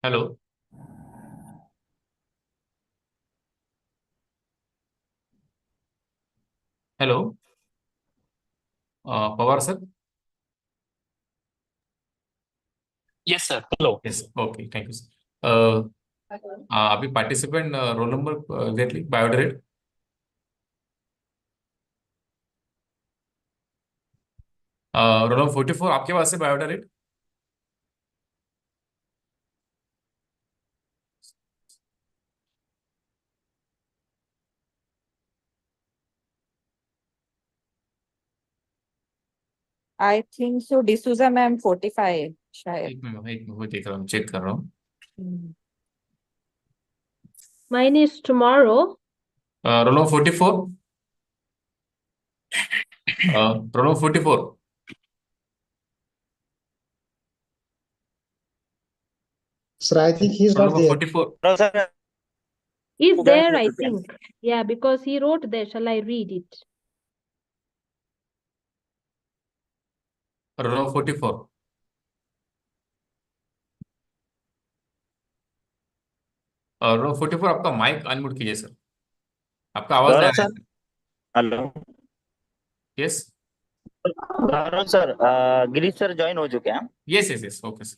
Hello. Hello. Pawar sir. Yes, sir. Hello. Yes, okay, thank you sir. अभी participant roll number देख ली, biodata. Roll number 44 आपके पास है biodata? I think so D'Souza ma'am 45 शायद। एक मिनट, वो देख रहा हूँ, चेक कर रहा हूँ। Mine is tomorrow. Roll number 44। Roll number 44। Sir, I think he's roll not number there. 44। No, sir. Is Guys, there, I you can. think. Yeah, because he wrote there. Shall I read it? Role number 44। Roll number 44, आपका mic unmute कीजिए sir. आपका आवाज नहीं आ गौरव रहा है sir, sir. Hello. Yes. Gaurav sir, Girish sir join हो चुके हैं। Yes yes yes, okay sir.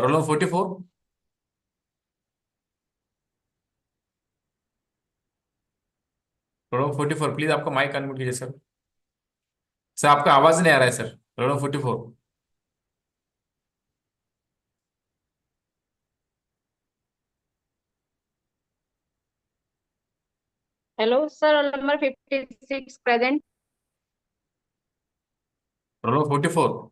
Roll number 44। Roll number 44, please आपका माइक अनम्यूट कीजिए सर। सर आपका आवाज नहीं आ रहा है sir. Roll number 44। Hello, sir. Roll number 56 present. Roll number 44।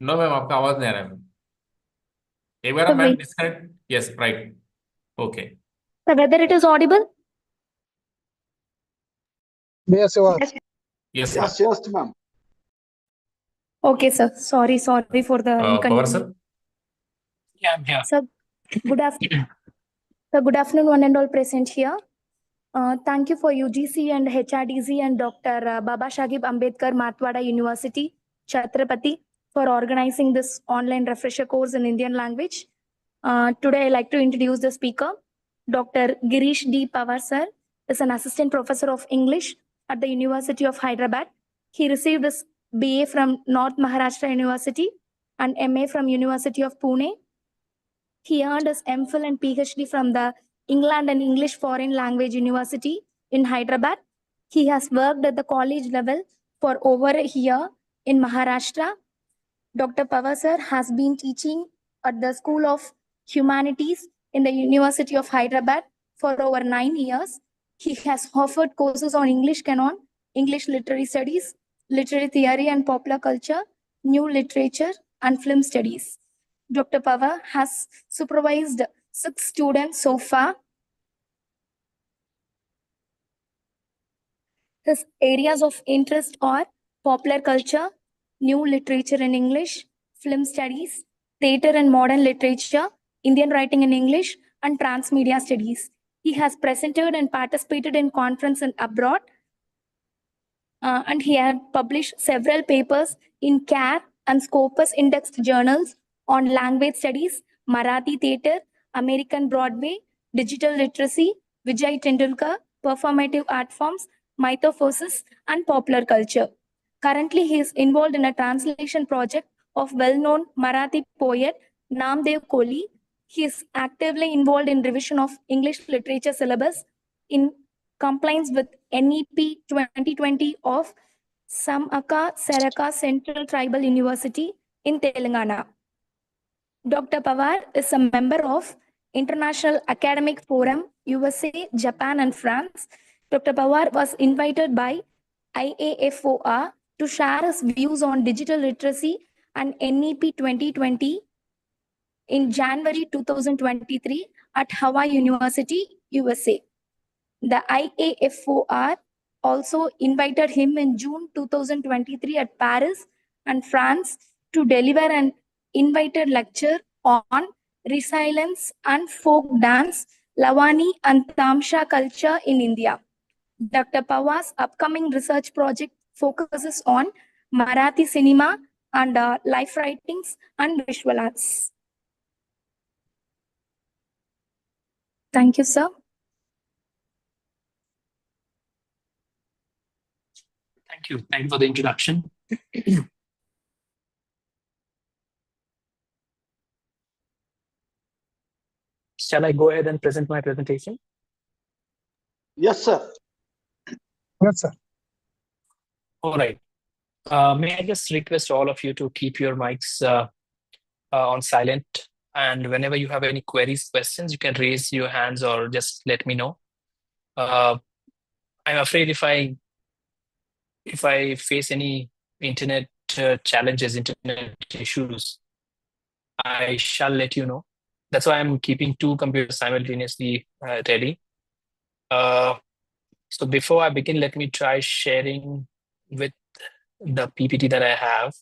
No ma'am, आपका आवाज नहीं आ रहा है मैम। एक बार So ma'am wait, disconnect. Yes, right. Okay. so whether it is audible? Yes, you are. Yes, yes Yes, yes, ma'am. Okay, sir. Sorry for the Pawar inconvenience. Sir. Yeah, I'm here. Sir, good afternoon. Sir, good afternoon, one and all present here. Thank you for UGC and HRDC and Dr. Baba Shahib Ambedkar Matwada University, Chhatrapati, for organizing this online refresher course in Indian language. Today, I'd like to introduce the speaker. Dr. Girish D. Pawar, sir, is an assistant professor of English at the University of Hyderabad. He received his BA from North Maharashtra University and MA from University of Pune. He earned his MPhil and PhD from the England and English Foreign Language University in Hyderabad. He has worked at the college level for over a year in Maharashtra. Dr. Pawar sir has been teaching at the School of Humanities in the University of Hyderabad for over 9 years. He has offered courses on English canon, English literary studies, literary theory and popular culture, new literature, and film studies. Dr. Pawar has supervised 6 students so far. His areas of interest are popular culture, new literature in English, film studies, theatre and modern literature, Indian writing in English, and transmedia studies. He has presented and participated in conferences abroad, and he had published several papers in CARE and Scopus indexed journals on language studies, Marathi theatre, American Broadway, digital literacy, Vijay Tendulkar, performative art forms, mythophosis, and popular culture. Currently, he is involved in a translation project of well-known Marathi poet Namdev Kohli. He is actively involved in revision of English literature syllabus in compliance with NEP 2020 of Samaka Seraka Central Tribal University in Telangana. Dr. Pawar is a member of International Academic Forum, USA, Japan, and France. Dr. Pawar was invited by IAFOR to share his views on digital literacy and NEP 2020 in January 2023 at Hawaii University, USA. The IAFOR also invited him in June 2023 at Paris and France to deliver an invited lecture on resilience and folk dance, Lavani and Tamsha culture in India. Dr. Pawar's upcoming research project focuses on Marathi cinema and life writings and visual arts. Thank you, sir. Thank you. Thank you for the introduction. Shall I go ahead and present my presentation? Yes, sir. Yes, sir. All right. May I just request all of you to keep your mics on silent, and whenever you have any queries, questions, you can raise your hands or just let me know. I'm afraid if I face any internet challenges, internet issues, I shall let you know. That's why I'm keeping two computers simultaneously ready. So before I begin, let me try sharing with the PPT that I have.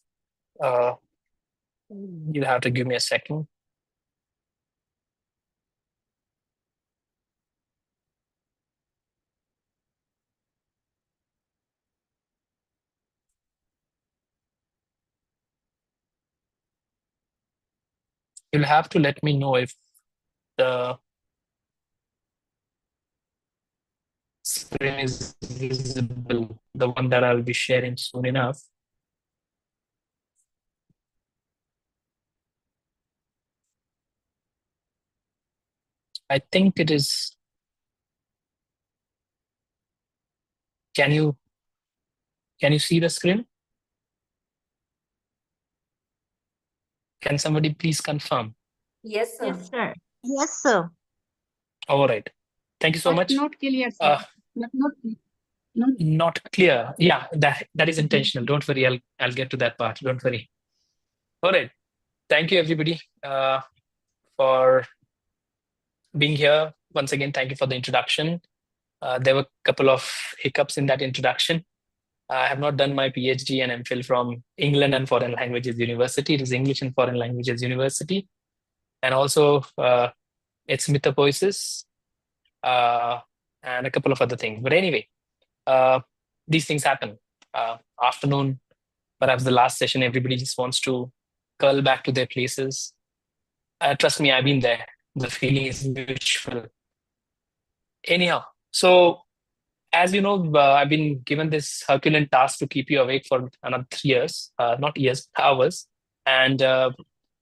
You'll have to give me a second. You'll have to let me know if the screen is visible, the one that I'll be sharing soon enough. I think it is. Can you see the screen? Can somebody please confirm? Yes, sir. Yes, sir. Yes, sir. All right. Thank you so much. Not clear, sir. Not clear. Yeah, that is intentional. Don't worry. I'll get to that part. Don't worry. All right. Thank you, everybody, for being here. Once again, thank you for the introduction. There were a couple of hiccups in that introduction. I have not done my PhD and MPhil from England and Foreign Languages University. It is English and Foreign Languages University. And also, it's Mythopoesis and a couple of other things. But anyway, these things happen. Afternoon, perhaps the last session, everybody just wants to curl back to their places. Trust me, I've been there. The feeling is mutual. Anyhow, so as you know, I've been given this Herculean task to keep you awake for another 3 years, not years, hours. And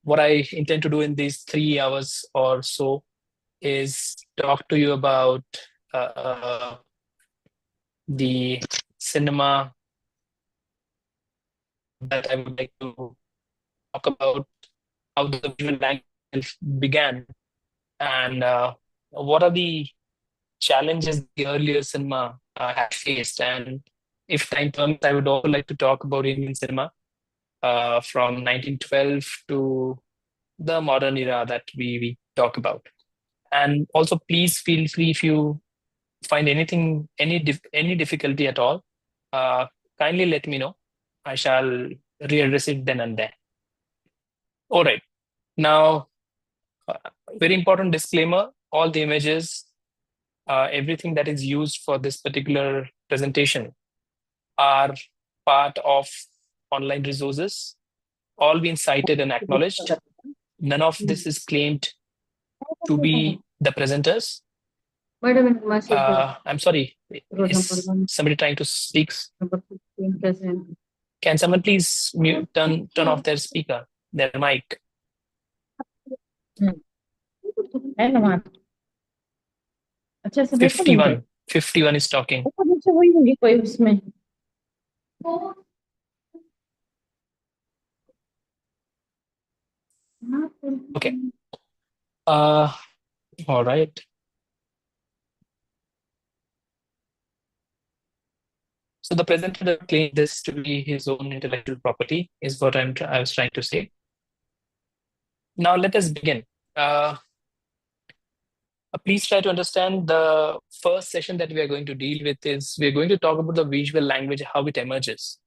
what I intend to do in these 3 hours or so is talk to you about the cinema that I would like to talk about, how the visual language began, and what are the challenges the earlier cinema had faced. And if time permits, I would also like to talk about Indian cinema from 1912 to the modern era that we talk about. And also, please feel free if you find anything, any difficulty at all, kindly let me know. I shall readdress it then and there. All right. Now, very important disclaimer, all the images, everything that is used for this particular presentation are part of online resources, all been cited and acknowledged. None of this is claimed to be the presenters. Wait a minute, I'm sorry, is somebody trying to speak? Can someone please turn off their speaker, their mic? 51 is talking. Okay. All right. So the presenter claimed this to be his own intellectual property, is what I was trying to say. Now let us begin. Please try to understand the first session that we are going to deal with is we're going to talk about the visual language, how it emerges.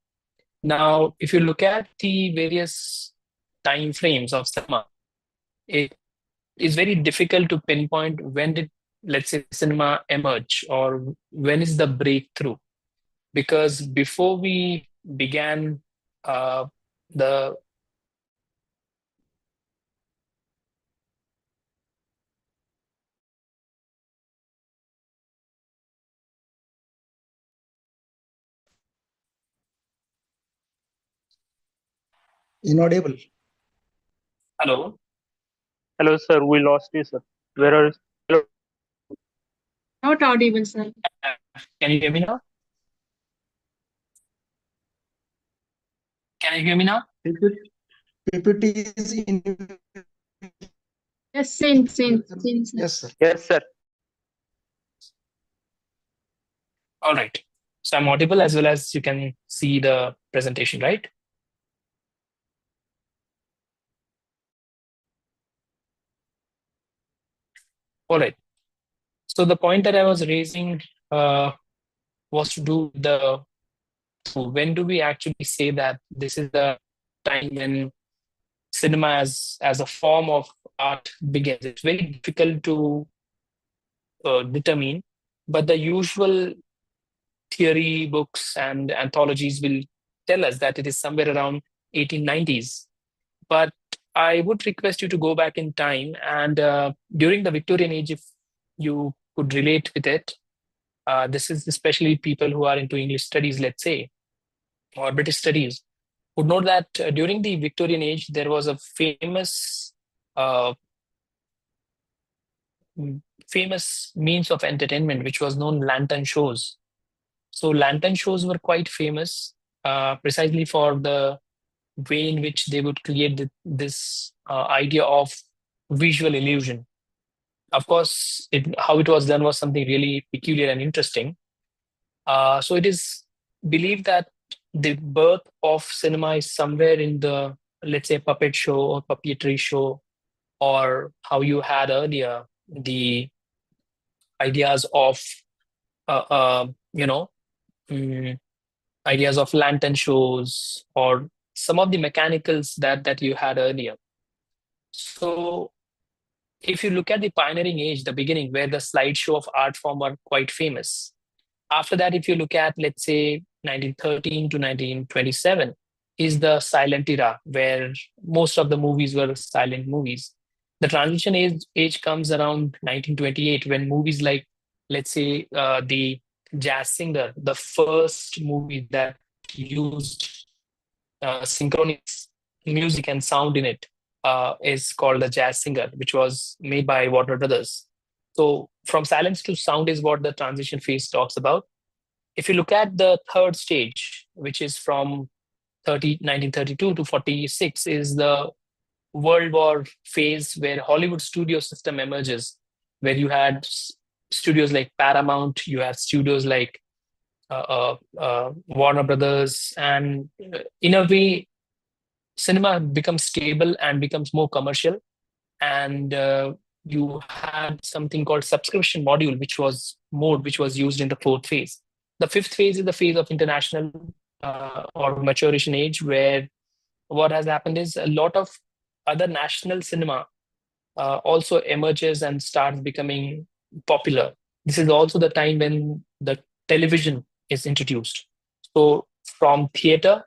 Now, if you look at the various time frames of cinema, it is very difficult to pinpoint when did, let's say, cinema emerge or when is the breakthrough. Because before we began the Inaudible. hello, Hello, sir. We lost you, sir. Where are you? Not audible, sir. can you hear me now? Can you hear me now? PPT is in. Yes, same, sir. Yes, sir. Yes, sir. All right. So I'm audible as well as you can see the presentation, right? All right. So the point that I was raising was to do the when do we actually say that this is the time when cinema as a form of art begins? It's very difficult to determine, but the usual theory books and anthologies will tell us that it is somewhere around 1890s. But I would request you to go back in time and during the Victorian age, if you could relate with it, this is especially people who are into English studies, let's say, or British studies, would know that during the Victorian age, there was a uh, famous means of entertainment, which was known lantern shows. So lantern shows were quite famous precisely for the way in which they would create this idea of visual illusion. Of course, how it was done was something really peculiar and interesting. So it is believed that the birth of cinema is somewhere in the, let's say, puppet show or puppetry show, or how you had earlier the ideas of, uh, uh, you know, mm, ideas of lantern shows or some of the mechanicals that you had earlier. So if you look at the pioneering age, the beginning, where the slideshow of art form were quite famous. After that, if you look at, let's say, 1913 to 1927, is the silent era, where most of the movies were silent movies. The transition age comes around 1928, when movies like, let's say, the Jazz Singer, the first movie that used synchronous music and sound in it, is called The Jazz Singer, which was made by Warner Brothers. So from silence to sound is what the transition phase talks about. If you look at the third stage, which is from 1932 to 46, is the World War phase, where Hollywood studio system emerges, where you had studios like Paramount, you have studios like Warner Brothers, and in a way, cinema becomes stable and becomes more commercial. And you had something called subscription module, which was used in the fourth phase. The fifth phase is the phase of international or maturation age, where what has happened is a lot of other national cinema also emerges and starts becoming popular. This is also the time when the television is introduced. So from theater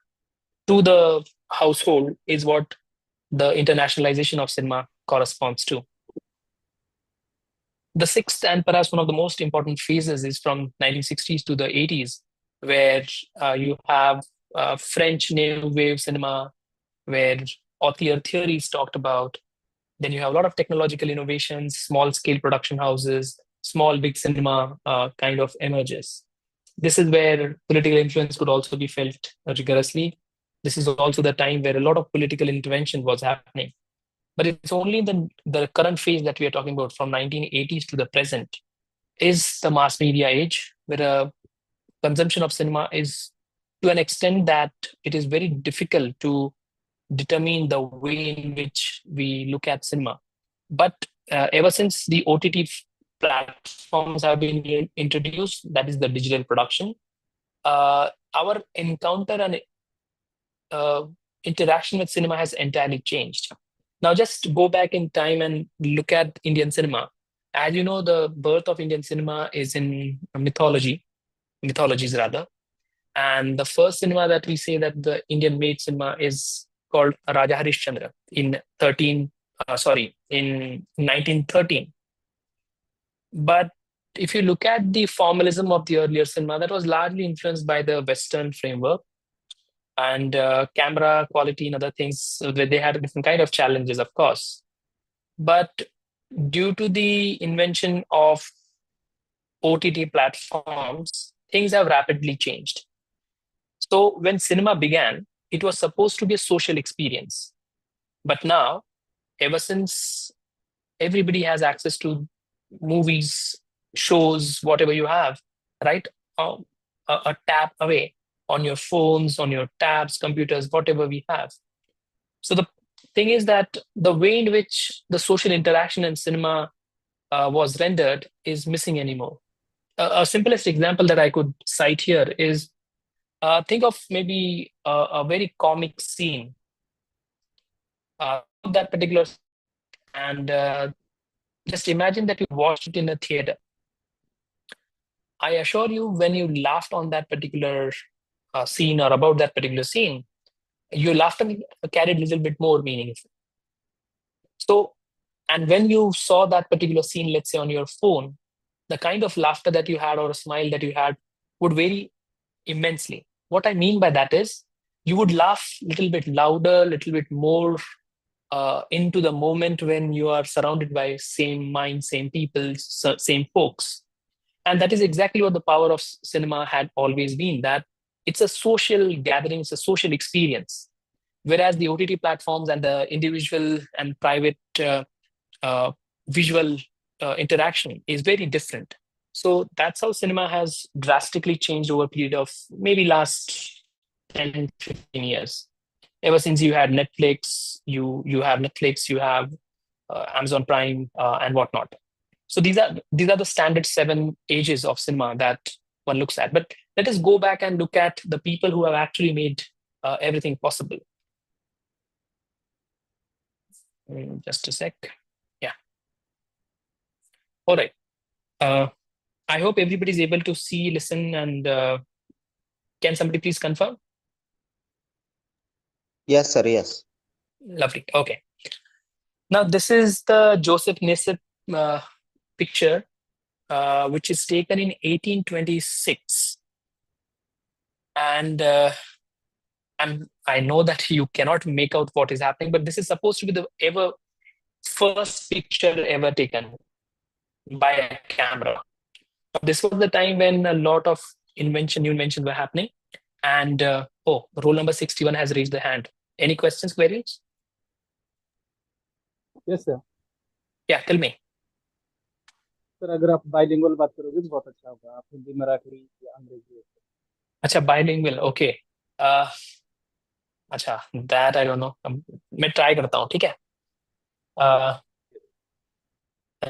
to the household is what the internationalization of cinema corresponds to. The sixth and perhaps one of the most important phases is from 1960s to the 80s, where you have French new wave cinema, where auteur theory is talked about. Then you have a lot of technological innovations, small scale production houses, small big cinema kind of emerges. this is where political influence could also be felt rigorously. This is also the time where a lot of political intervention was happening. But it's only the current phase that we are talking about from 1980s to the present is the mass media age, where consumption of cinema is to an extent that it is very difficult to determine the way in which we look at cinema. But ever since the OTT platforms have been introduced, that is the digital production, our encounter and interaction with cinema has entirely changed. Now, just go back in time and look at Indian cinema. As you know, the birth of Indian cinema is in mythologies rather. And the first cinema that we say that the Indian made cinema is called Raja Harishchandra in 1913. But if you look at the formalism of the earlier cinema, that was largely influenced by the Western framework and camera quality and other things. They had a different kind of challenges, of course. But due to the invention of OTT platforms, things have rapidly changed. So when cinema began, it was supposed to be a social experience. But now, ever since everybody has access to movies, shows, whatever you have, right? A tap away on your phones, on your tabs, computers, whatever we have. So the thing is that the way in which the social interaction in cinema was rendered is missing anymore. A simplest example that I could cite here is think of maybe a very comic scene. That particular, and just imagine that you watched it in a theater. I assure you, when you laughed on that particular scene or about that particular scene, your laughter carried a little bit more meaning. So, and when you saw that particular scene, let's say on your phone, the kind of laughter that you had or a smile that you had would vary immensely. What I mean by that is you would laugh a little bit louder, a little bit more into the moment when you are surrounded by same minds, same people, same folks. And that is exactly what the power of cinema had always been, that it's a social gathering, it's a social experience. Whereas the OTT platforms and the individual and private visual interaction is very different. So that's how cinema has drastically changed over a period of maybe last 10, 15 years. Ever since you had Netflix, you have Netflix, you have Amazon Prime and whatnot. So these are the standard 7 ages of cinema that one looks at. But let us go back and look at the people who have actually made everything possible. Just a sec. Yeah. All right. I hope everybody is able to see, listen, and can somebody please confirm? Yes, sir. Yes. Lovely. Okay. Now, this is the Joseph Nassib picture, which is taken in 1826. And I know that you cannot make out what is happening, but this is supposed to be the first picture ever taken by a camera. This was the time when a lot of new inventions were happening. And roll number 61 has raised the hand. Any questions, queries? Yes, sir. Yeah, tell me. Sir अगर आप bilingual बात करोगे तो बहुत अच्छा होगा. आप हिंदी, मराठी या अंग्रेजी. अच्छा, bilingual. Okay. अच्छा, that I don't know. मैं ट्राई करता हूँ, ठीक है?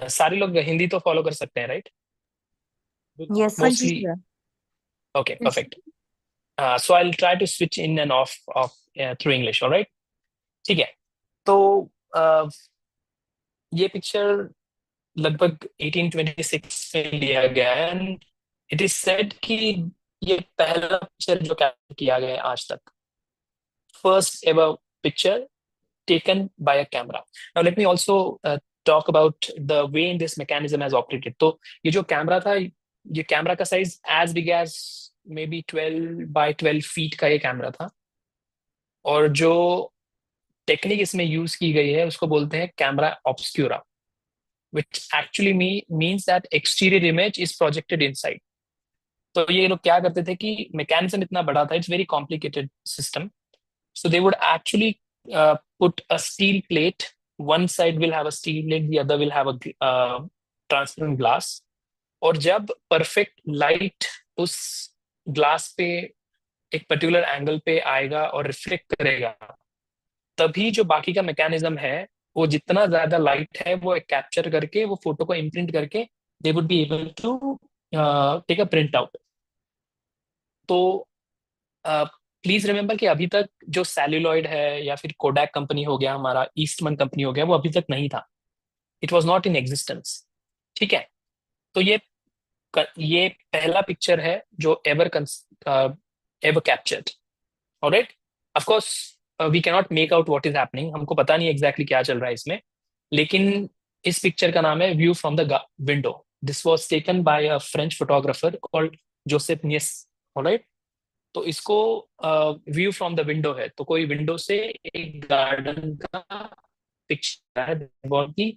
सारे लोग हिंदी तो फॉलो कर सकते हैं, right? Yes, Mostly. Okay, perfect. So I'll try to switch in and off through English, all right? ठीक है. तो ये पिक्चर लगभग 1826 में लिया गया है, and it is said कि ये पहला पिक्चर जो कैप्चर किया गया है आज तक. First ever picture taken by a camera. Now let me also talk about the way in this mechanism has operated. तो ये जो कैमरा था, ये कैमरा का size as big as maybe 12 by 12 feet का ये कैमरा था. और जो टेक्निक इसमें यूज की गई है उसको बोलते हैं camera ऑब्स्क्यूरा, which actually means that exterior image is projected inside. तो ये लोग क्या करते थे कि मैकेनिज्म इतना बड़ा था, it's very complicated system. So they would actually put a steel plate. One side will have a steel plate, the other will have a transparent glass. और जब परफेक्ट लाइट उस ग्लास पे एक पर्टिकुलर एंगल पे आएगा और reflect करेगा, तभी जो बाकी का मैकेनिज्म है वो जितना ज्यादा लाइट है वो कैप्चर करके वो फोटो को इम्प्रिंट करके they would be able to take a print out. तो प्लीज रिमेंबर कि अभी तक जो सेल्यूलॉइड है या फिर कोडैक कंपनी हो गया, हमारा ईस्टमन कंपनी हो गया, वो अभी तक नहीं था. It was not in existence. ठीक है. तो ये पहला पिक्चर है जो ever ever captured. Alright. Of course we can not make out what is happening, हमको पता नहीं एग्जैक्टली क्या चल रहा है इसमें, लेकिन इस पिक्चर का नाम है view from the window. This was taken by a French photographer called Joseph Niepce. Alright. तो इसको व्यू फ्रॉम द विंडो है, तो कोई विंडो से एक गार्डन का पिक्चर है about the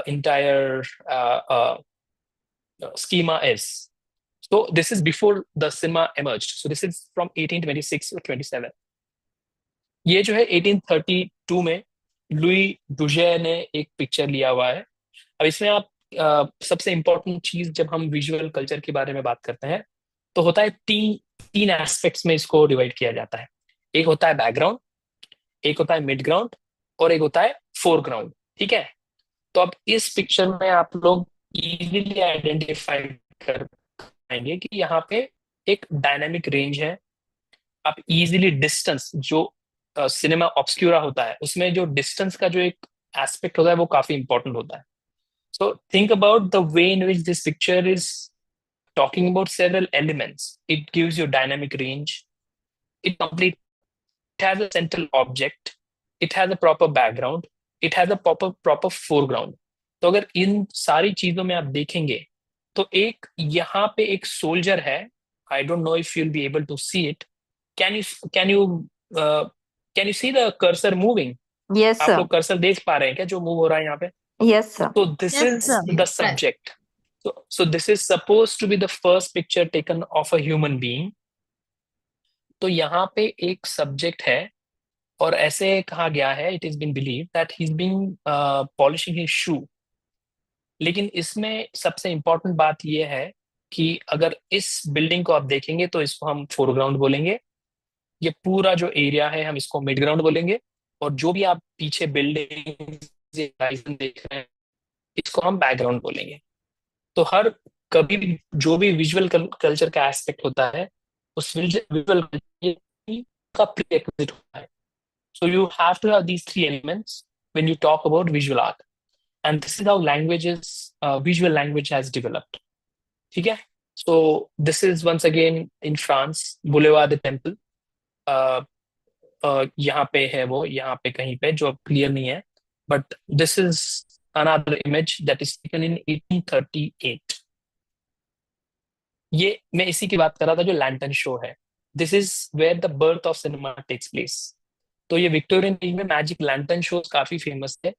entire schema is. So this is before the cinema emerged. So this is from 1826 or 27. ये जो है 1832 में लुई डुजे ने एक पिक्चर लिया हुआ है. अब इसमें आप सबसे इंपॉर्टेंट चीज जब हम विजुअल कल्चर के बारे में बात करते हैं तो होता है तीन एस्पेक्ट्स में इसको डिवाइड किया जाता है. एक होता है बैकग्राउंड, एक होता है मिड ग्राउंड और एक होता है फोरग्राउंड. ठीक है. तो अब इस पिक्चर में आप लोग इजीली आइडेंटिफाई कर पाएंगे कि यहाँ पे एक डायनामिक रेंज है. आप इजीली डिस्टेंस जो सिनेमा ऑब्सक्यूरा होता है उसमें जो डिस्टेंस का जो एक एस्पेक्ट होता है वो काफी इंपॉर्टेंट होता है. So think about the way in which this picture is talking about several elements. It gives you dynamic range. It has a central object. It has a proper background. It has a proper foreground. तो अगर इन सारी चीजों में आप देखेंगे तो एक यहाँ पे एक सोल्जर है. I don't know if you'll be able to see it. Can you see the cursor moving? Yes, आप sir. लोग कर्सर देख पा रहे हैं क्या जो मूव हो रहा है यहाँ पे? Yes, sir. So this is the subject. So this is supposed to be the first picture taken of a human being. तो यहाँ पे एक सब्जेक्ट है और ऐसे कहा गया है, it has been believed that he's been polishing his shoe. लेकिन इसमें सबसे इम्पोर्टेंट बात यह है कि अगर इस बिल्डिंग को आप देखेंगे तो इसको हम फोरग्राउंड बोलेंगे. ये पूरा जो एरिया है हम इसको मिड ग्राउंड बोलेंगे. और जो भी आप पीछे बिल्डिंग देख रहे हैं इसको हम बैकग्राउंड बोलेंगे. तो हर कभी भी जो भी विजुअल कल्चर का एस्पेक्ट होता है उस विजुअल का प्रीरेक्विजिट होता है. So you have to have these three elements when you talk about visual art and this is how visual language has developed. ठीक है. So this is once again in France, boulevard du temple. यहाँ पे है वो, यहाँ पे कहीं पे जो क्लियर नहीं है, but this is another image that is taken in 1838. ये मैं इसी की बात कर रहा था जो लैंटर्न शो है. This is where the birth of cinema takes place. तो ये विक्टोरियन एज में मैजिक लैंटर्न शोज काफी फेमस थे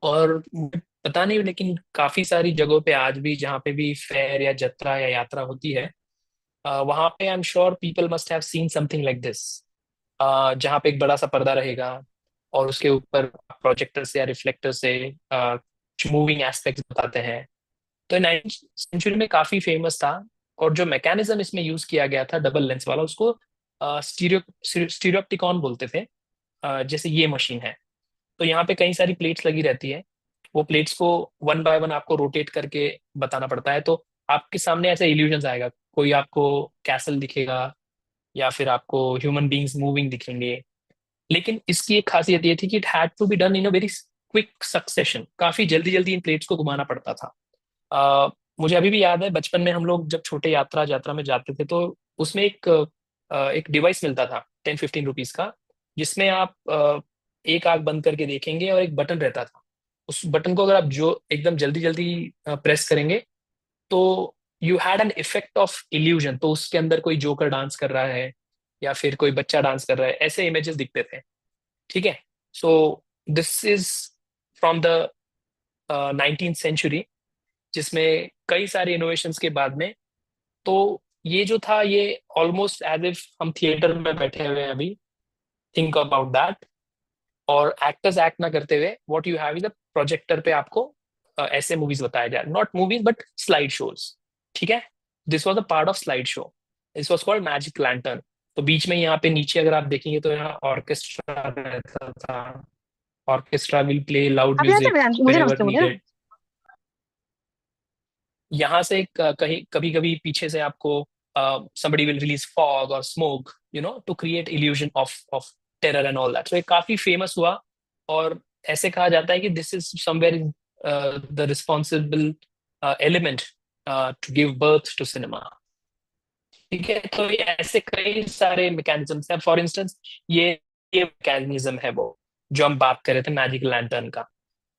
और पता नहीं लेकिन काफी सारी जगहों पे आज भी जहाँ पे भी फेयर या जत्रा या यात्रा होती है वहां पे आई am sure people must have seen something like this, जहाँ पे एक बड़ा सा पर्दा रहेगा और उसके ऊपर प्रोजेक्टर से या रिफ्लेक्टर से मूविंग एस्पेक्ट्स बताते हैं. तो 19th सेंचुरी में काफी फेमस था और जो मैकेनिज्म इसमें यूज किया गया था डबल लेंस वाला उसको स्टीरियोप्टिकॉन बोलते थे. जैसे ये मशीन है तो यहाँ पे कई सारी प्लेट्स लगी रहती है. वो प्लेट्स को वन बाय वन आपको रोटेट करके बताना पड़ता है. तो आपके सामने ऐसा इल्यूजन आएगा, कोई आपको कैसल दिखेगा या फिर आपको ह्यूमन बींग्स मूविंग दिखेंगे. लेकिन इसकी एक खासियत ये थी कि it had to be done in a very quick succession. काफी जल्दी जल्दी इन प्लेट्स को घुमाना पड़ता था. मुझे अभी भी याद है बचपन में हम लोग जब छोटे यात्रा में जाते थे तो उसमें एक डिवाइस मिलता था 10-15 रुपीज का, जिसमें आप एक आंख बंद करके देखेंगे और एक बटन रहता था. उस बटन को अगर आप जो एकदम जल्दी जल्दी प्रेस करेंगे तो you had an effect of illusion. तो उसके अंदर कोई जोकर डांस कर रहा है या फिर कोई बच्चा डांस कर रहा है, ऐसे इमेजेस दिखते थे. ठीक है. So this is from the 19th century, जिसमें कई सारे इनोवेशंस के बाद में तो ये जो था ये ऑलमोस्ट एज इफ हम थिएटर में बैठे हुए हैं अभी, थिंक अबाउट दैट। और एक्टर्स एक्ट ना करते हुए what you have is a projector पे आपको ऐसे मूवीज बताया जाए, not movies but slide shows, ठीक है। This was a part of slide show, this was called magic lantern. तो बीच में यहाँ पे नीचे अगर आप देखेंगे तो यहाँ ऑर्केस्ट्रा रहता था, ऑर्केस्ट्रा विल प्ले लाउड अभी म्यूजिक मुझे व्हेनेवर नमस्ते बोलिए ना। नीडेड। यहाँ से कहीं कभी कभी पीछे से आपको somebody will release fog or smoke, you know, to create illusion of terror and all that. So ये काफी फेमस हुआ, और ऐसे कहा जाता है कि this is somewhere the responsible element to give birth to cinema। ठीक है, तो ये ऐसे कई सारे मैकेनिज्म्स हैं। फॉर इंस्टेंस ये मैकेनिज्म है वो जो हम बात कर रहे थे मैजिक लैंटर्न का।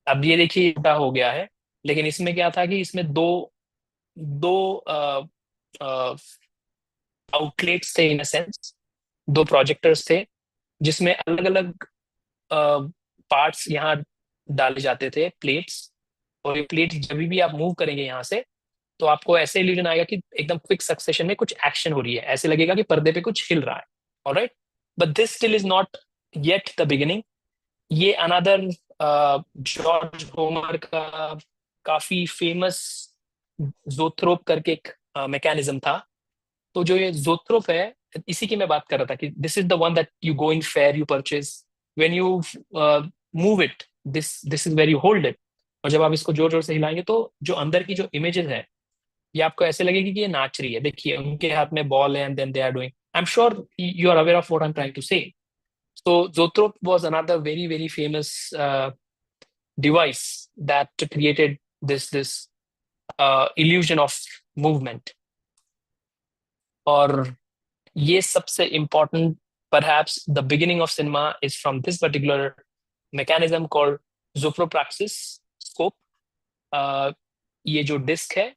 अब ये देखिए उल्टा हो गया है, लेकिन इसमें क्या था कि इसमें दो दो आउटलेट्स थे इन अ सेंस, दो प्रोजेक्टर्स थे जिसमें अलग अलग पार्ट्स यहाँ डाले जाते थे, प्लेट्स। और ये प्लेट जब भी आप मूव करेंगे यहाँ से तो आपको ऐसे इल्यूजन आएगा कि एकदम क्विक सक्सेशन में कुछ एक्शन हो रही है, ऐसे लगेगा कि पर्दे पे कुछ हिल रहा है। Alright, but this still is not yet the beginning. ये अनदर जॉर्ज होमर का काफी फेमस जोथ्रोप करके एक मैकेनिज्म था। तो जो ये जोथ्रोप है, इसी की मैं बात कर रहा था कि this is the one that you go in fair, you purchase, when you move it, this is where you hold it. और जब आप इसको जोर जोर से हिलाएंगे तो जो अंदर की जो इमेजेस है ये आपको ऐसे लगेगी कि ये नाच रही है। देखिए उनके हाथ में बॉल है and then they are doing, I am sure you are aware of what I am trying to say. So Zotrop was another very, very famous device that created this illusion of movement. और ये सबसे important, perhaps the beginning of cinema is from this particular mechanism called zoopropraxis scope. ये जो disc है,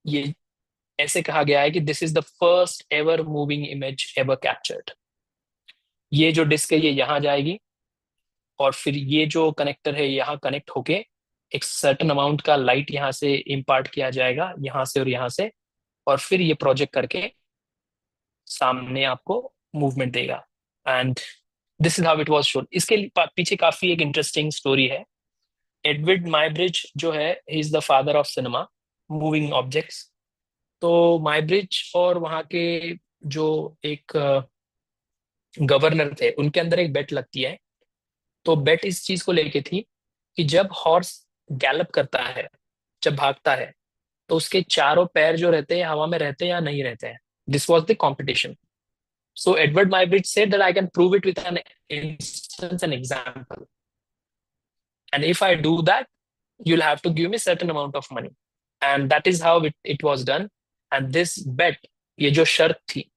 ये ऐसे कहा गया है कि this is the first ever moving image ever captured. ये जो डिस्क है ये यहाँ जाएगी, और फिर ये जो कनेक्टर है यहाँ कनेक्ट होके एक सर्टेन अमाउंट का लाइट यहाँ से इम्पार्ट किया जाएगा, यहाँ से और यहाँ से, और फिर ये प्रोजेक्ट करके सामने आपको मूवमेंट देगा। And this is how it was shown. इसके पीछे काफी एक इंटरेस्टिंग स्टोरी है। एडवर्ड माइब्रिज जो है, he is the father of cinema moving objects. तो माइब्रिज और वहाँ के जो एक गवर्नर थे, उनके अंदर एक बेट लगती है। तो बेट इस चीज को लेके थी कि जब हॉर्स गैलप करता है, जब भागता है, तो उसके चारों पैर जो रहते हैं हवा में रहते हैं या नहीं रहते हैं। This was the competition. So Edward Muybridge said that I can prove it with an instance, an example, and if I do that you will have to give me certain amount of money. And that is how it was done. And this bet, ये जो शर्त थी,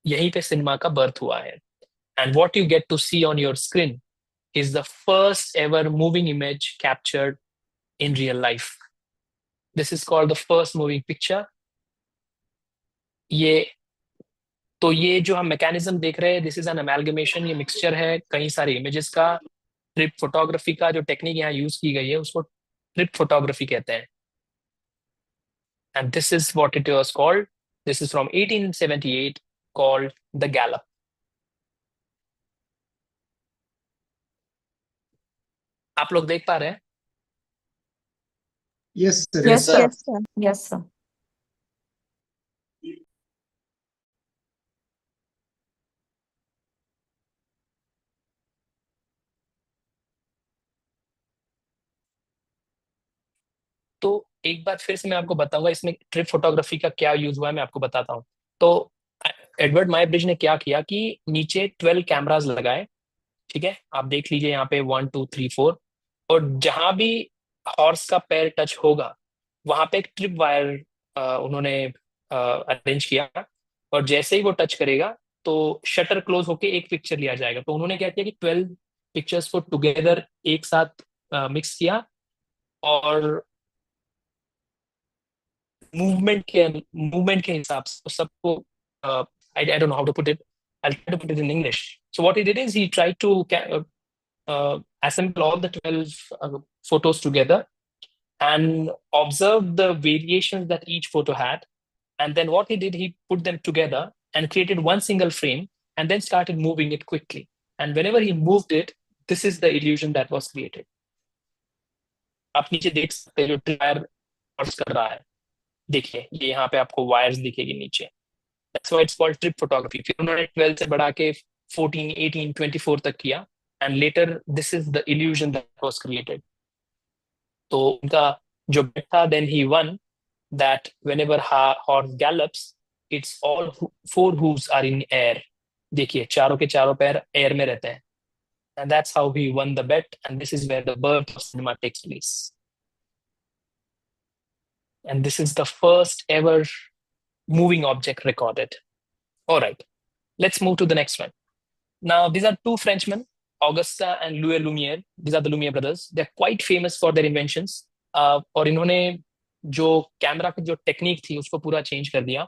यही पे cinema का birth हुआ है। And what you get to see on your screen is the first ever moving image captured in real life. This is called the first moving picture. ये जो हम मैकेनिज्म देख रहे हैं, दिस इज एन अमेलगमेशन, ये mixture है कई सारे इमेजेस का। ट्रिप फोटोग्राफी का जो टेक्निक यहाँ यूज की गई है उसको ट्रिप फोटोग्राफी कहते हैं। And this is what it was called. This is from 1878 called the gallop. आप लोग देख पा रहे हैं? Yes, sir. Yes, sir. Yes, sir. Yes, sir. तो एक बार फिर से मैं आपको बताऊंगा इसमें ट्रिप फोटोग्राफी का क्या यूज हुआ है, मैं आपको बताता हूँ। तो एडवर्ड माइब्रिज ने क्या किया कि नीचे 12 कैमरास लगाए, ठीक है, आप देख लीजिए यहाँ पे 1 2 3 4, और जहां भी हॉर्स का पैर टच होगा वहां पे एक ट्रिप वायर उन्होंने अरेंज किया, और जैसे ही वो टच करेगा तो शटर क्लोज होके एक पिक्चर लिया जाएगा। तो उन्होंने क्या किया कि 12 पिक्चर्स को टुगेदर एक साथ मिक्स किया, और मूवमेंट के हिसाब से सबको I don't know how to put it. I'll try to put it in English. So what he did is he tried to assemble all the 12 photos together and observe the variations that each photo had, And then what he did, he put them together and created one single frame and then started moving it quickly. And whenever he moved it, this is the illusion that was created. आप नीचे देख सकते हैं जो ट्रायर कर रहा है, देखिए ये यहाँ पे आपको वायर्स दिखेगी नीचे. That's why it's called trip photography. फिर उन्होंने 12 से बढ़ा के 14, 18, 24 तक किया. And later this is the illusion that was created. तो उनका जो bet था, then he won that whenever horse gallops, it's all four hooves are in air. देखिए चारों के चारों पैर air में रहते हैं. And that's how he won the bet. And this is where the birth of cinema takes place. And this is the first ever moving object recorded. All right, let's move to the next one. Now, these are two Frenchmen, Auguste and Louis Lumière. These are the Lumière brothers. They're quite famous for their inventions. और इन्होंने जो camera की जो technique थी उसको पूरा change कर दिया.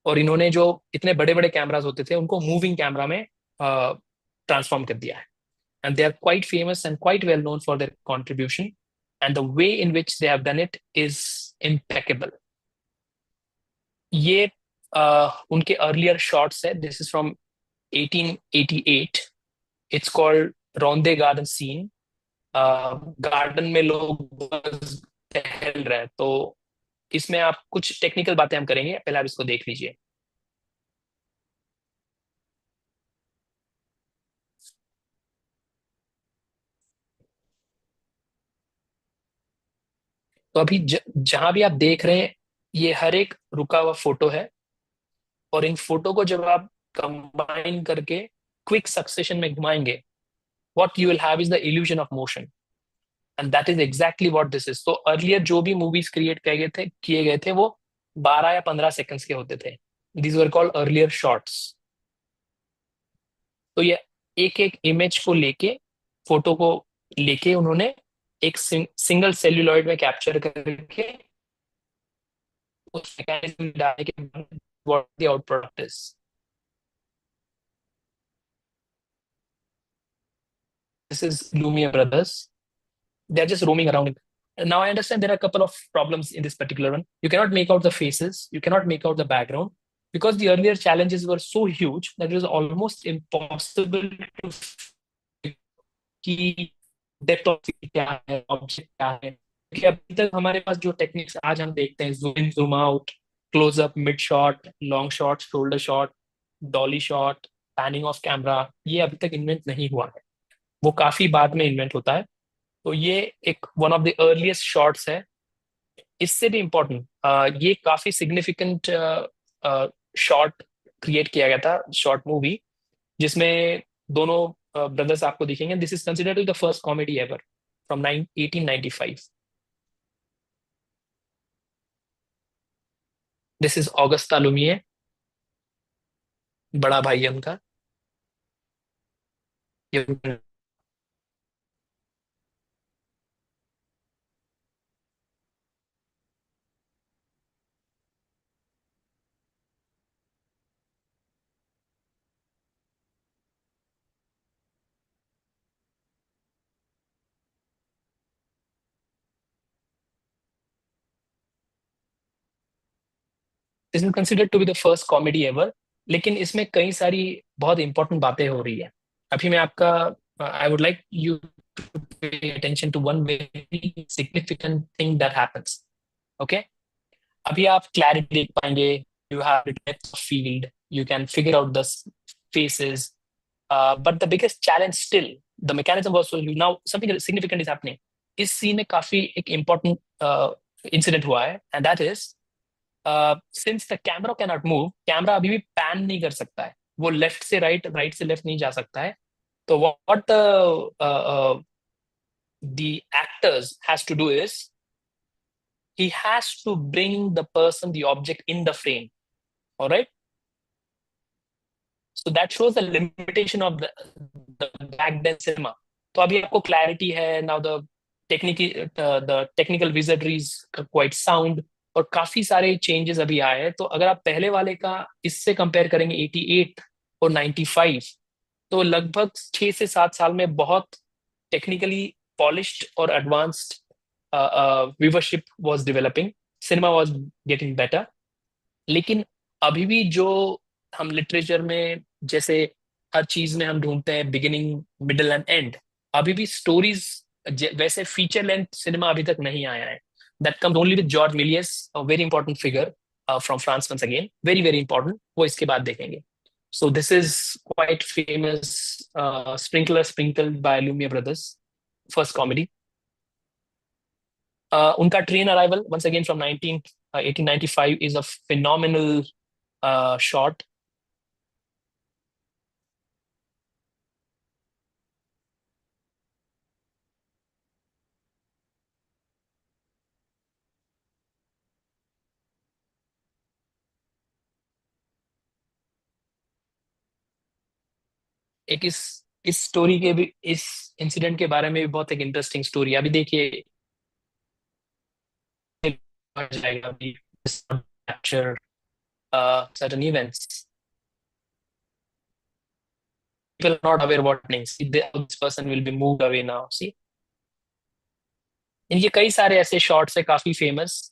और इन्होंने जो इतने बड़े बड़े कैमरास होते थे उनको मूविंग कैमरा में ट्रांसफॉर्म कर दिया है. And they are quite famous and quite well known for their contribution. And the way in which they have done it is impeccable. ये उनके earlier shots है. This is from 1888. It's called Ronde Garden Scene. Garden में लोग बस टहल रहे हैं. तो इसमें आप कुछ टेक्निकल बातें हम करेंगे, पहले आप इसको देख लीजिए. तो अभी जहां भी आप देख रहे हैं ये हर एक रुका हुआ फोटो है. और इन फोटो को जब आप कंबाइन करके क्विक सक्सेशन में घुमाएंगे, what you will have is the illusion of motion. And that is exactly what this is. तो earlier जो भी movies किए गए थे वो 12 या 15 seconds के होते थे. These were called earlier shots. तो ये एक एक इमेज को लेके, फोटो को लेके उन्होंने एक सिंगल सेल्यूलॉइड में कैप्चर करके उस मैकेनिज्म में डालने के बाद what the out product is. This is Lumiere brothers. They're just roaming around. Now I understand there are a couple of problems in this particular one. You cannot make out the faces. You cannot make out the background because the earlier challenges were so huge that it was almost impossible to की depth of क्या है, object क्या है. क्योंकि अभी तक हमारे पास जो टेक्निक्स आज हम देखते हैं, zoom in, zoom out, close up, mid shot, long shot, shoulder shot, dolly shot, panning of camera, ये अभी तक इन्वेंट नहीं हुआ है. वो काफी बाद में इन्वेंट होता है. तो ये एक one of the earliest shots है. इससे भी इम्पोर्टेंट ये काफी सिग्निफिकेंट शॉट क्रिएट किया गया था, शॉर्ट मूवी, जिसमें दोनों ब्रदर्स आपको दिखेंगे. This is considered to the first comedy ever from 1895. This is Auguste Lumiere, बड़ा भाई है उनका. ये is considered to be the first comedy ever. लेकिन इसमें कई सारी बहुत इंपॉर्टेंट बातें हो रही है. अभी मैं आपका I would like you to pay attention to one very significant thing that happens. Okay, अभी आप क्लैरिटी देख पाएंगे. You have depth of field, you can figure out the faces, but the biggest challenge still the mechanism was so huge. Now something significant is happening. इस scene में काफी एक important incident हुआ है, and that is since the camera can not move, camera अभी भी pan नहीं कर सकता है. वो लेफ्ट से राइट, राइट से लेफ्ट नहीं जा सकता है. तो what the actors has to do is he has to bring the person, the object in the frame. All right. So that shows the limitation of the back then cinema. तो अभी आपको clarity है. Now the technical wizardry is quite sound. और काफी सारे changes अभी आए हैं. तो अगर आप पहले वाले का इससे कंपेयर करेंगे 88 और 95, तो लगभग 6 से 7 साल में बहुत technically polished और advanced viewership was developing. Cinema was getting better. लेकिन अभी भी जो हम लिटरेचर में जैसे हर चीज में हम ढूंढते हैं बिगिनिंग मिडिल एंड एंड, अभी भी स्टोरीज वैसे फीचर लेंथ सिनेमा अभी तक नहीं आया है. That comes only with George Melies, very important figure from France. Once again very very important, वो इसके बाद देखेंगे. So this is quite famous, sprinkler sprinkled by Lumiere brothers, first comedy. उनका train arrival once again from 1895 is a phenomenal shot. एक इस story के भी, इस इंसिडेंट के बारे में भी बहुत एक इंटरेस्टिंग स्टोरी अभी देखिए जाएगा अभी. Capture certain events. People are not aware what happening. See, this person will be moved away now. See, इनके कई सारे ऐसे शॉट्स है काफी फेमस.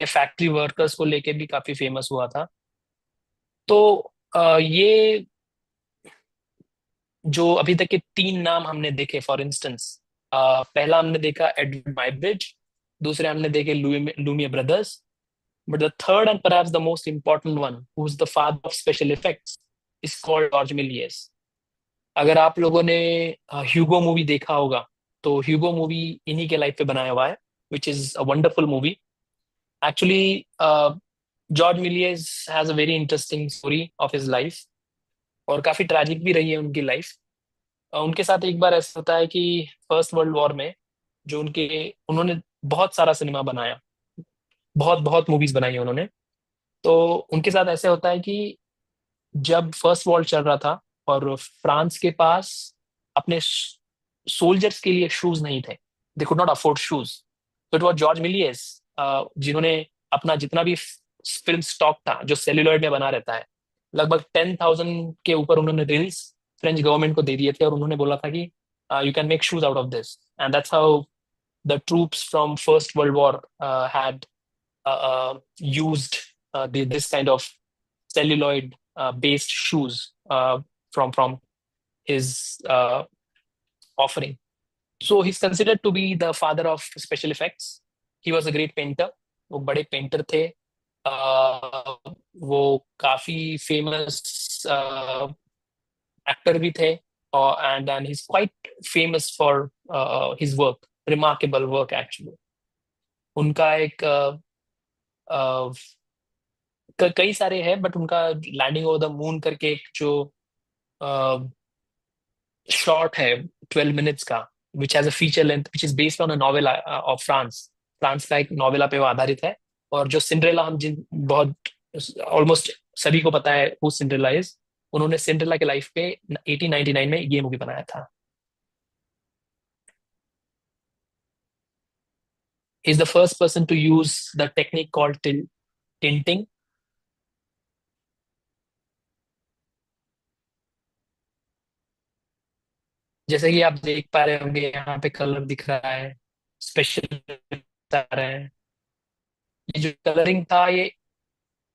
फैक्ट्री वर्कर्स को लेके भी काफी फेमस हुआ था. तो ये जो अभी तक के 3 नाम हमने देखे, फॉर इंस्टेंस पहला हमने देखा एडवर्ड माइब्रिज, दूसरे हमने देखे Lumière brothers, but the third and perhaps the most important one, who's the father of special effects, is called George Méliès. अगर आप लोगों ने ह्यूगो मूवी देखा होगा तो ह्यूगो मूवी इन्हीं के लाइफ पे बनाया हुआ है, which is a wonderful movie. Actually, George Méliès has a very interesting story of his life, और काफी ट्रैजिक भी रही है उनकी लाइफ. उनके साथ एक बार ऐसा होता है कि फर्स्ट वर्ल्ड वॉर में जो उन्होंने बहुत सारा सिनेमा बनाया, बहुत बहुत मूवीज बनाई है उन्होंने. तो उनके साथ ऐसे होता है कि जब फर्स्ट वॉर चल रहा था और फ्रांस के पास अपने सोल्जर्स के लिए शूज नहीं थे, they could not afford shoes. तो इट वाज जॉर्ज मिलियस जिन्होंने अपना जितना भी फिल्म स्टॉक था जो सेल्यूलॉइड में बना रहता है, लगभग 10,000 के ऊपर उन्होंने रील्स फ्रेंच गवर्नमेंट को दे दिए थे, और उन्होंने बोला था कि you can make shoes out of this. And that's how the troops from first world war had used this kind of celluloid based shoes from his offering. So he's considered to be the father of special effects. He was a great painter. वो बड़े painter थे. वो काफी famous actor भी थे, and he's quite famous for his work, remarkable work actually. उनका एक कई सारे हैं, बट उनका लैंडिंग ओवर द मून करके एक जो शॉट है 12 मिनट्स का, which has a feature length which is based on a novel of France. France का एक नॉवेला पे वो आधारित है. और जो सिंड्रेला, हम जिन बहुत ऑलमोस्ट सभी को पता है हु सिंड्रेला इज, उन्होंने सिंड्रेला के लाइफ पे 1899 में ये मूवी बनाया था. He is the first person to use the technique called tinting. जैसे कि आप देख पा रहे होंगे यहाँ पे कलर दिख रहा है, स्पेशल बता रहे हैं. ये जो कलरिंग था ये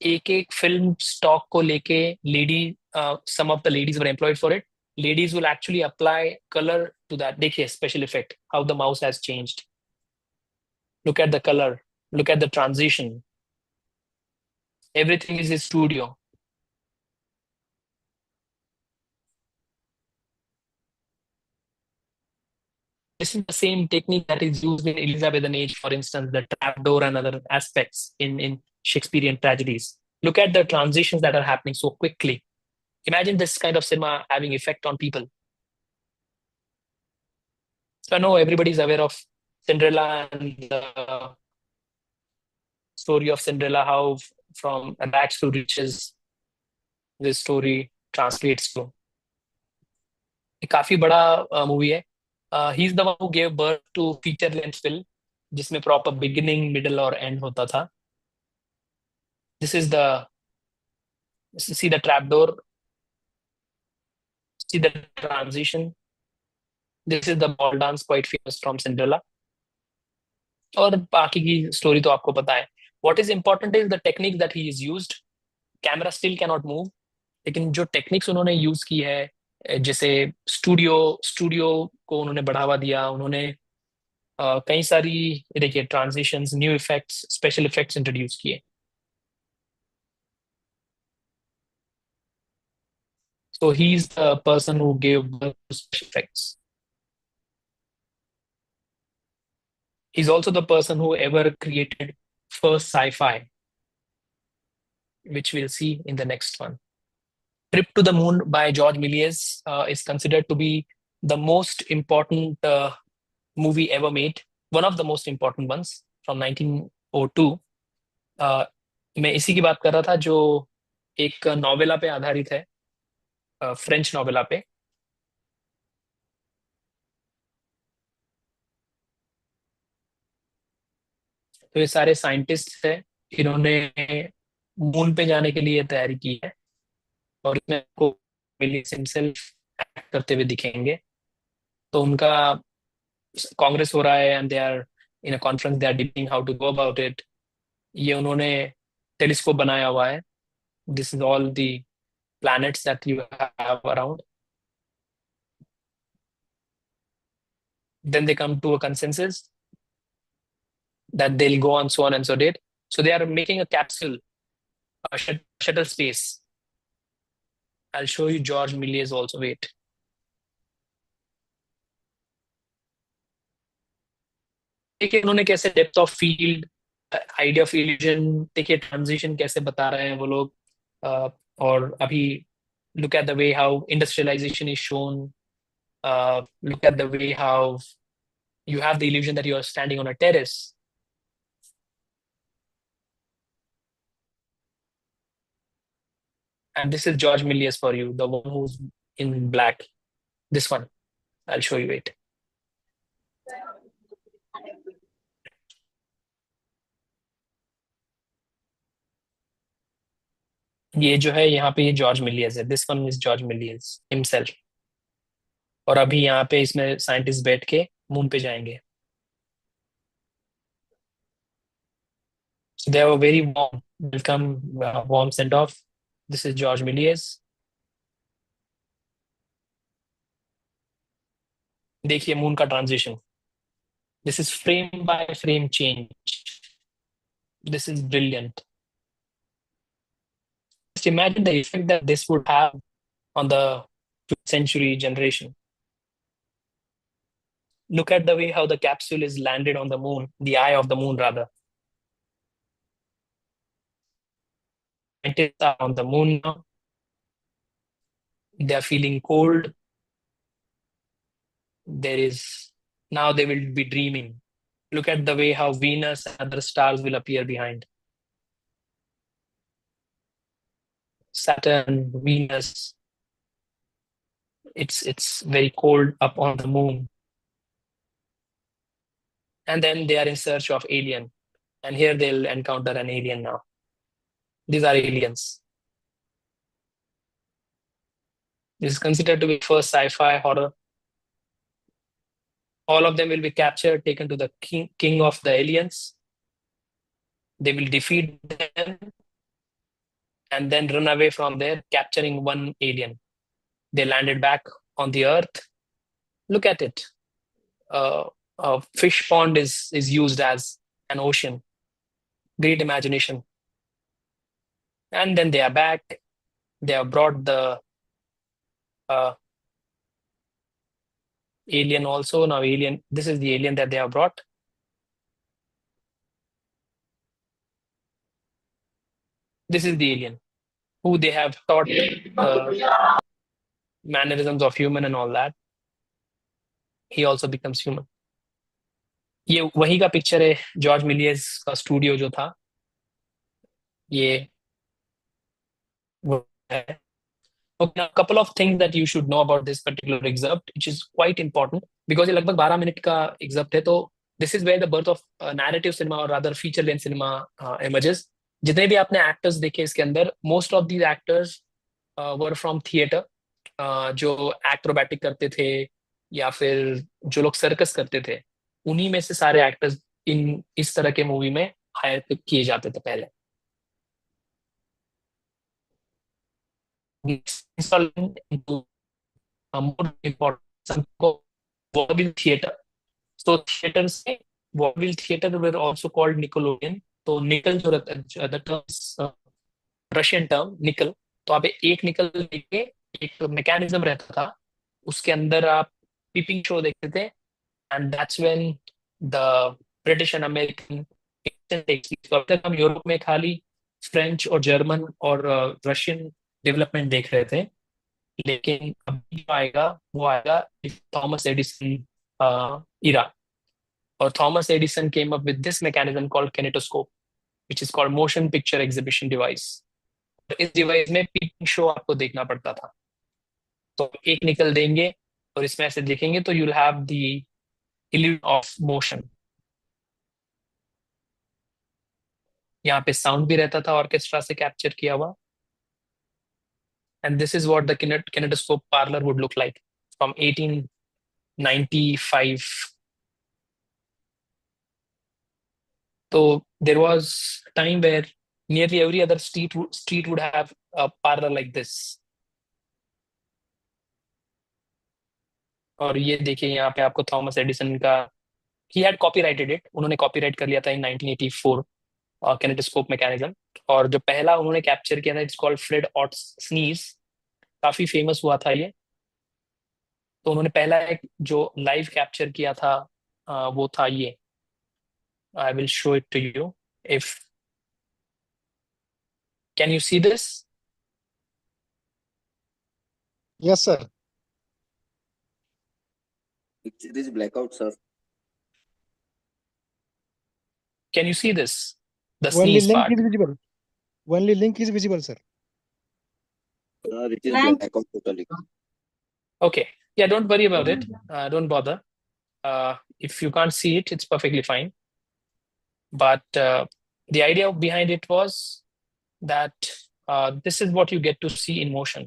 एक एक फिल्म स्टॉक को लेके lady, some of the ladies were employed for it. Ladies will actually apply colour to that. देखिए special effect, how the mouse has changed. Look at the colour, look at the transition. Everything is in studio. This is the same technique that is used in Elizabethan age, for instance, the trapdoor and other aspects in Shakespearean tragedies. Look at the transitions that are happening so quickly. Imagine this kind of cinema having effect on people. So I know everybody's aware of Cinderella and the story of Cinderella, how from rags to riches this story translates to. ये काफी बड़ा movie है. He is the one who gave birth to feature length film, जिसमें proper beginning, middle और end होता था. This is the, see the trapdoor, see the transition. This is the ball dance, quite famous from Cinderella. और बाकी की story तो आपको पता है. What is important is the technique that he is used. Camera still cannot move, लेकिन जो techniques उन्होंने यूज की है, जैसे स्टूडियो को उन्होंने बढ़ावा दिया, उन्होंने कई सारी देखिए transitions, new effects, special effects introduce किए. So he's the person who gave birth to special effects. He's also the person who ever created first sci-fi, which we'll see in the next one. Trip to the Moon by George Méliès is considered to be the most important movie ever made, one of the most important ones from 1902. मैं इसी की बात कर रहा था जो एक novella पे आधारित है, फ्रेंच नॉवेला पे. तो ये सारे साइंटिस्ट हैं, इन्होंने मून पे जाने के लिए तैयारी की है, और इसमें आपको मिलियस हिमसेल्फ एक्ट करते हुए दिखेंगे. तो उनका कांग्रेस हो रहा है and they are in a conference, they are debating how to go about it. ये उन्होंने टेलीस्कोप बनाया हुआ है. This is all the planets that you have around. Then they come to a consensus that they'll go on so on and so date. So they are making a capsule, a shuttle space. I'll show you George Méliès also. Wait. देखिए उन्होंने कैसे depth of field, idea of illusion, देखिए transition कैसे बता रहे हैं वो लोग. और अभी look at the way how industrialization is shown. Look at the way how you have the illusion that you are standing on a terrace. And this is George Méliès for you, the one who's in black. This one, I'll show you it. ये जो है यहाँ पे, ये George Milius है. This one is George Milius himself. और अभी यहाँ पे इसमें साइंटिस्ट बैठ के मून पे जाएंगे. So they have a very warm welcome, warm send off. This is George Méliès. देखिए मून का transition. This is frame by frame change. This is brilliant. Just imagine the effect that this would have on the 20th century generation. Look at the way how the capsule is landed on the moon, the eye of the moon rather. Scientists are on the moon now. They are feeling cold. Now they will be dreaming. Look at the way how Venus and other stars will appear behind. Saturn, Venus. It's very cold up on the moon. And then they are in search of alien. And here they'll encounter an alien now. These are aliens. This is considered to be first sci-fi horror. All of them will be captured, taken to the king of the aliens. They will defeat them and then run away from there, capturing one alien. They landed back on the earth. Look at it. A fish pond is used as an ocean. Great imagination. And then they are back. They have brought the alien also. Now this is the alien that they have brought. This is the alien who they have taught mannerisms of human and all that. He also becomes human. ये वही का picture है, George Milius का studio जो था, ये वो है. Okay, now a couple of things that you should know about this particular excerpt, which is quite important because ये लगभग 12 मिनट का excerpt है. तो this is where the birth of narrative cinema or rather feature length cinema emerges. जितने भी आपने actors देखे इसके अंदर, most of these actors were from theater. जो acrobatic करते थे या फिर जो लोग सर्कस करते थे, उन्हीं में से सारे एक्टर्स इस तरह के मूवी में हायर किए जाते थे पहले। Installment into a more important something called vaudeville theater. So theaters में vaudeville theater were also called Nickelodeon. तो निकल जो रहता है the terms रशियन टर्म निकल, तो आप एक निकल लेके एक मैकेनिज्म रहता था, उसके अंदर आप पीपिंग शो देखते थे, and that's when the British and American तो अब तक हम यूरोप में खाली फ्रेंच और जर्मन और रशियन डेवलपमेंट देख रहे थे, लेकिन अभी जो आएगा वो आएगा थॉमस एडिसन इरा, और Thomas Edison came up with this mechanism called kinetoscope which is called motion picture exhibition device. इस डिवाइस में पीपिंग शो आपको देखना पड़ता था, तो एक निकल देंगे और इसमें ऐसे देखेंगे तो you will have the illusion of motion. यहाँ पे साउंड भी रहता था ऑर्केस्ट्रा से कैप्चर किया हुआ, and this is what the kinetoscope parlour would look like from 1895। तो there was time where nearly every other street would have a parlor like this। और ये देखिए यहाँ पे आपको थॉमस एडिसन का he had copyrighted it, उन्होंने copyright कर लिया था in 1984 किनेटोस्कोप मैकेनिज्म। और जो पहला उन्होंने कैप्चर किया था it's called Fred Ott sneeze, काफी फेमस हुआ था ये। तो उन्होंने पहला एक जो लाइव कैप्चर किया था वो था ये, I will show it to you if can you see this. Yes, sir. Picture is blackout, sir. Can you see this? The Only sneeze link part. is visible. Only link is visible, sir. It is Blank. blackout totally. Okay. Yeah, don't worry about it. Don't bother. If you can't see it, it's perfectly fine. But the idea behind it was that this is what you get to see in motion.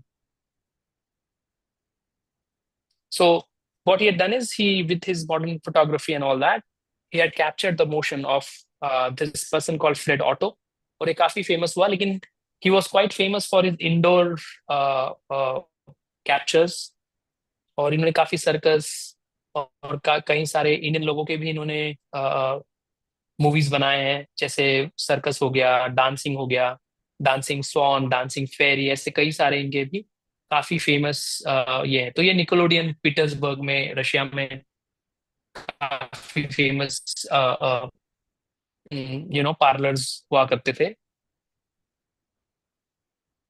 So what he had done is with his modern photography and all that, he had captured the motion of this person called Fred Otto. और ये काफी famous हुआ, लेकिन he was quite famous for his indoor captures। और इन्होंने काफी circus और कई सारे इंडियन लोगों के भी इन्होंने मूवीज बनाए हैं, जैसे सर्कस हो गया, डांसिंग हो गया, डांसिंग स्वॉन, डांसिंग फेरी, ऐसे कई सारे इनके भी काफी फेमस ये है। तो ये निकोलोडियन पीटर्सबर्ग में रशिया में काफी फेमस पार्लर्स हुआ करते थे।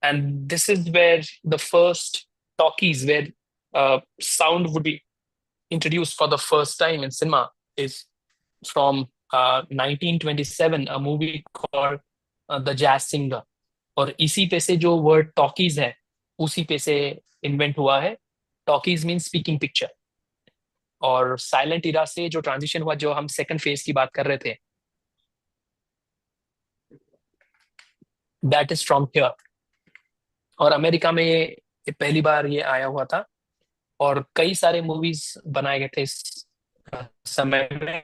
And this is where the first talkies where sound would be introduced for the first time in cinema is from 1927, a movie called The Jazz Singer। और इसी पे से जो वर्ड टॉकीज है उसी पे से इन्वेंट हुआ है। टॉकीज मीन स्पीकिंग पिक्चर, और साइलेंट इरा से जो ट्रांजिशन हुआ, जो हम सेकंड फेज की बात कर रहे थे, दैट इज फ्रॉम हियर। और अमेरिका में ये पहली बार ये आया हुआ था, और कई सारे मूवीज बनाए गए थे इस समय में।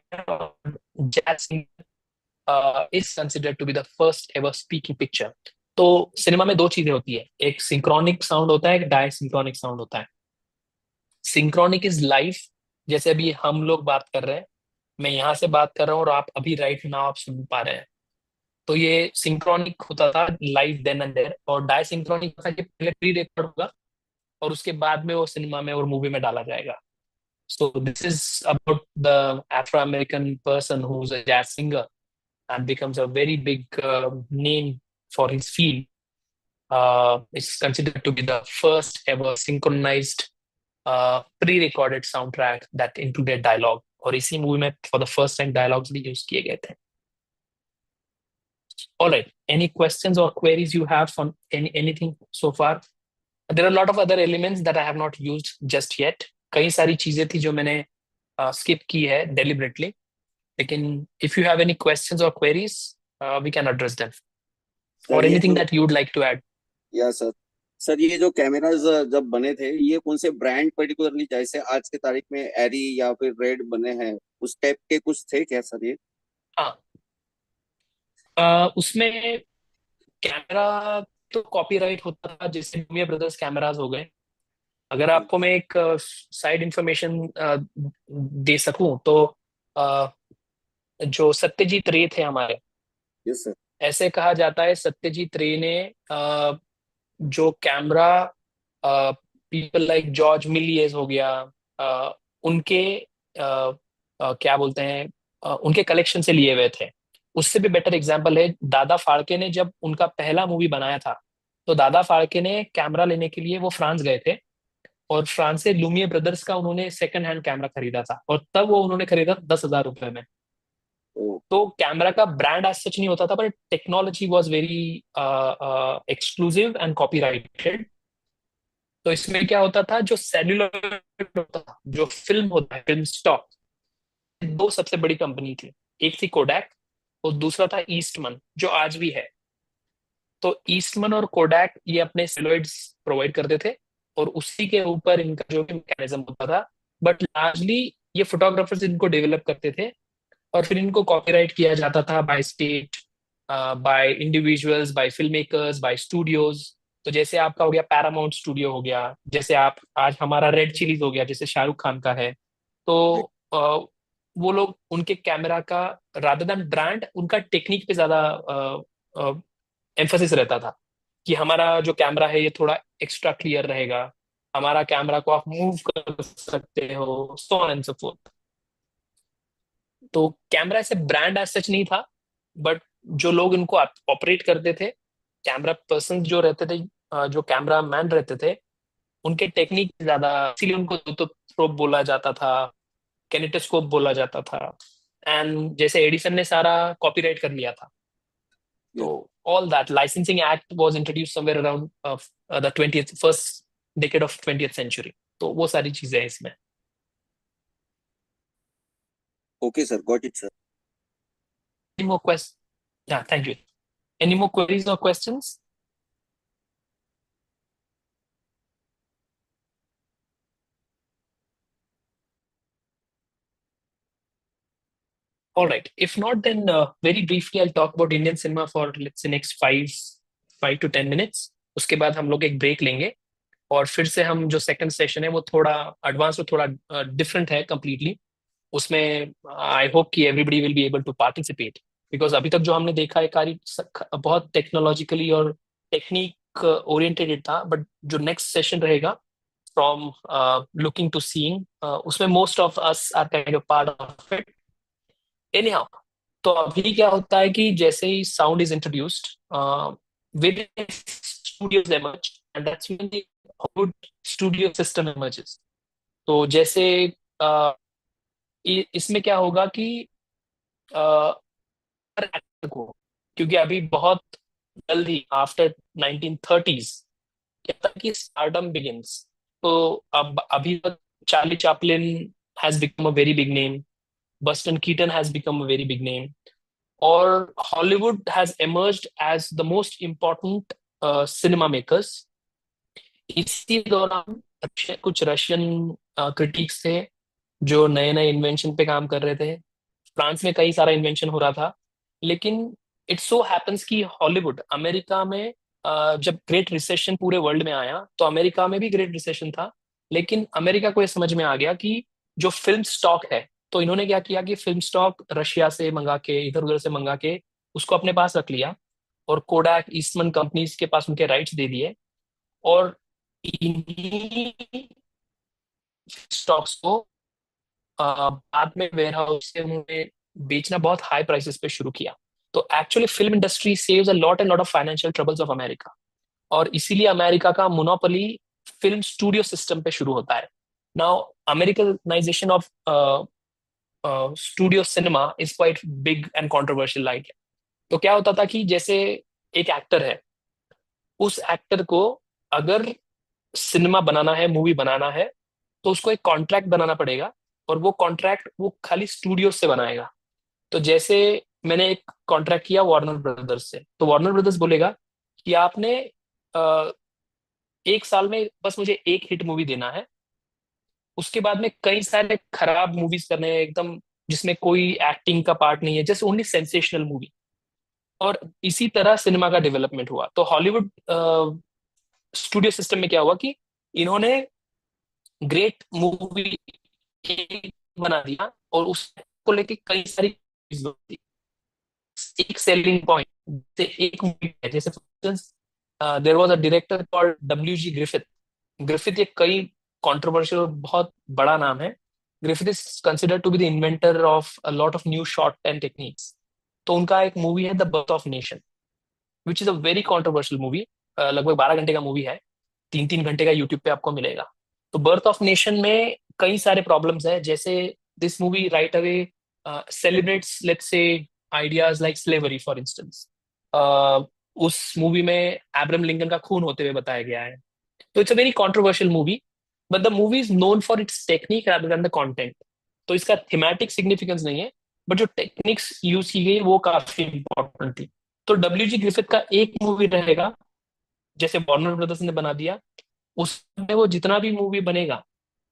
Jazz is considered to be the first ever speaking picture. तो सिनेमा में दो चीजें होती है, एक सिंक्रोनिक साउंड होता है, एक डायसिंक्रोनिक साउंड होता है। सिंक्रोनिक इज लाइव, जैसे अभी हम लोग बात कर रहे हैं, मैं यहाँ से बात कर रहा हूँ और आप अभी राइट नाउ आप सुन पा रहे हैं, तो ये सिंक्रोनिक होता था लाइव देन एंड देयर। और डायसिंक्रोनिक होता है कि पहले प्री रिकॉर्ड होगा और उसके बाद में वो सिनेमा में और मूवी में डाला जाएगा। So this is about the Afro-American person who's a jazz singer and becomes a very big name for his field. It's considered to be the first ever synchronized pre-recorded soundtrack that included dialogue. और इसी movie में for the first time dialogues भी use किए गए थे। All right, any questions or queries you have on anything so far? There are a lot of other elements that I have not used just yet. कई सारी चीजें थी जो मैंने skip की है deliberately, लेकिन if you have any questions or queries, we can address them. Sir, Or ये anything जो- that you would like to add. या सर ये जो कैमराज जब बने थे, ये कौन से ब्रांड पर्टिकुलरली, जैसे आज के तारीख में एरी या फिर रेड बने हैं, उस टाइप के कुछ थे क्या सर ये? हाँ, उसमें कैमरा तो कॉपीराइट होता था, जैसे लुमिया ब्रदर्स कैमरास हो गए। अगर आपको मैं एक साइड इंफॉर्मेशन दे सकूं तो अ, जो सत्यजीत रे थे हमारे, यस सर। ऐसे कहा जाता है सत्यजीत रे ने जो camera people like George Milius हो गया, उनके क्या बोलते हैं, उनके कलेक्शन से लिए हुए थे। उससे भी बेटर एग्जांपल है दादा फाड़के ने जब उनका पहला मूवी बनाया था, तो दादा फाड़के ने कैमरा लेने के लिए वो फ्रांस गए थे, और फ्रांस से लुमियर ब्रदर्स का उन्होंने सेकंड हैंड कैमरा खरीदा था, और तब वो उन्होंने खरीदा 10,000 रुपए में। ओ, तो कैमरा का ब्रांड एज सच नहीं होता था, पर technology was very exclusive and copyrighted. तो इसमें क्या होता था, जो सेल्यूलर होता था, जो फिल्म होता है, फिल्म स्टॉक, दो सबसे बड़ी कंपनी थी। एक थी कोडैक और दूसरा था ईस्टमन, जो आज भी है। तो ईस्टमन और कोडैक ये अपने सेलुलॉइड्स प्रोवाइड करते थे, और उसी के ऊपर इनका जो भी मैकेनिज्म होता था। बट लार्जली ये फोटोग्राफर्स इनको डेवलप करते थे, और फिर इनको कॉपीराइट किया जाता था by state, by individuals, by film makers, by studios. तो जैसे आपका हो गया पैरामाउंट स्टूडियो हो गया, जैसे आप आज हमारा रेड चिलीज हो गया, जैसे शाहरुख खान का है। तो वो लोग उनके कैमरा का रादर देन ब्रांड, उनका टेक्निक पे ज्यादा एम्फोसिस रहता था, कि हमारा जो कैमरा है ये थोड़ा एक्स्ट्रा क्लियर रहेगा, हमारा कैमरा को आप मूव कर सकते हो, सो ऑन एंड सो फोर्थ। तो कैमरा ऐसे ब्रांड एज सच नहीं था, बट जो लोग इनको ऑपरेट करते थे, कैमरा पर्सन जो रहते थे, जो कैमरा मैन रहते थे, उनके टेक्निक ज्यादा, इसीलिए उनको तो प्रोब बोला जाता था, कैनेटोस्कोप बोला जाता था। एंड जैसे एडिसन ने सारा कॉपीराइट कर लिया था, तो all that licensing act was introduce somewhere around the 20th first decade of 20th century. तो वो सारी चीजें हैं इसमें। Okay sir, got it sir. Any more questions? Yeah, thank you. Any more queries or questions? All right. If not, then very briefly, I'll talk about Indian cinema for let's say next 5 to 10 minutes. उसके बाद हम लोग एक break लेंगे, और फिर से हम जो सेकंड सेशन है वो थोड़ा एडवांस और थोड़ा डिफरेंट है कम्प्लीटली। उसमें आई होप कि everybody will be able to participate, because अभी तक जो हमने देखा है कार्य बहुत टेक्नोलॉजिकली और टेक्निक ओरिएंटेड था, बट जो नेक्स्ट सेशन रहेगा फ्रॉम लुकिंग टू सीइंग, उसमें most of us are kind of part of it. Anyhow, तो अभी क्या होता है कि जैसे ही sound is introduced, various studios emerge, and that's when the Hollywood studio system emerges. तो जैसे इसमें क्या होगा कि हर एक्टर को, क्योंकि अभी बहुत जल्द ही आफ्टर 1930s कहता है कि स्टारडम बिगिंस। तो अब अभी तक Charlie Chaplin has become a very big name, Buster Keaton has become a very big name, और Hollywood has emerged as the most important cinema makers. इसी दौरान कुछ रशियन क्रिटिक्स थे जो नए नए इन्वेंशन पे काम कर रहे थे। फ्रांस में कई सारा इन्वेंशन हो रहा था, लेकिन इट सो हैपेंस कि हॉलीवुड अमेरिका में, जब ग्रेट रिसेशन पूरे वर्ल्ड में आया, तो अमेरिका में भी ग्रेट रिसेशन था। लेकिन अमेरिका को ये समझ में आ गया कि जो फिल्म स्टॉक है, तो इन्होंने क्या किया कि फिल्म स्टॉक रशिया से मंगा के, इधर उधर से मंगा के उसको अपने पास रख लिया, और कोडाक ईस्टमन कंपनीज के पास उनके राइट्स दे दिए, और इन्हीं स्टॉक्स को बाद में वेयर हाउस से उन्होंने बेचना बहुत हाई प्राइसेस पे शुरू किया। तो actually film industry saves a lot and lot of financial troubles of America, और इसीलिए अमेरिका का मोनोपोली फिल्म स्टूडियो सिस्टम पे शुरू होता है। Now Americanisation of studio cinema is quite big and controversial like. तो क्या होता था कि जैसे एक एक्टर है, उस एक्टर को अगर सिनेमा बनाना है, मूवी बनाना है, तो उसको एक कॉन्ट्रैक्ट बनाना पड़ेगा, और वो कॉन्ट्रैक्ट वो खाली स्टूडियो से बनाएगा। तो जैसे मैंने एक कॉन्ट्रैक्ट किया वार्नर ब्रदर्स से, तो वार्नर ब्रदर्स बोलेगा कि आपने अ, एक साल में बस मुझे एक हिट मूवी देना है, उसके बाद में कई सारे खराब मूवीज करने हैं एकदम, जिसमें कोई एक्टिंग का पार्ट नहीं है, जस्ट ओनली सेंसेशनल मूवी। और इसी तरह सिनेमा का डेवलपमेंट हुआ। तो हॉलीवुड स्टूडियो सिस्टम में क्या हुआ कि इन्होंने ग्रेट मूवी बना दिया और उसको लेके कई सारी चीजें होती। एक सेलिंग पॉइंट एक मूवी है, जैसे there was a director called W G Griffith. Griffith एक कई कंट्रोवर्शियल और बहुत बड़ा नाम है। Griffith is considered to be the inventor of a lot of new short and techniques. तो उनका एक मूवी है the birth of nation, which is a very controversial movie. लगभग 12 घंटे का मूवी है, 3-3 घंटे का यूट्यूब पे आपको मिलेगा। तो बर्थ ऑफ नेशन में कई सारे प्रॉब्लम्स है, जैसे this movie right away celebrates let's say ideas like slavery for instance. उस मूवी में एब्राहम लिंकन का खून होते हुए बताया गया है। तो it's a very controversial movie, but the movie is known for its technique rather than the content. तो इसका थीमेटिक सिग्निफिकेंस नहीं है, बट जो टेक्निक्स यूज की गई वो काफी इंपॉर्टेंट थी। तो डब्ल्यू जी ग्रिफिथ का एक मूवी रहेगा, जैसे वार्नर ब्रदर्स ने बना दिया, उसमें वो जितना भी मूवी बनेगा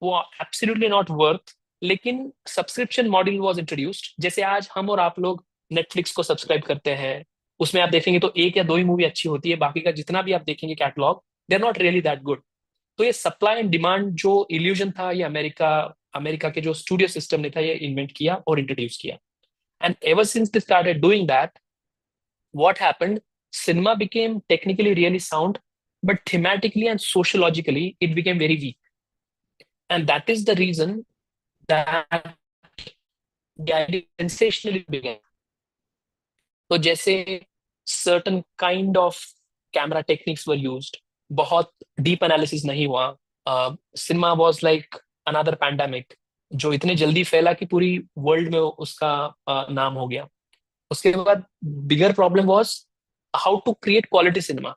वो एब्सोल्युटली नॉट वर्थ। लेकिन सब्सक्रिप्शन मॉडल वाज इंट्रोड्यूस्ड। जैसे आज हम और आप लोग नेटफ्लिक्स को सब्सक्राइब करते हैं, उसमें आप देखेंगे तो एक या दो ही मूवी अच्छी होती है, बाकी का जितना भी आप देखेंगे catalogue, they are not really that good. तो ये सप्लाई एंड डिमांड जो इल्यूजन था, ये अमेरिका अमेरिका के जो स्टूडियो सिस्टम ने था ये इन्वेंट किया और इंट्रोड्यूस किया। And ever since they started doing that, what happened, cinema became technically really sound, but thematically and sociologically it became very weak. And that is the reason that the idea sensationally began. तो जैसे certain kind of camera techniques were used, बहुत deep analysis नहीं हुआ। Cinema was like another pandemic, जो इतने जल्दी फैला कि पूरी वर्ल्ड में उसका नाम हो गया। उसके बाद bigger problem was how to create quality cinema.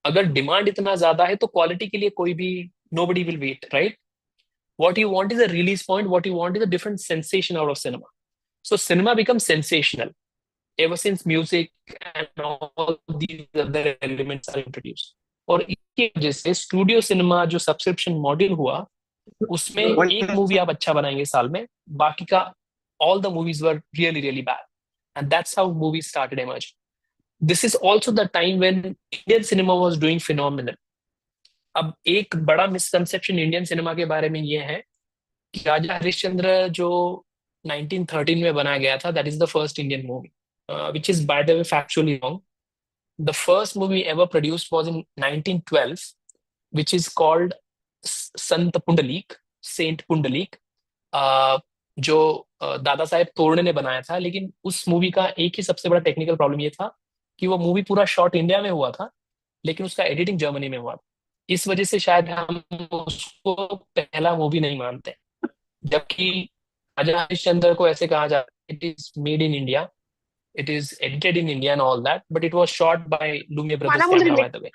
अगर डिमांड इतना ज्यादा है तो क्वालिटी के लिए कोई भी nobody will wait, right? What you want is a release point, what you want is a different sensation out of cinema. So cinema become sensational ever since music and all these other elements are introduced. और इसकी वजह से studio cinema जो subscription model हुआ, उसमें एक movie आप अच्छा बनाएंगे साल में, बाकी का all the movies were really really bad, and that's how movies started emerging. This is also the time when Indian cinema was doing phenomenal. अब एक बड़ा मिसकंसेप्शन इंडियन सिनेमा के बारे में ये है कि राजा हरिश्चंद्र जो 1913 में बनाया गया था, that is the first Indian movie, which is by the way factually wrong. The first movie ever produced was in 1912, which is called Sant Pundalik, Saint Pundalik, जो दादा साहेब तोरणे ने बनाया था। लेकिन उस मूवी का एक ही सबसे बड़ा टेक्निकल प्रॉब्लम ये था कि वो मूवी पूरा शॉट इंडिया में हुआ था, लेकिन उसका एडिटिंग जर्मनी में हुआ था। इस वजह से शायद हम उसको पहला मूवी नहीं मानते, जबकि राजा हरिश्चंद्र को ऐसे कहा जाता है it is made in India, it is edited in India and all that, but it was shot bye Lumière brothers camera by the way.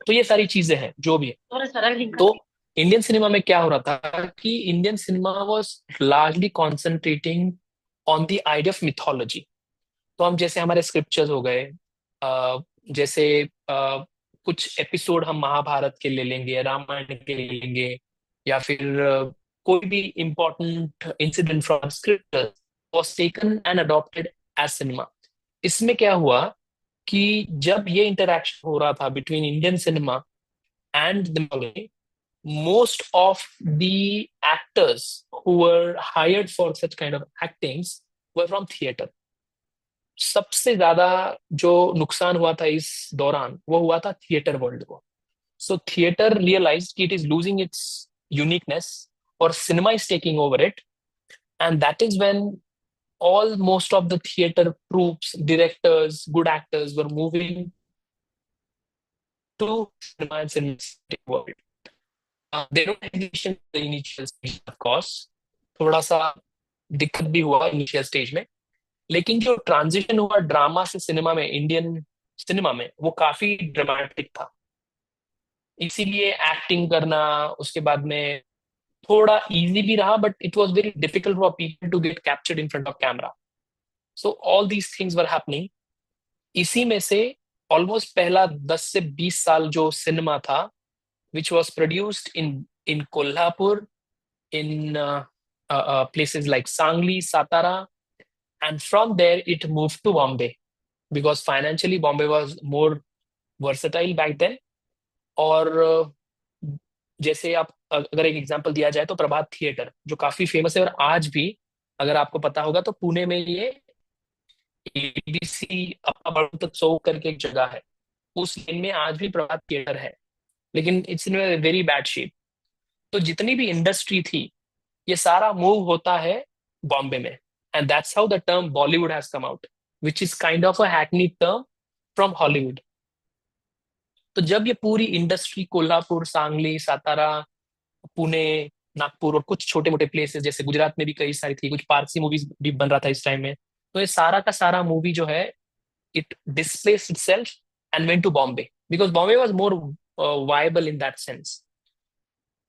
तो ये सारी चीजें हैं जो भी है। तो इंडियन सिनेमा में क्या हो रहा था कि Indian cinema was largely concentrating on the idea of mythology. तो हम जैसे हमारे स्क्रिप्चर्स हो गए, जैसे कुछ एपिसोड हम महाभारत के ले लेंगे, रामायण के ले लेंगे, या फिर कोई भी important incident from scripture was taken and adopted as cinema. इसमें क्या हुआ कि जब ये इंटरैक्शन हो रहा था between Indian cinema and the mythology, most of the actors who were hired for such kind of actings were from theater. सबसे ज्यादा जो नुकसान हुआ था इस दौरान वो हुआ था थिएटर वर्ल्ड को। सो थिएटर रियलाइज्ड कि it is losing its uniqueness और cinema is taking over it, and that is when all most of the theater troops, directors, good actors were moving to cinema and cinematic world. They don't have the initial stage, of course. थोड़ा सा दिक्कत भी हुआ initial stage में, लेकिन जो transition हुआ drama से सिनेमा में, इंडियन सिनेमा में, वो काफी ड्रामेटिक था। इसीलिए एक्टिंग करना उसके बाद में थोड़ा इजी भी रहा, but it was very difficult for people to get captured in front of camera. So all these things were happening. इसी में से ऑलमोस्ट पहला 10 से 20 साल जो सिनेमा था, which was produced in Kolhapur, in places like Sangli, Satara, and from there it moved to Bombay. because financially Bombay was more versatile back then. और जैसे आप अगर एक एग्जांपल दिया जाए तो प्रभात थिएटर जो काफी फेमस है, और आज भी अगर आपको पता होगा तो पुणे में ये एबीसी अपना बड़ोत्सव करके एक जगह है, उस लेन में आज भी प्रभात थिएटर है, लेकिन it's in very bad shape. तो जितनी भी इंडस्ट्री थी ये सारा मूव होता है बॉम्बे में, and that's how the term Bollywood has come out, which is kind of a Hackney term from Hollywood. तो जब ये पूरी इंडस्ट्री कोल्हापुर, सांगली, सातारा, पुणे, नागपुर और कुछ छोटे मोटे प्लेसेस जैसे गुजरात में भी कई सारी थी, कुछ पारसी मूवीज भी बन रहा था इस टाइम में, तो ये सारा का सारा मूवी जो है it displaced itself and went to Bombay because Bombay was more viable in that sense.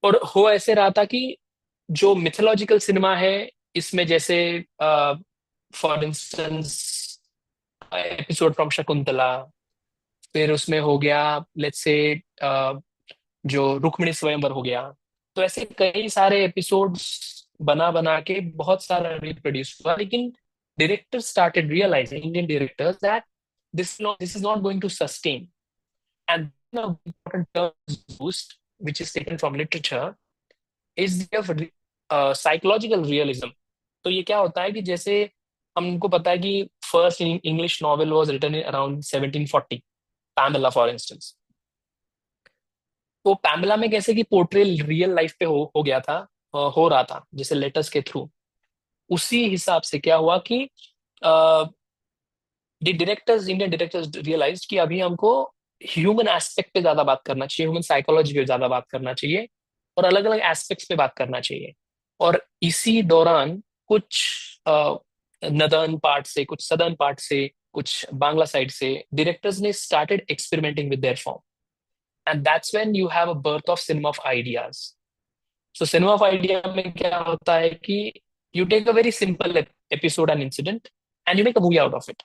और हो ऐसे रहा था कि जो मिथोलॉजिकल सिनेमा है इसमें जैसे for instance episode from Shakuntala, फिर उसमें हो गया लेट्स से जो रुक्मिणी स्वयंवर हो गया, तो ऐसे कई सारे एपिसोड्स बना बना के बहुत सारा रिप्रोड्यूस हुआ, लेकिन directors started realising, Indian directors, that this is not going to sustain. And one of the important terms used, which is taken from literature, is the psychological realism. तो ये क्या होता है कि जैसे हमको पता है कि first English novel was written in around 1740, Pamela for instance. तो पैमेला में कैसे कि पोर्ट्रेल रियल लाइफ पे हो गया था, हो रहा था जैसे लेटर्स के थ्रू, उसी हिसाब से क्या हुआ कि इंडियन डायरेक्टर्स रियलाइज कि अभी हमको ह्यूमन एस्पेक्ट पे ज्यादा बात करना चाहिए, ह्यूमन साइकोलॉजी पे ज्यादा बात करना चाहिए, और अलग अलग एस्पेक्ट्स पे बात करना चाहिए। और इसी दौरान कुछ नदर्न पार्ट से, कुछ सदर्न पार्ट से, कुछ बांग्ला साइड से डायरेक्टर्स ने started experimenting with their form, and that's when you have a birth of cinema of ideas. So cinema of idea में क्या होता है कि you take a very simple episode and incident and you make a movie out of it.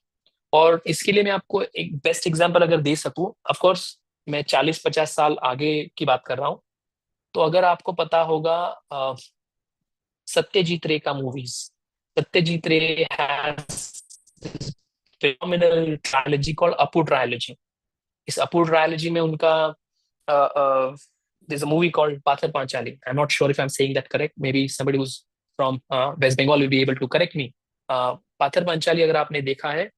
और इसके लिए मैं आपको एक बेस्ट एग्जांपल अगर दे सकूं, ऑफ कोर्स मैं 40-50 साल आगे की बात कर रहा हूं, तो अगर आपको पता होगा सत्यजीत रे का मूवीज, सत्यजीत रे has phenomenal trilogy called Apu trilogy. इस Apu trilogy में उनका there's a movie called Pathar Panchali. I'm not sure if I'm saying that correct. Maybe somebody who's from West Bengal will be able to correct me. Pathar Panchali अगर आपने देखा है,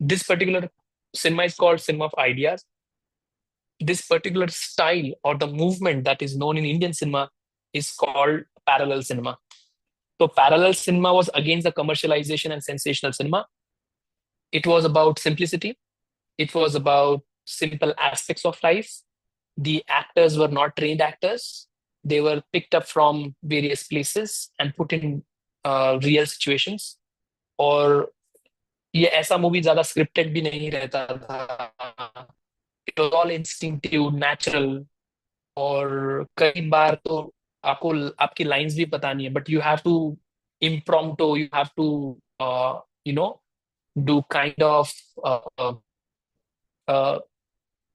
this particular cinema is called cinema of ideas. This particular style or the movement that is known in Indian cinema is called parallel cinema. So parallel cinema was against the commercialization and sensational cinema. It was about simplicity. It was about simple aspects of life. The actors were not trained actors. They were picked up from various places and put in real situations. और ये ऐसा movie ज्यादा scripted भी नहीं रहता था, it was all instinctive, natural, और कई बार तो आपको आपकी लाइंस भी पता नहीं है, but you have to impromptu, you have to you know do kind of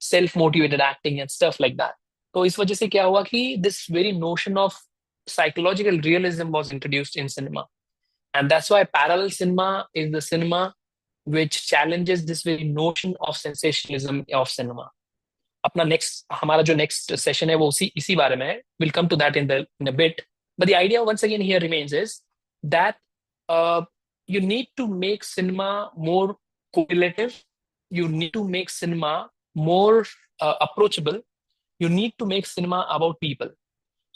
self motivated acting and stuff like that. तो इस वजह से क्या हुआ कि this very notion of psychological realism was introduced in cinema, and that's why parallel cinema is the cinema which challenges this very notion of sensationalism of cinema. अपना हमारा जो next session है वो इसी बारे में है. We'll come to that in a bit. But the idea once again here remains is that you need to make cinema more correlative. You need to make cinema more approachable. You need to make cinema about people.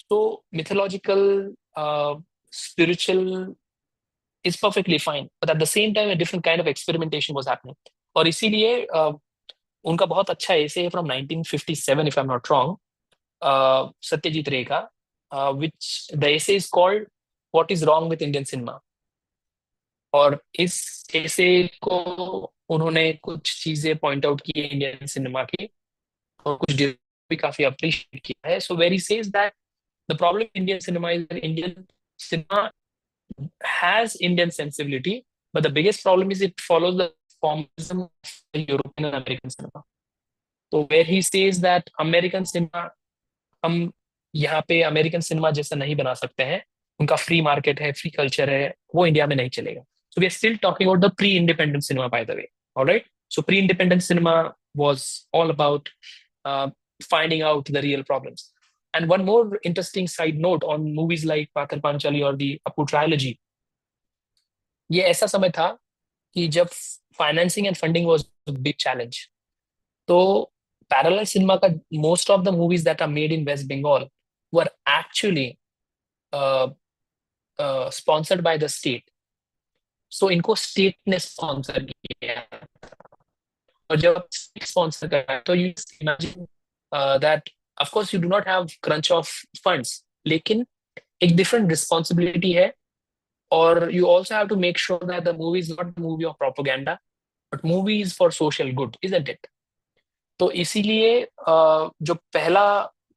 So mythological, spiritual is perfectly fine, but at the same time a different kind of experimentation was happening. और इसीलिए उनका बहुत अच्छा ऐसे है from 1957 if I'm not wrong, Satyajit रे का, which the essay is called What is Wrong with Indian Cinema. और इस ऐसे को उन्होंने कुछ चीजें पॉइंट आउट की इंडियन सिनेमा की, और कुछ भी काफी अप्रिशिएट किया है. So where he says that the problem in Indian cinema is that Indian cinema has Indian sensibility, but the biggest problem is it follows the formalism of the European and American cinema. So where he says that American cinema, हम यहाँ पे American cinema जैसा नहीं बना सकते हैं, उनका free market है, फ्री कल्चर है, वो इंडिया में नहीं चलेगा. So we are still talking about the pre-independent cinema, by the way. All right. So pre-independent cinema was all about finding out the real problems. And one more interesting side note on movies like Pathar Panchali or the Apu trilogy, ये ऐसा समय था कि जब financing and funding was a big challenge. तो parallel cinema का most of the movies that are made in West Bengal were actually sponsored by the state. So इनको state ने स्पॉन्सर किया. और जब स्पॉन्सर करा तो you imagine that of course you do not have crunch of funds, लेकिन एक different responsibility है. और you also have to make sure that the movie is not a movie of propaganda, but movie is for social good, isn't it? तो इसीलिए जो पहला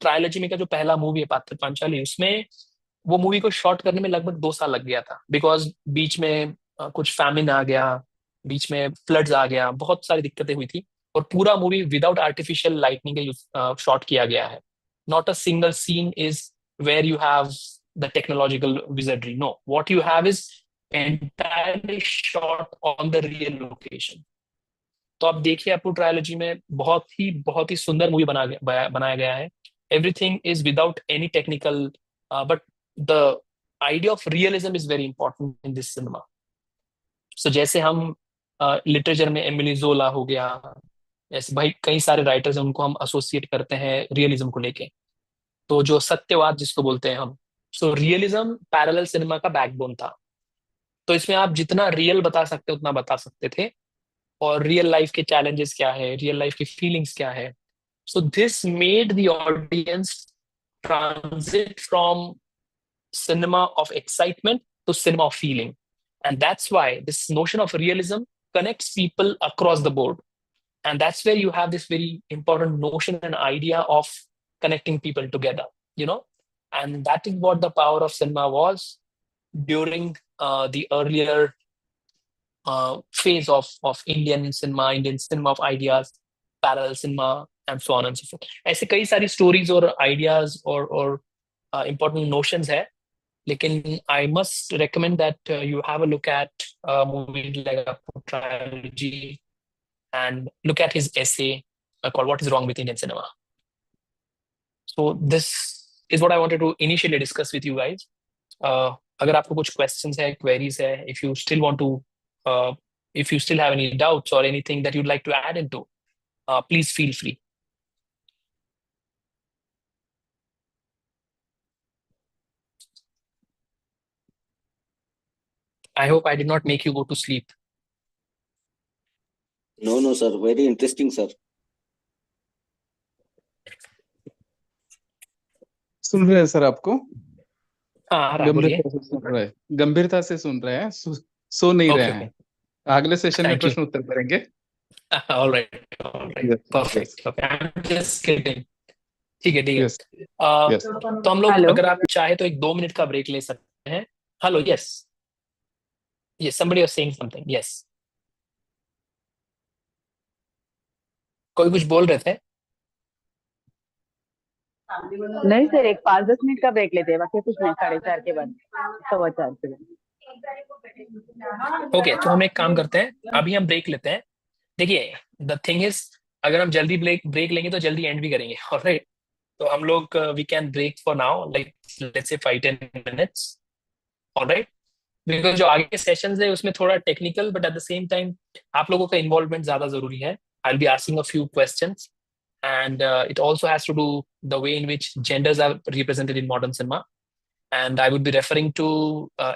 trilogy में का जो पहला मूवी है पाथर पांचाली, उसमें वो मूवी को शॉट करने में लगभग 2 साल लग गया था. बिकॉज बीच में कुछ फैमिन आ गया, बीच में फ्लड्स आ गया, बहुत सारी दिक्कतें हुई थी. और पूरा मूवी विदाउट आर्टिफिशियल लाइटनिंग का शॉट किया गया है. Not a single scene is where you have the technological wizardry. No, what you have is entirely shot on the real location. तो आप देखिए अपू ट्रायोलॉजी में बहुत ही सुंदर मूवी बनाया गया है. Everything is without any technical, but the idea of realism is very important in this cinema. So जैसे हम लिटरेचर में एमिली जोला हो गया, ऐसे भाई कई सारे राइटर्स हैं, उनको हम एसोसिएट करते हैं रियलिज्म को लेके. तो जो सत्यवाद जिसको बोलते हैं हम, सो रियलिज्म पैरेलल सिनेमा का बैकबोन था. तो इसमें आप जितना रियल बता सकते उतना बता सकते थे. और रियल लाइफ के चैलेंजेस क्या है, रियल लाइफ की फीलिंग्स क्या है. So this made the audience transit from cinema of excitement to cinema of feeling. And that's why this notion of realism connects people across the board. And that's where you have this very important notion and idea of connecting people together, and that is what the power of cinema was during the earlier phase of Indian cinema of ideas, parallel cinema, and so on and so forth. ऐसे कई सारी stories और ideas और important notions है. लेकिन I must recommend that you have a look at a movie like a trilogy and look at his essay called "What is Wrong with Indian Cinema." So this is what I wanted to initially discuss with you guys. अगर आपको कुछ questions है, queries है, if you still want to, if you still have any doubts or anything that you'd like to add into, please feel free. I hope I did not make you go to sleep. No, sir. Very interesting, sir. सुन रहे हैं sir आपको? हाँ, बोलिए. गंभीरता से सुन रहे हैं, गंभीरता से सुन रहे हैं, सो नहीं रहे हैं. अगले सेशन में Thank you. प्रश्न उत्तर करेंगे. All right. Yes, Perfect. yes. Okay. I'm just kidding. ठीक है. Yes, yes. तो हम लोग अगर आप चाहे तो एक 2 मिनट का ब्रेक ले सकते हैं. Hello. Yes, somebody was saying something. Yes. कोई कुछ बोल रहे थे? नहीं सर, एक 5-10 मिनट का ब्रेक लेते हैं, बाकी कुछ नहीं. 4:30 के बाद 4:15 पे. ओके, तो हम एक काम करते हैं, अभी हम ब्रेक लेते हैं. देखिए, द थिंग इज, अगर हम जल्दी ब्रेक लेंगे तो जल्दी एंड भी करेंगे. ऑलराइट, तो हम लोग we can break for now, like let's say 5-10 minutes. Alright, because जो आगे के सेशंस है उसमें थोड़ा technical, but at the same time आप लोगों का इन्वॉल्वमेंट ज्यादा जरूरी है. I will be asking a few questions, and it also has to do the way in which genders are represented in modern cinema. And I would be referring to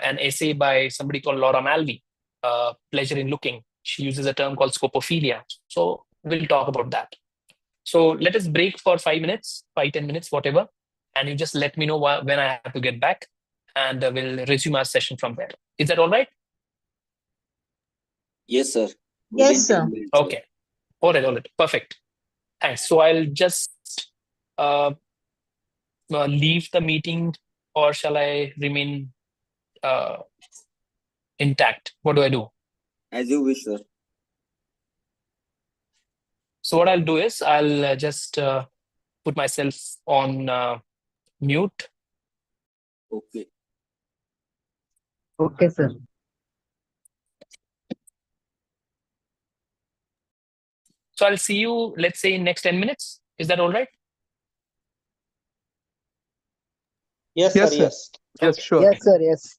an essay by somebody called Laura Malvi, Pleasure in Looking. She uses a term called scopophilia. So we'll talk about that. So let us break for 5 minutes, 5-10 minutes, whatever. And you just let me know when I have to get back, and we'll resume our session from there. Is that all right? Yes, sir. Yes, sir. Okay. All right. Perfect. Thanks. So I'll just leave the meeting, or shall I remain intact? What do I do? As you wish, sir. So what I'll do is I'll just put myself on mute. Okay. Okay, sir. So I'll see you, let's say, in next 10 minutes. Is that all right? Yes, Yes, sir. sir. Yes. Yes, Okay. sure. Yes, sir. Yes.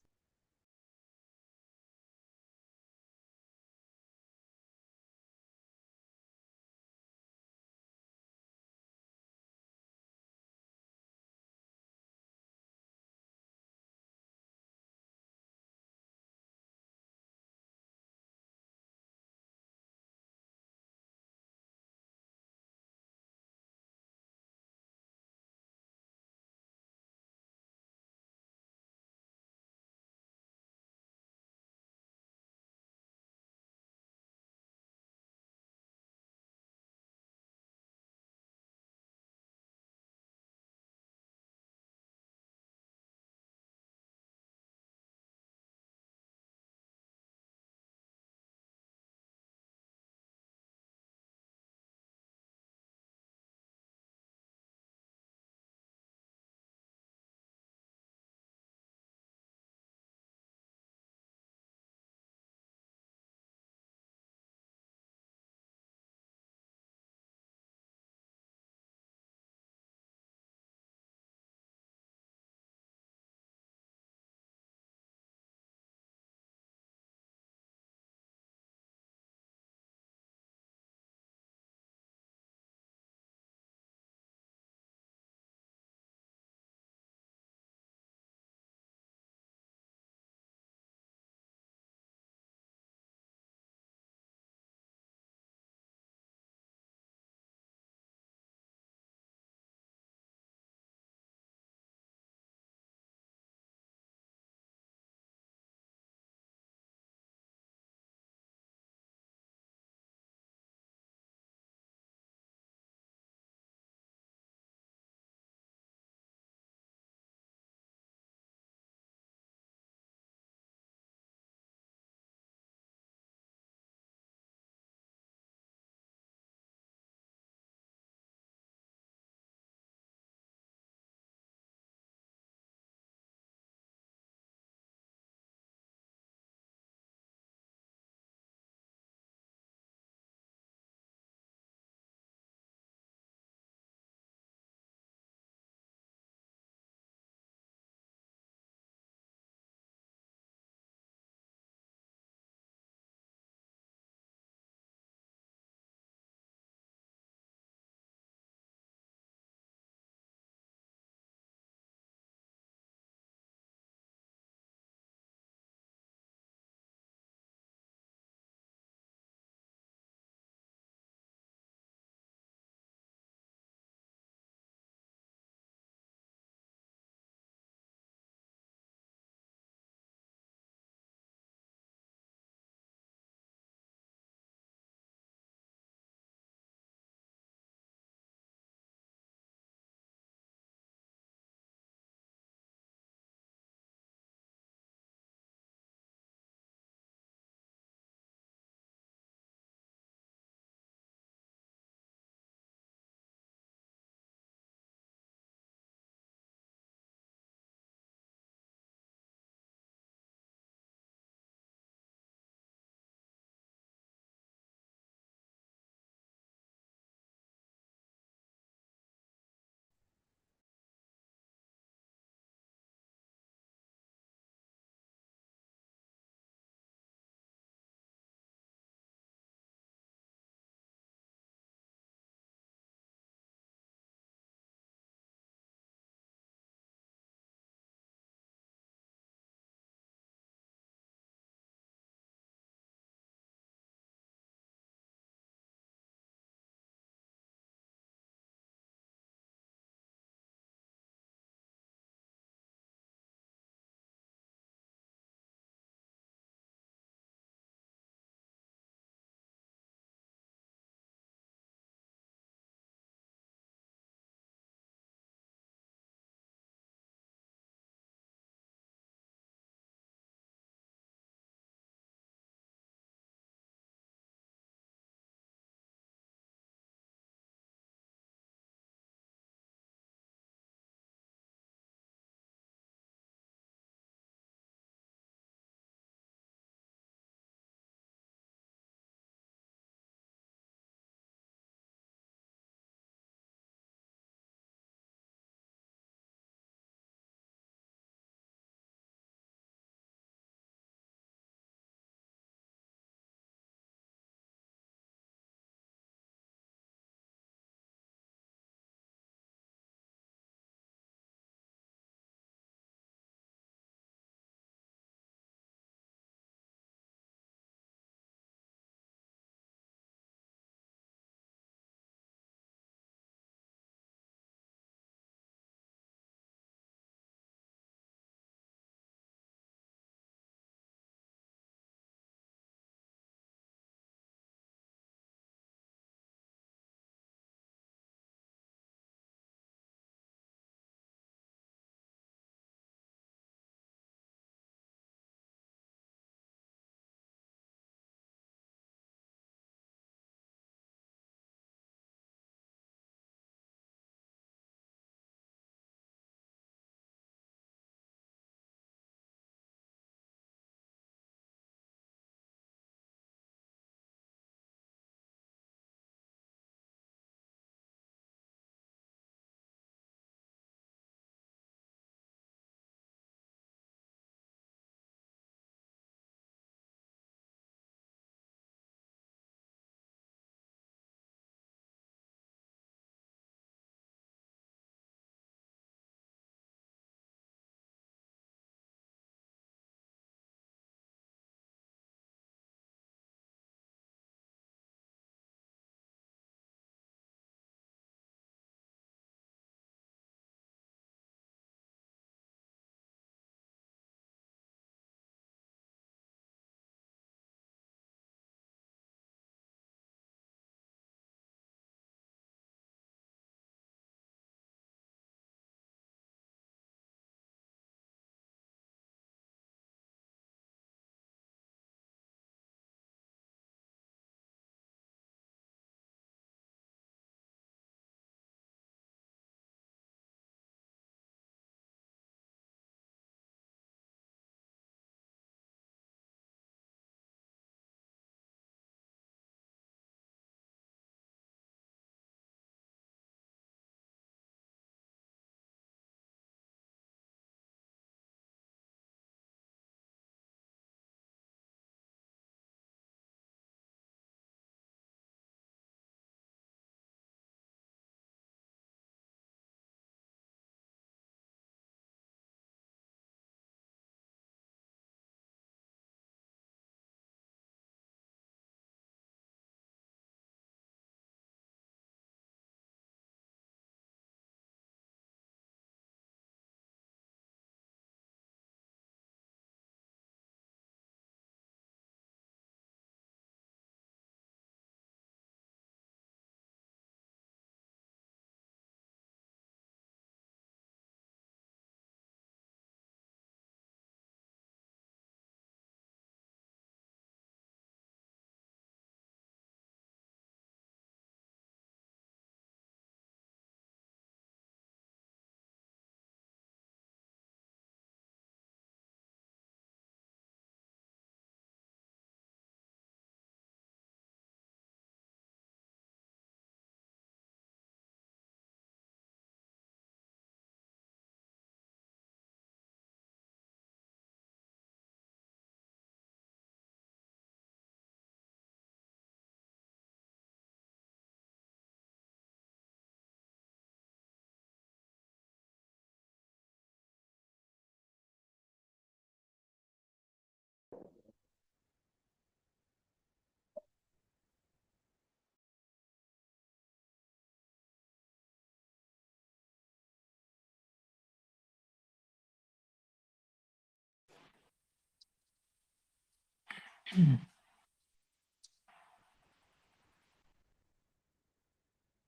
Hello,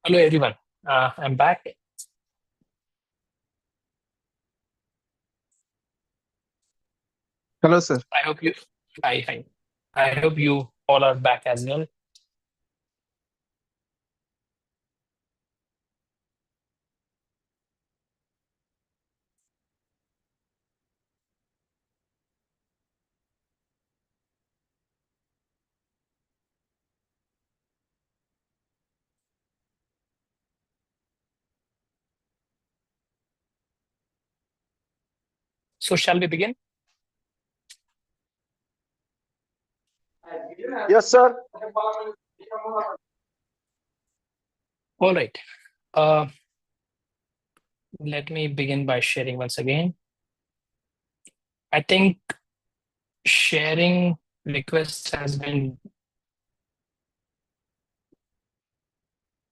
everyone. I'm back. Hello, sir. I hope you. Hi. I hope you all are back as well. So, shall we begin? Yes, sir. All right. Let me begin by sharing once again. I think sharing request has been.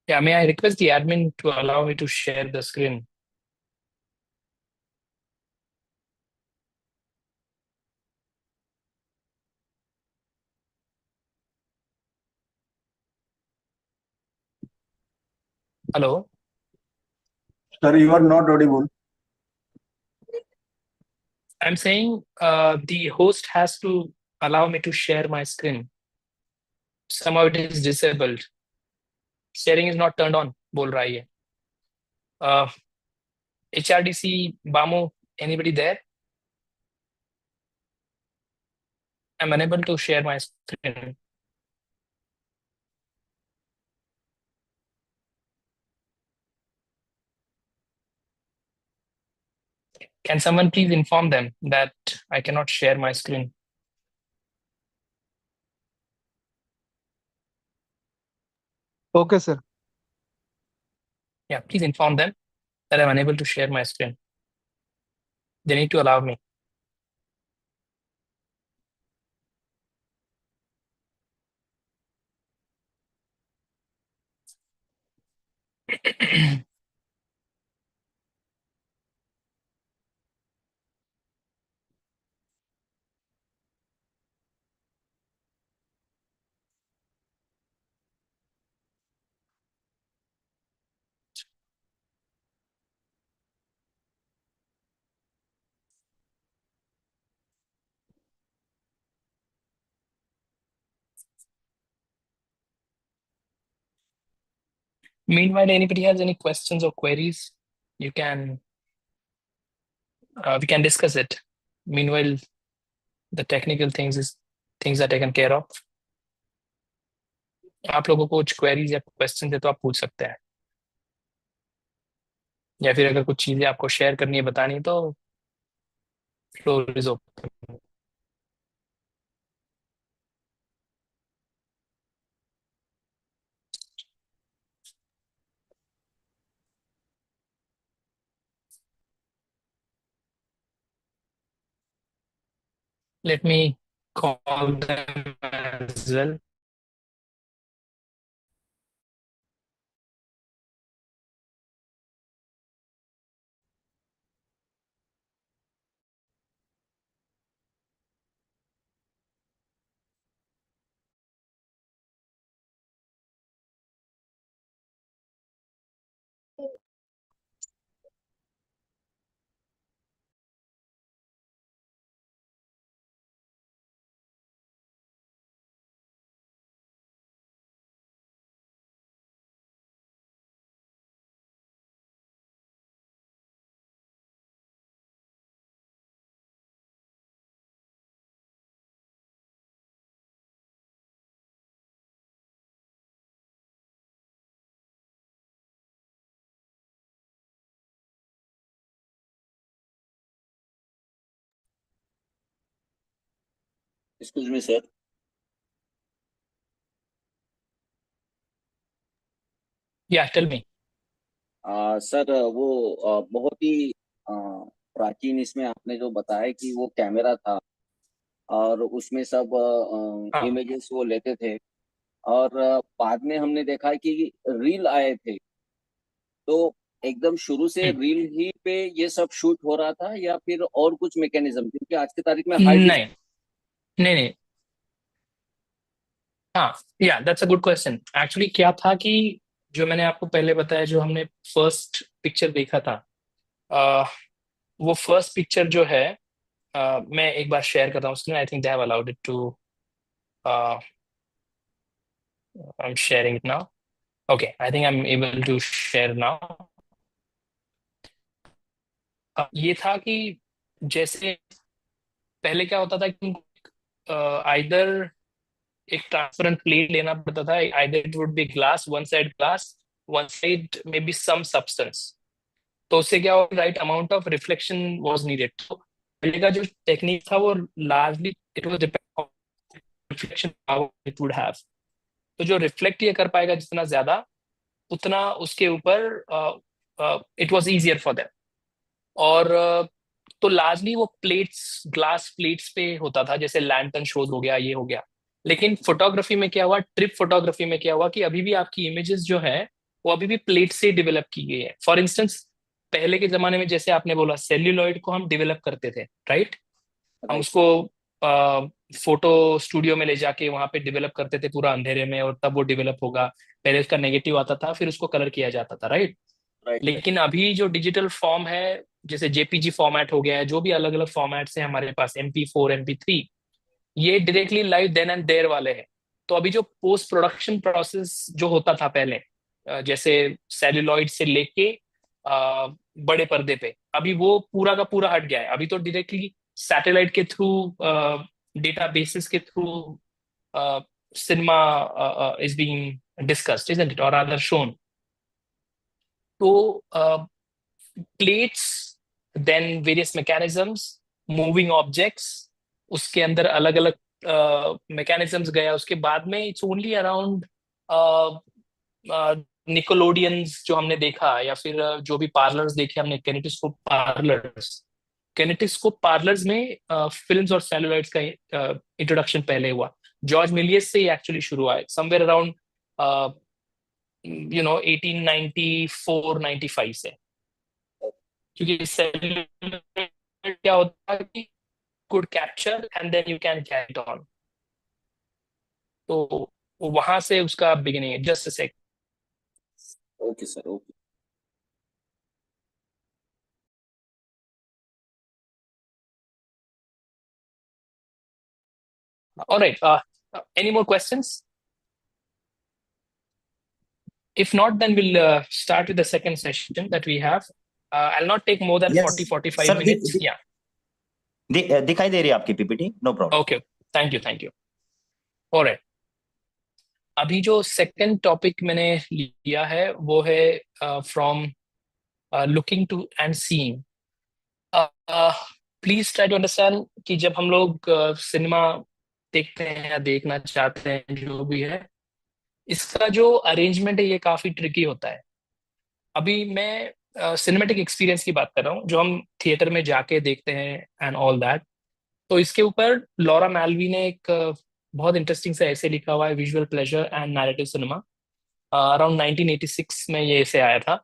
Yeah, may I request the admin to allow me to share the screen? Hello. Sir, you are not audible. I'm saying the host has to allow me to share my screen. Somehow it is disabled. Sharing is not turned on. बोल रहा है ये. HRDC, Bamu, anybody there? I'm unable to share my screen. Can someone please inform them that I cannot share my screen? Okay, sir. Yeah, please inform them that I'm unable to share my screen. They need to allow me. Meanwhile, anybody has any questions or queries, you can we can discuss it. Meanwhile, the technical things are taken care of. आप लोगों को कुछ queries या questions है तो आप पूछ सकते हैं, या फिर अगर कुछ चीजें आपको शेयर करनी है, बतानी है, तो floor is open. Let me call them as well. Excuse me, sir. Yeah, tell me. Sir वो बहुत ही प्राचीन इसमें आपने जो बताया कि वो कैमरा था और उसमें सब हाँ. इमेजेस वो लेते थे और बाद में हमने देखा कि रील आए थे, तो एकदम शुरू से रील ही पे ये सब शूट हो रहा था या फिर और कुछ मैकेनिज्म, क्योंकि आज की तारीख में हार्ड नहीं. हाँ, या that's a good question. Actually क्या था कि जो मैंने आपको पहले बताया, जो हमने फर्स्ट पिक्चर देखा था, वो फर्स्ट पिक्चर जो है, मैं एक बार शेयर करता हूँ screen. I think they have allowed it to, I am sharing it now. Okay, I think I am able to share now. ये था कि जैसे पहले क्या होता था कि आइदर एक ट्रांसपेरेंट प्लेट लेना पड़ता था, either it would be glass, one side may be some substance. तो उससे क्या हो, right amount of reflection was needed. तो पहले का जो टेक्निक था वो largely it was depend reflection power it would have. तो जो रिफ्लेक्ट ये कर पाएगा जितना ज्यादा, उतना उसके ऊपर it was easier for them. और तो लार्जली वो प्लेट्स, ग्लास प्लेट्स पे होता था, जैसे लैंटर्न शोज हो गया, ये हो गया। लेकिन फोटोग्राफी में क्या हुआ, ट्रिप फोटोग्राफी में क्या हुआ कि अभी भी आपकी इमेजेस जो है वो अभी भी प्लेट से डेवलप की गई है। फॉर इंस्टेंस, पहले के जमाने में जैसे आपने बोला सेल्यूलॉइड को हम डेवलप करते थे, राइट? हम उसको फोटो स्टूडियो में ले जाके वहां पे डेवलप करते थे पूरा अंधेरे में, और तब वो डेवलप होगा। पहले उसका नेगेटिव आता था, फिर उसको कलर किया जाता था, राइट? राइट। लेकिन अभी जो डिजिटल फॉर्म है, जैसे जेपीजी फॉर्मेट हो गया है, जो भी अलग अलग फॉर्मेट्स हैं हमारे पास, MP4, MP3, ये directly live then and there वाले हैं। तो अभी जो पोस्ट प्रोडक्शन प्रोसेस जो होता था पहले, जैसे सेल्यूलॉइड से लेके बड़े पर्दे पे, अभी वो पूरा का पूरा हट गया है। अभी तो डायरेक्टली सैटेलाइट के थ्रू, डेटा बेसिस के through cinema is being discussed, isn't it, और अदर शोन। तो plates, then various mechanisms, moving objects, उसके अंदर अलग अलग मैकेनिज्म्स गया। उसके बाद में इट्स ओनली अराउंड निकोलोडियंस जो हमने देखा, या फिर जो भी पार्लर्स देखे हमने, कैनेटिस्कोप पार्लर्स में फिल्म्स और सेलुलाइड्स का इंट्रोडक्शन पहले हुआ। जॉर्ज मिलियस से ही एक्चुअली शुरू हुआ है, समवेयर अराउंड 1894-95 से। क्योंकि सेल्यूलर क्या होता है कि could capture and then you can carry it on। तो वहां से उसका बिगिनिंग है। Just a sec. Okay sir, okay. Alright, any more questions? If not, then we'll start with the second session that we have. I'll not take more than Yes, 40-45 sir, minutes. Yeah. दिखाई दे रही है आपकी PPT, no problem. Okay, thank you। Alright, अभी जो second topic मैंने लिया है वो है from looking to and seeing. Please try to understand कि जब हम लोग सिनेमा देखते हैं या देखना चाहते हैं, जो भी है, इसका जो अरेंजमेंट है ये काफी ट्रिकी होता है। अभी मैं सिनेमेटिक एक्सपीरियंस की बात कर रहा हूँ, जो हम थिएटर में जाके देखते हैं एंड ऑल दैट। तो इसके ऊपर लॉरा मैल्वी ने एक बहुत इंटरेस्टिंग सा ऐसे लिखा हुआ है, visual pleasure and narrative cinema. Around 1986 में ये ऐसे आया था।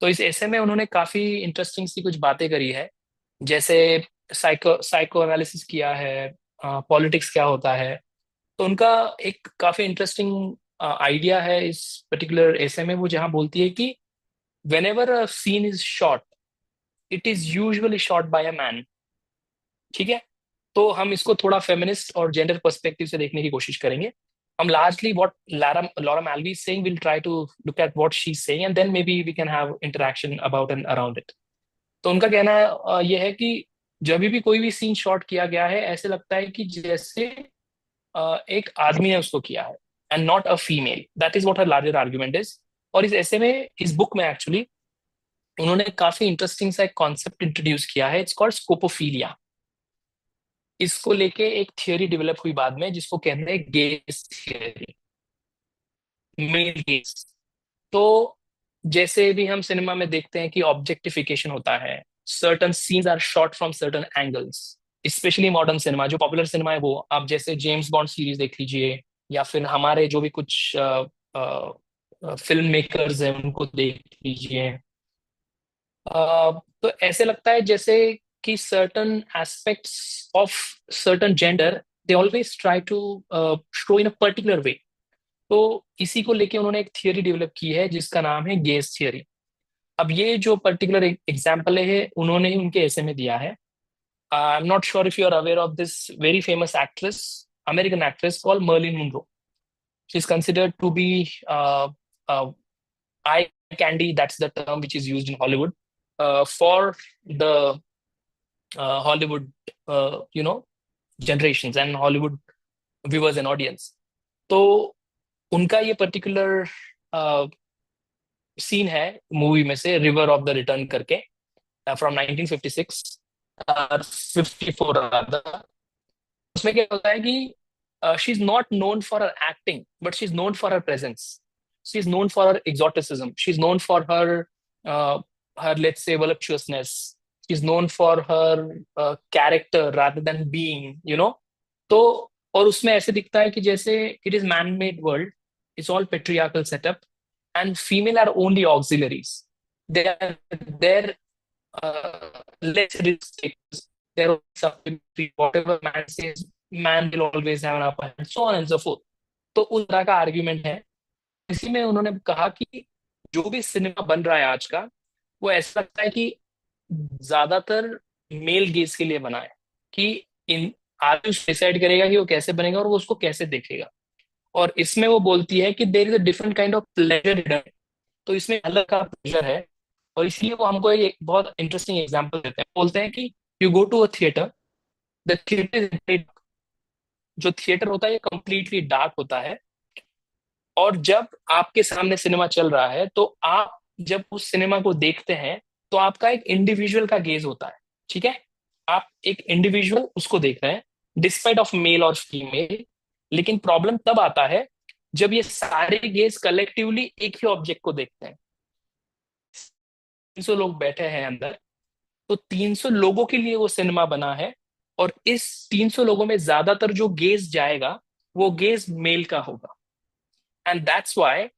तो इस ऐसे में उन्होंने काफी इंटरेस्टिंग सी कुछ बातें करी है, जैसे साइको एनालिसिस किया है, पॉलिटिक्स क्या होता है। तो उनका एक काफी इंटरेस्टिंग आइडिया है इस पर्टिकुलर ऐसे में, वो जहाँ बोलती है कि whenever a scene is shot, it is usually shot by a man। ठीक है, तो हम इसको थोड़ा फेमिनिस्ट और जेंडर पर्सपेक्टिव से देखने की कोशिश करेंगे। हम largely what Laura Mulvey is saying, will try to look at what she is saying and then maybe we can have interaction about and around it. तो उनका कहना ये है कि जब भी कोई भी सीन शॉट किया गया है, ऐसे लगता है कि जैसे एक आदमी ने उसको किया है and not a female. That is what her larger argument is. और इस ऐसे में, इस बुक में एक्चुअली उन्होंने काफी इंटरेस्टिंग सा एक कॉन्सेप्ट इंट्रोड्यूस किया है, इट्स कॉल्ड स्कोपोफिलिया। इसको लेके एक थियोरी डेवलप हुई बाद में, जिसको कहते हैं गेज थियोरी, मेल गेज। तो जैसे भी हम सिनेमा में देखते हैं कि ऑब्जेक्टिफिकेशन होता है, certain scenes are shot from certain angles, specially modern cinema, जो पॉपुलर सिनेमा है वो, आप जैसे जेम्स बॉन्ड सीरीज देख लीजिए, या फिर हमारे जो भी कुछ फिल्म मेकर्स हैं उनको देख लीजिए। तो ऐसे लगता है जैसे कि certain aspects of certain gender they always try to show in a particular way. तो इसी को लेके उन्होंने एक थियरी डेवलप की है जिसका नाम है गेज थियरी. अब ये जो पर्टिकुलर एग्जाम्पल है उन्होंने ही उनके ऐसे में दिया है. I am not sure if you are aware of this very famous actress, American actress called Marilyn Monroe. She is considered to be eye candy, that's the term which is used in Hollywood for the Hollywood generations and Hollywood viewers and audience. तो उनका ये particular scene है movie में से river of the return करके from 1956 54 rather. उसमें क्या होता है कि she is not known for her acting but she is known for her presence. She is known for her exoticism. She's known for her let's say voluptuousness. She's known for her character rather than being, तो और उसमें ऐसे दिखता है कि जैसे it is man-made world. It's all patriarchal setup, and female are only auxiliaries. They are there less risk takers. They're supplementary. Whatever man says, man will always have an upper hand, so on and so forth. तो उस तरह का argument है. इसी में उन्होंने कहा कि जो भी सिनेमा बन रहा है आज का, वो ऐसा लगता है कि ज्यादातर मेल गेज के लिए बना है कि इन आदमी डिसाइड करेगा कि वो कैसे बनेगा और वो उसको कैसे देखेगा. और इसमें वो बोलती है कि there is a different kind of pleasure. तो इसमें अलग का प्लेजर है और इसलिए वो हमको एक बहुत इंटरेस्टिंग एग्जांपल देते हैं. बोलते हैं कि you go to a theatre, the theatre, जो थिएटर होता है ये कंप्लीटली डार्क होता है. और जब आपके सामने सिनेमा चल रहा है तो आप जब उस सिनेमा को देखते हैं तो आपका एक इंडिविजुअल का गेज होता है. ठीक है, आप एक इंडिविजुअल उसको देख रहे हैं डिस्पाइट ऑफ मेल और फीमेल. लेकिन प्रॉब्लम तब आता है जब ये सारे गेज कलेक्टिवली एक ही ऑब्जेक्ट को देखते हैं. 300 लोग बैठे हैं अंदर, तो 300 लोगों के लिए वो सिनेमा बना है और इस 300 लोगों में ज्यादातर जो गेज जाएगा वो गेज मेल का होगा. And that's why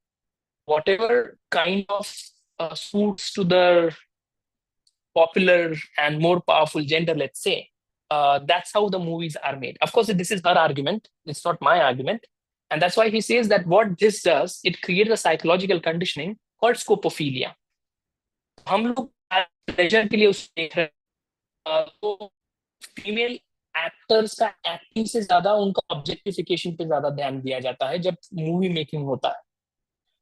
whatever kind of suits to the popular and more powerful gender, let's say, that's how the movies are made. Of course, this is her argument. It's not my argument. And that's why he says that what this does, it creates a psychological conditioning called scopophilia. हम लोग pleasure के लिए उसे देख रहे हैं. तो female actors का एक्टिंग से ज्यादा उनका ऑब्जेक्टिफिकेशन पे ज्यादा ध्यान दिया जाता है जब मूवी मेकिंग होता है.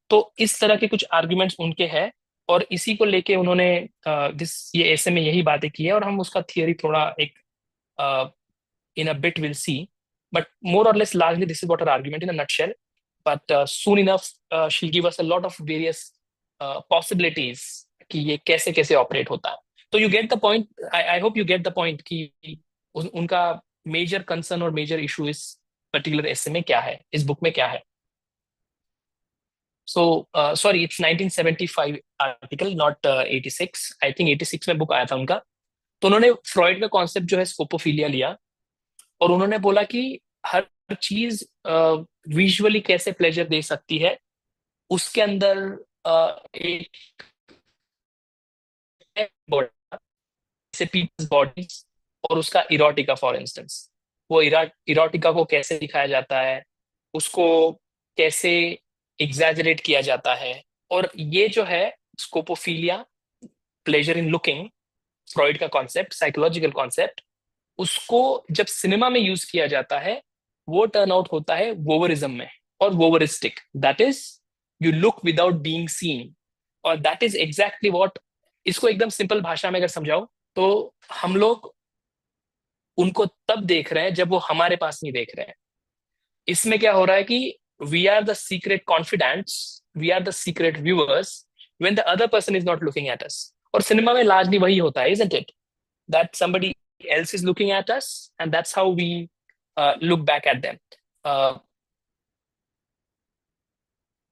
तो इस तरह के कुछ आर्गुमेंट्स उनके हैं और इसी को लेके उन्होंने ये ऐसे में यही बातें की है. और हम उसका थियरी थोड़ा एक in a bit will see, but more or less largely this is what are argument in a nutshell. But soon enough she give us a lot of various possibilities कि ये कैसे कैसे ऑपरेट होता है. So you get the point. I hope you get the point कि उनका major concern और major issue इस पर्टिकुलर एसे में क्या है, इस बुक में क्या है. So sorry, it's 1975 article, not 86. I think 86 में बुक आया था उनका. तो उन्होंने फ्रॉइड का कॉन्सेप्ट जो है स्कोपोफिलिया लिया और उन्होंने बोला कि हर चीज विजुअली कैसे प्लेजर दे सकती है, उसके अंदर एक पीपल्स बॉडीज और उसका इरोटिका. फॉर इंस्टेंस, वो इरोटिका को कैसे दिखाया जाता है, उसको कैसे एग्जैजरेट किया जाता है. और ये जो है स्कोपोफिलिया, प्लेजर इन लुकिंग, फ्रॉइड का कॉन्सेप्ट, साइकोलॉजिकल कॉन्सेप्ट, उसको जब सिनेमा में यूज किया जाता है वो टर्न आउट होता है वोवरिज्म में और voyeuristic. That is you look without being seen. और दैट इज एग्जैक्टली व्हाट, इसको एकदम सिंपल भाषा में अगर समझाओ तो हम लोग उनको तब देख रहे हैं जब वो हमारे पास नहीं देख रहे हैं. इसमें क्या हो रहा है कि we are the secret confidants, we are the secret viewers when the other person is not looking at us. और सिनेमा में लार्जली वही होता है, isn't it? That somebody else is looking at us and that's how we look back at them.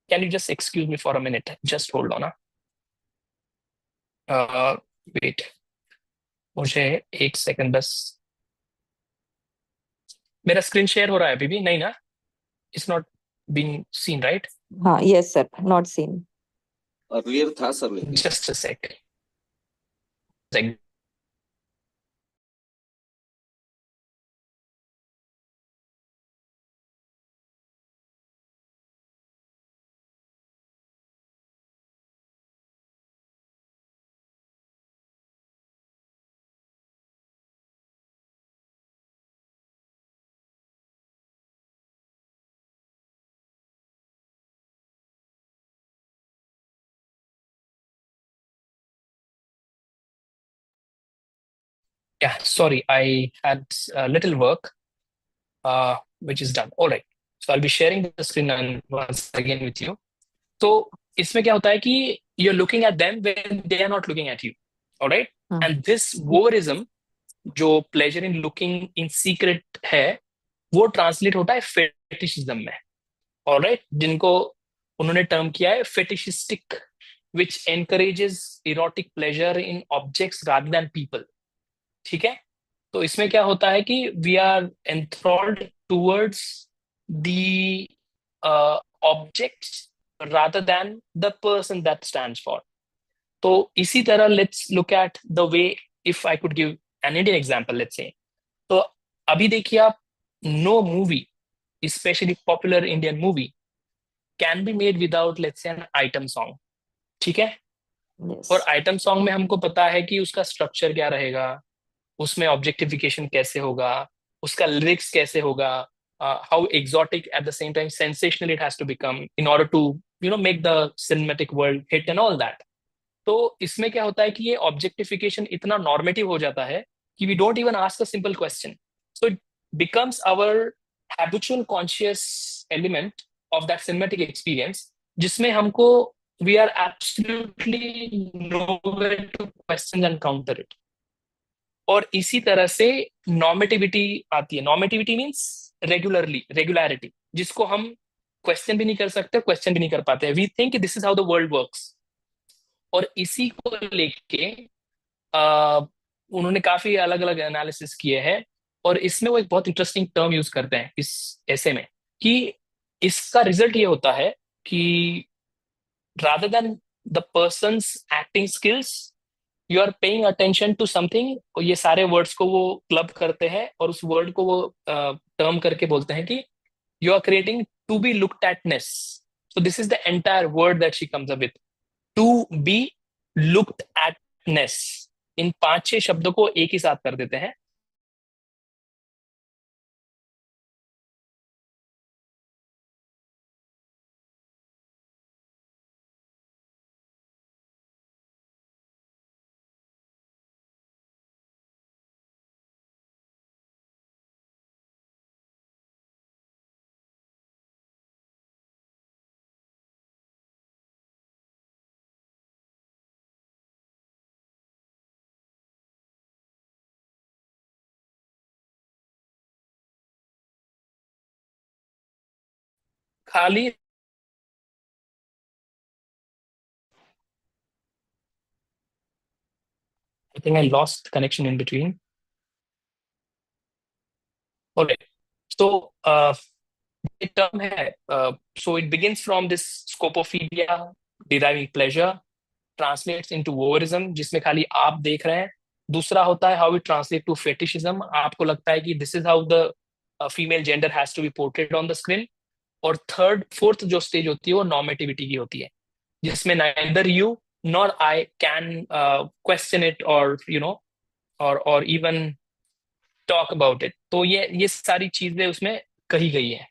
Can you just excuse me for a minute? Just hold on. Wait. मुझे एक second बस. मेरा screen share हो रहा है अभी भी? नहीं ना? It's not being seen, right? हाँ, yes sir, not seen. Earlier था sir. Just a sec. Yeah, sorry, I had a little work, which is done. All right. So I'll be sharing the screen and once again with you. तो इसमें क्या होता है कि you're looking at them when they are not looking at you. All right. And this voyeurism, जो pleasure in looking in secret है, वो translate होता है फेटिशिज्म में. All right. जिनको उन्होंने टर्म किया है fetishistic, which encourages erotic pleasure in objects rather than people. ठीक है. तो इसमें क्या होता है कि we are enthralled towards the objects rather than the person that stands for. तो इसी तरह let's look at the way, if I could give an Indian example, let's say. तो अभी देखिए आप, no movie, especially popular Indian movie, can be made without, let's say, an item song. ठीक है. और आइटम सॉन्ग में हमको पता है कि उसका स्ट्रक्चर क्या रहेगा, उसमें ऑब्जेक्टिफिकेशन कैसे होगा, उसका लिरिक्स कैसे होगा, how exotic at the same time sensational it has to become in order to make the cinematic world hit and all that. तो इसमें क्या होता है कि ये ऑब्जेक्टिफिकेशन इतना नॉर्मेटिव हो जाता है कि we don't even ask a simple question. So it becomes our habitual conscious element of that cinematic experience, जिसमें हमको we are absolutely nowhere to question and counter it. और इसी तरह से नॉर्मेटिविटी आती है. नॉर्मेटिविटी मीन्स रेगुलरिटी, जिसको हम क्वेश्चन भी नहीं कर सकते, क्वेश्चन भी नहीं कर पाते. We think this is how the world works. और इसी को लेके उन्होंने काफी अलग अलग एनालिसिस किए हैं. और इसमें वो एक बहुत इंटरेस्टिंग टर्म यूज करते हैं इस ऐसे में, कि इसका रिजल्ट ये होता है कि rather than the person's acting skills, you are paying attention to something. और ये सारे वर्ड्स को वो क्लब करते हैं और उस वर्ड को वो टर्म करके बोलते हैं कि you are creating to be looked atness. So this is the entire word that she comes up with, to be looked atness. इन 5-6 शब्दों को एक ही साथ कर देते हैं. खाली I think I lost connection in between. Okay. So the term है, so it begins from this scopophilia, deriving pleasure, translates into voyeurism, जिसमें खाली आप देख रहे हैं. दूसरा होता है how it translates to fetishism. आपको लगता है कि this is how the female gender has to be portrayed on the screen. और fourth जो stage होती है वो normativity की होती है, जिसमें neither you nor I can question it or or even talk about it. तो ये सारी चीजें उसमें कही गई है.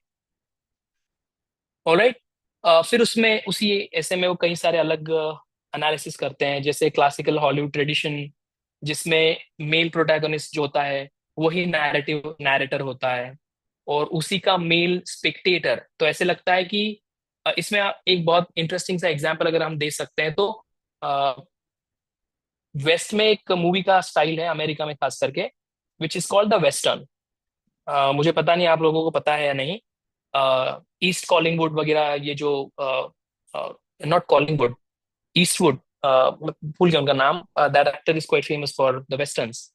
ऑलराइट. फिर उसमें उसी ऐसे में वो कई सारे अलग एनालिसिस करते हैं, जैसे क्लासिकल हॉलीवुड ट्रेडिशन, जिसमें मेल प्रोटैगनिस्ट जो होता है वही नैरेटर होता है और उसी का मेल स्पेक्टेटर. तो ऐसे लगता है कि इसमें एक बहुत इंटरेस्टिंग सा एग्जांपल अगर हम दे सकते हैं तो वेस्ट में एक मूवी का स्टाइल है, अमेरिका में खास करके, which is called the western. मुझे पता नहीं आप लोगों को पता है या नहीं. ईस्ट कॉलिंगवुड वगैरह, ये जो नॉट कॉलिंगवुड, ईस्टवुड, भूल गया उनका नाम. That actor is quite famous for the westerns.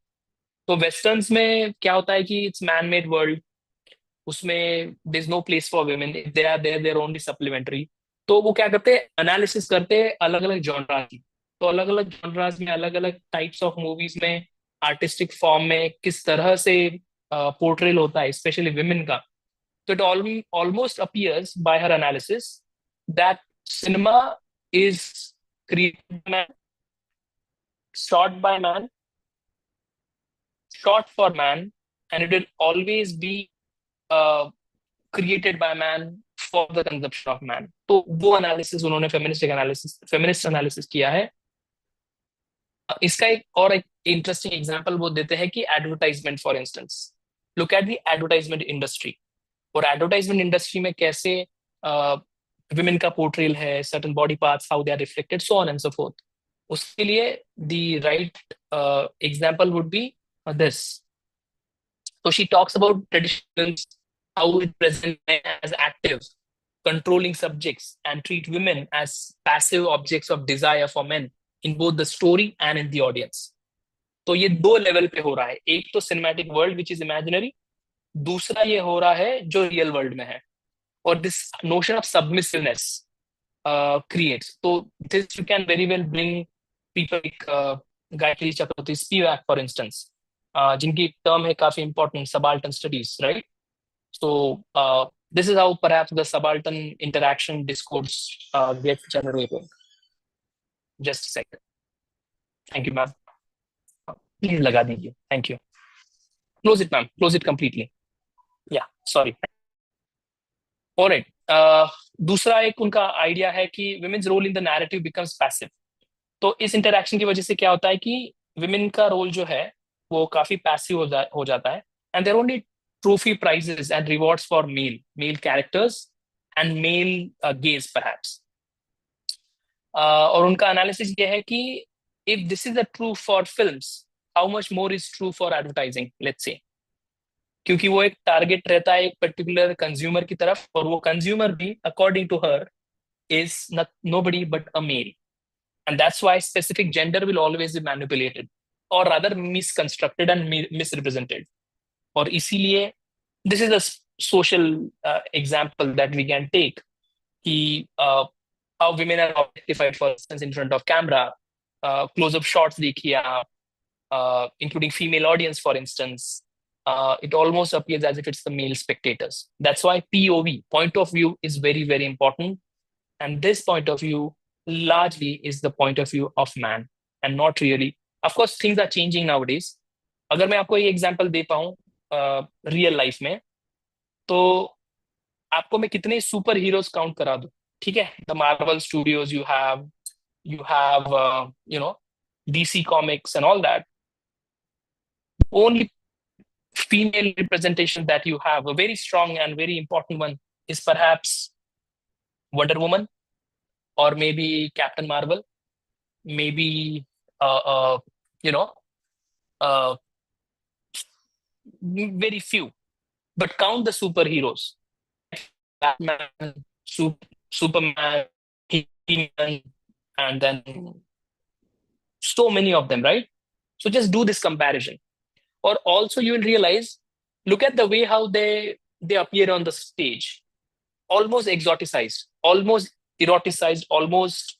तो वेस्टर्न्स में क्या होता है कि इट्स मैन मेड वर्ल्ड, उसमें there is no place for women, they are there only supplementary. तो वो क्या करते हैं, एनालिसिस करते हैं अलग अलग जॉनरास की. तो अलग अलग जॉनरास में अलग अलग टाइप्स ऑफ मूवीज में आर्टिस्टिक फॉर्म में किस तरह से पोर्ट्रेल होता है, स्पेशली विमेन का. So it almost appears by her analysis that cinema is created by man, shot by man, shot for man, and it will always be created by man for the consumption of man. तो वो analysis उन्होंने feminist analysis किया है. इसका एक interesting example वो देते हैं कि advertisement for instance, look at the advertisement industry, और एडवर्टाइजमेंट इंडस्ट्री में कैसे विमेन का पोर्ट्रेल है, certain body parts, how they are reflected, so on and so forth. उसके लिए the right example would be this. So she talks about traditions, how it presents men as active, controlling subjects, and treat women as passive objects of desire for men in both the story and in the audience. तो ये दो level पे हो रहा है, एक तो cinematic world which is imaginary, दूसरा ये हो रहा है जो रियल वर्ल्ड में है. और दिस नोशन ऑफ सबमिसिवनेस creates. तो this you can very well bring people like Gayatri Chakraborty Spivak, for instance, जिनकी टर्म है काफी important, subaltern studies, right? So this is how perhaps the subaltern interaction discourse gets generated. Just a second. Thank you, ma'am. Please लगा दीजिए. Thank you. Close it, ma'am. Close it completely. Yeah, sorry. All right. दूसरा एक उनका idea है कि women's role in the narrative becomes passive. तो इस interaction की वजह से क्या होता है कि women का रोल जो है वो काफी पैसिव हो जाता है, and there are only trophy prizes and rewards for male characters and male gaze perhaps. और उनका एनालिसिस ये है कि if this is a true for films, how much more is true for advertising, let's say. क्योंकि वो एक target रहता है एक पर्टिकुलर कंज्यूमर की तरफ, और वो कंज्यूमर भी according to her is nobody but a male, and that's why specific gender will always be manipulated, or rather misconstructed and misrepresented. और इसीलिए this is a social example that we can take कि how women are objectified, for instance, in front of camera. Close-up shots देखिए आप, including female audience, for instance. It almost appears as if it's the male spectators. That's why POV, point of view, is very, very important. And this point of view largely is the point of view of man and not really. Of course, things are changing nowadays. अगर मैं आपको ये example दे पाऊँ real life में, तो आपको मैं कितने सुपर हीरोज काउंट करा दूं, ठीक है? The Marvel studios, you have you know DC Comics and all that. Only female representation that you have, a very strong and very important one, is perhaps Wonder Woman, or maybe Captain Marvel, maybe you know very few. But count the superheroes: Batman, Superman, He-Man, and then so many of them, right? So just do this comparison. Or also you will realize, look at the way how they appear on the stage, almost exoticized, almost eroticized, almost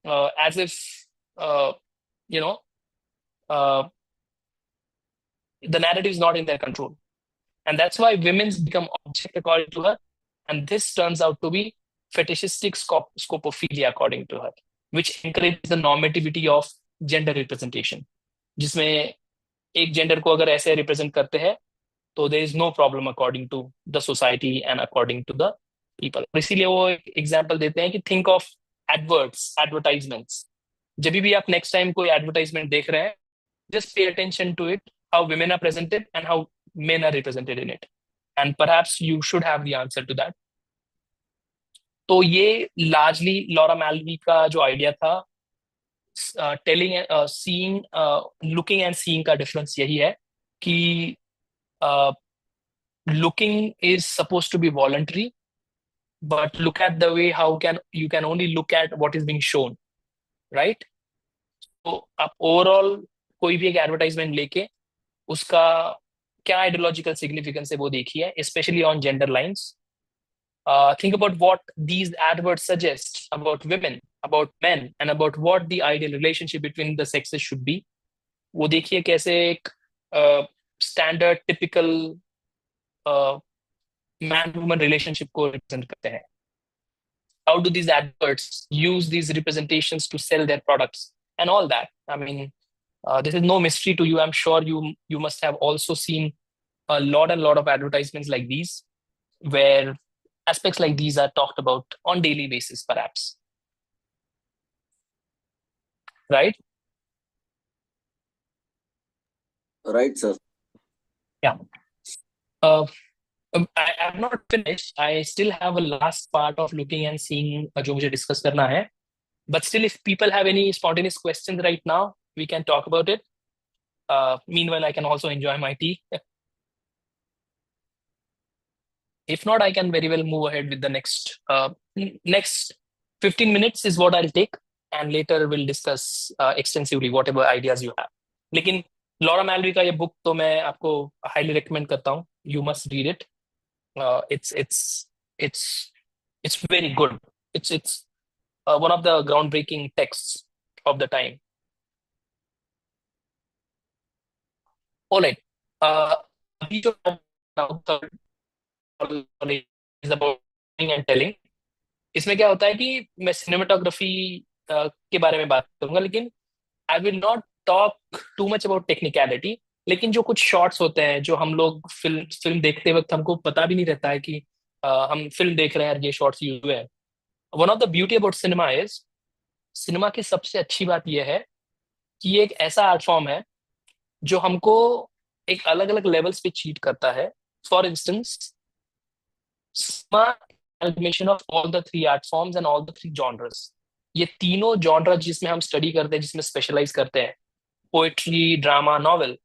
as if you know the narrative is not in their control. And that's why women's become object according to her, and this turns out to be fetishistic scopophilia according to her, which encourages the normativity of gender representation, जिसमें एक gender को अगर ऐसे represent करते हैं तो there is no problem according to the society and according to the people. इसीलिए वो एक एग्जांपल देते हैं कि थिंक ऑफ एडवर्टाइजमेंट्स. जब भी आप नेक्स्ट टाइम कोई एडवर्टाइजमेंट देख रहे हैं, just pay attention to it, how women are presented and how men are represented in it, and perhaps you should have the answer to that. तो ये largely Laura मैल्वी का जो आइडिया था, telling seeing, looking and seeing का difference यही है कि looking is supposed to be voluntary, but look at the way how you can only look at what is being shown, right? तो आप overall कोई भी एक एडवर्टाइजमेंट लेके उसका क्या आइडियोलॉजिकल सिग्निफिकेंस है वो देखिए, specially on gender lines. Think about what these adverts suggest about women, about men, and about what the ideal relationship between the sexes should be. वो देखिए कैसे एक standard typical man woman relationship को represent करते हैं. How do these adverts use these representations to sell their products and all that? I mean, this is no mystery to you. I'm sure you must have also seen a lot of advertisements like these, where aspects like these are talked about on daily basis, perhaps. Right? Right, sir. Yeah. I have not finished. I still have a last part of looking and seeing जो मुझे discuss करना है. But still, if people have any spontaneous questions right now, we can talk about it. Meanwhile, I can also enjoy my tea. If not, I can very well move ahead with the next. Next 15 minutes is what I'll take, and later we'll discuss extensively whatever ideas you have. लेकिन Laura मैलवी का ये book तो मैं आपको highly recommend करता हूँ. You must read it. It's very good. It's one of the groundbreaking texts of the time. All right. अभी जो is about telling and telling. इसमें क्या होता है कि मैं सिनेमाटोग्राफी के बारे में बात करूंगा, लेकिन I will not talk too much about technicality. लेकिन जो कुछ शॉट्स होते हैं जो हम लोग फिल्म देखते वक्त हमको पता भी नहीं रहता है कि हम फिल्म देख रहे हैं, ये शॉट्स यूज हुए हैं. One of the beauty about cinema is, cinema की सबसे अच्छी बात यह है कि ये एक ऐसा आर्ट फॉर्म है जो हमको एक अलग अलग लेवल्स पे चीट करता है. For instance, amalgamation of all the three art forms and all the three genres. ये तीनों जॉनरा जिसमें हम स्टडी करते हैं, जिसमें स्पेशलाइज करते हैं, पोएट्री, ड्रामा, नॉवेल,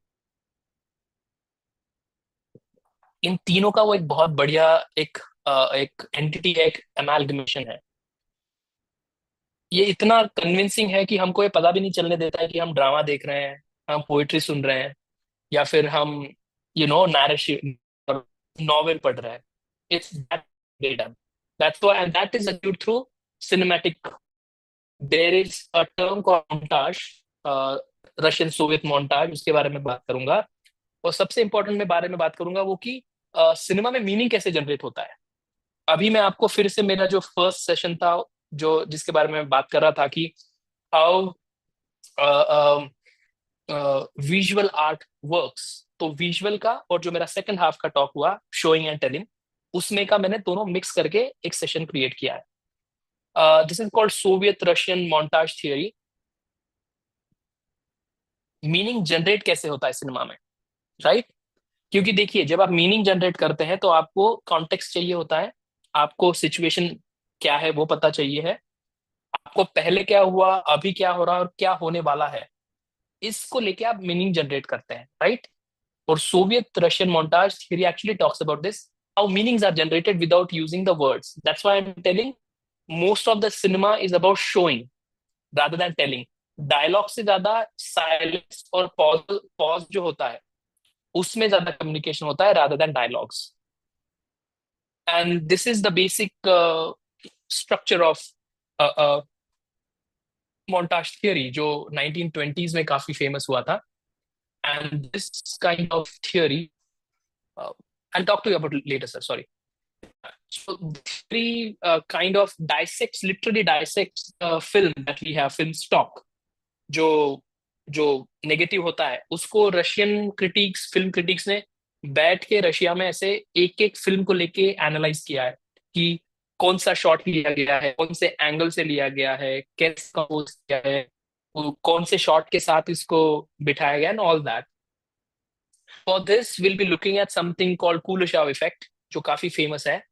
इन तीनों का वो एक बहुत बढ़िया एक एंटिटी है, एक अमालगमेशन है. ये इतना कन्विंसिंग है कि हमको ये पता भी नहीं चलने देता है कि हम ड्रामा देख रहे हैं, हम पोएट्री सुन रहे हैं, या फिर हम नैरेटिव नॉवेल पढ़ रहे हैं. It's that well done. That's why, and that is achieved through cinematic. There is a term called montage, Russian Soviet montage. उसके बारे में बात करूंगा. और सबसे इम्पोर्टेंट मैं बारे में बात करूंगा वो कि सिनेमा में मीनिंग कैसे जनरेट होता है. अभी मैं आपको फिर से मेरा जो फर्स्ट सेशन था, जो जिसके बारे में बात कर रहा था कि हाउ विजुअल आर्ट वर्क्स, तो विजुअल का और जो मेरा सेकंड हाफ का टॉक हुआ शोइंग एंड टेलिंग, उसमें का मैंने दोनों मिक्स करके एक सेशन क्रिएट किया है. This is called Soviet Russian montage theory. Meaning generate कैसे होता है सिनेमा में, राइट? क्योंकि देखिए, जब आप मीनिंग जनरेट करते हैं तो आपको कॉन्टेक्स्ट चाहिए होता है, आपको सिचुएशन क्या है वो पता चाहिए है, आपको पहले क्या हुआ, अभी क्या हो रहा है और क्या होने वाला है, इसको लेके आप मीनिंग जनरेट करते हैं, राइट? और Soviet Russian montage theory actually talks about this, how meanings are generated without using the words. That's why I'm telling most of the cinema is about showing rather than telling. Dialogue से ज्यादा silence और pause जो होता है उसमें ज्यादा communication होता है rather than dialogues. And this is the basic structure of montage theory जो 1920s में काफी famous हुआ था. And this kind of theory I'll talk to you about it later, sir. Sorry. So theory kind of literally dissects film that we have, film stock. जो negative होता है उसको Russian critics, film critics ने बैठ के Russia में ऐसे एक एक फिल्म को लेके एनालाइज किया है कि कौन सा शॉट लिया गया है, कौन से एंगल से लिया गया है, कैसे कंपोज किया है, कौन से शॉट के साथ इसको बिठाया गया, and all that. For this, we'll be looking at something called Kuleshov effect, जो काफी फेमस है.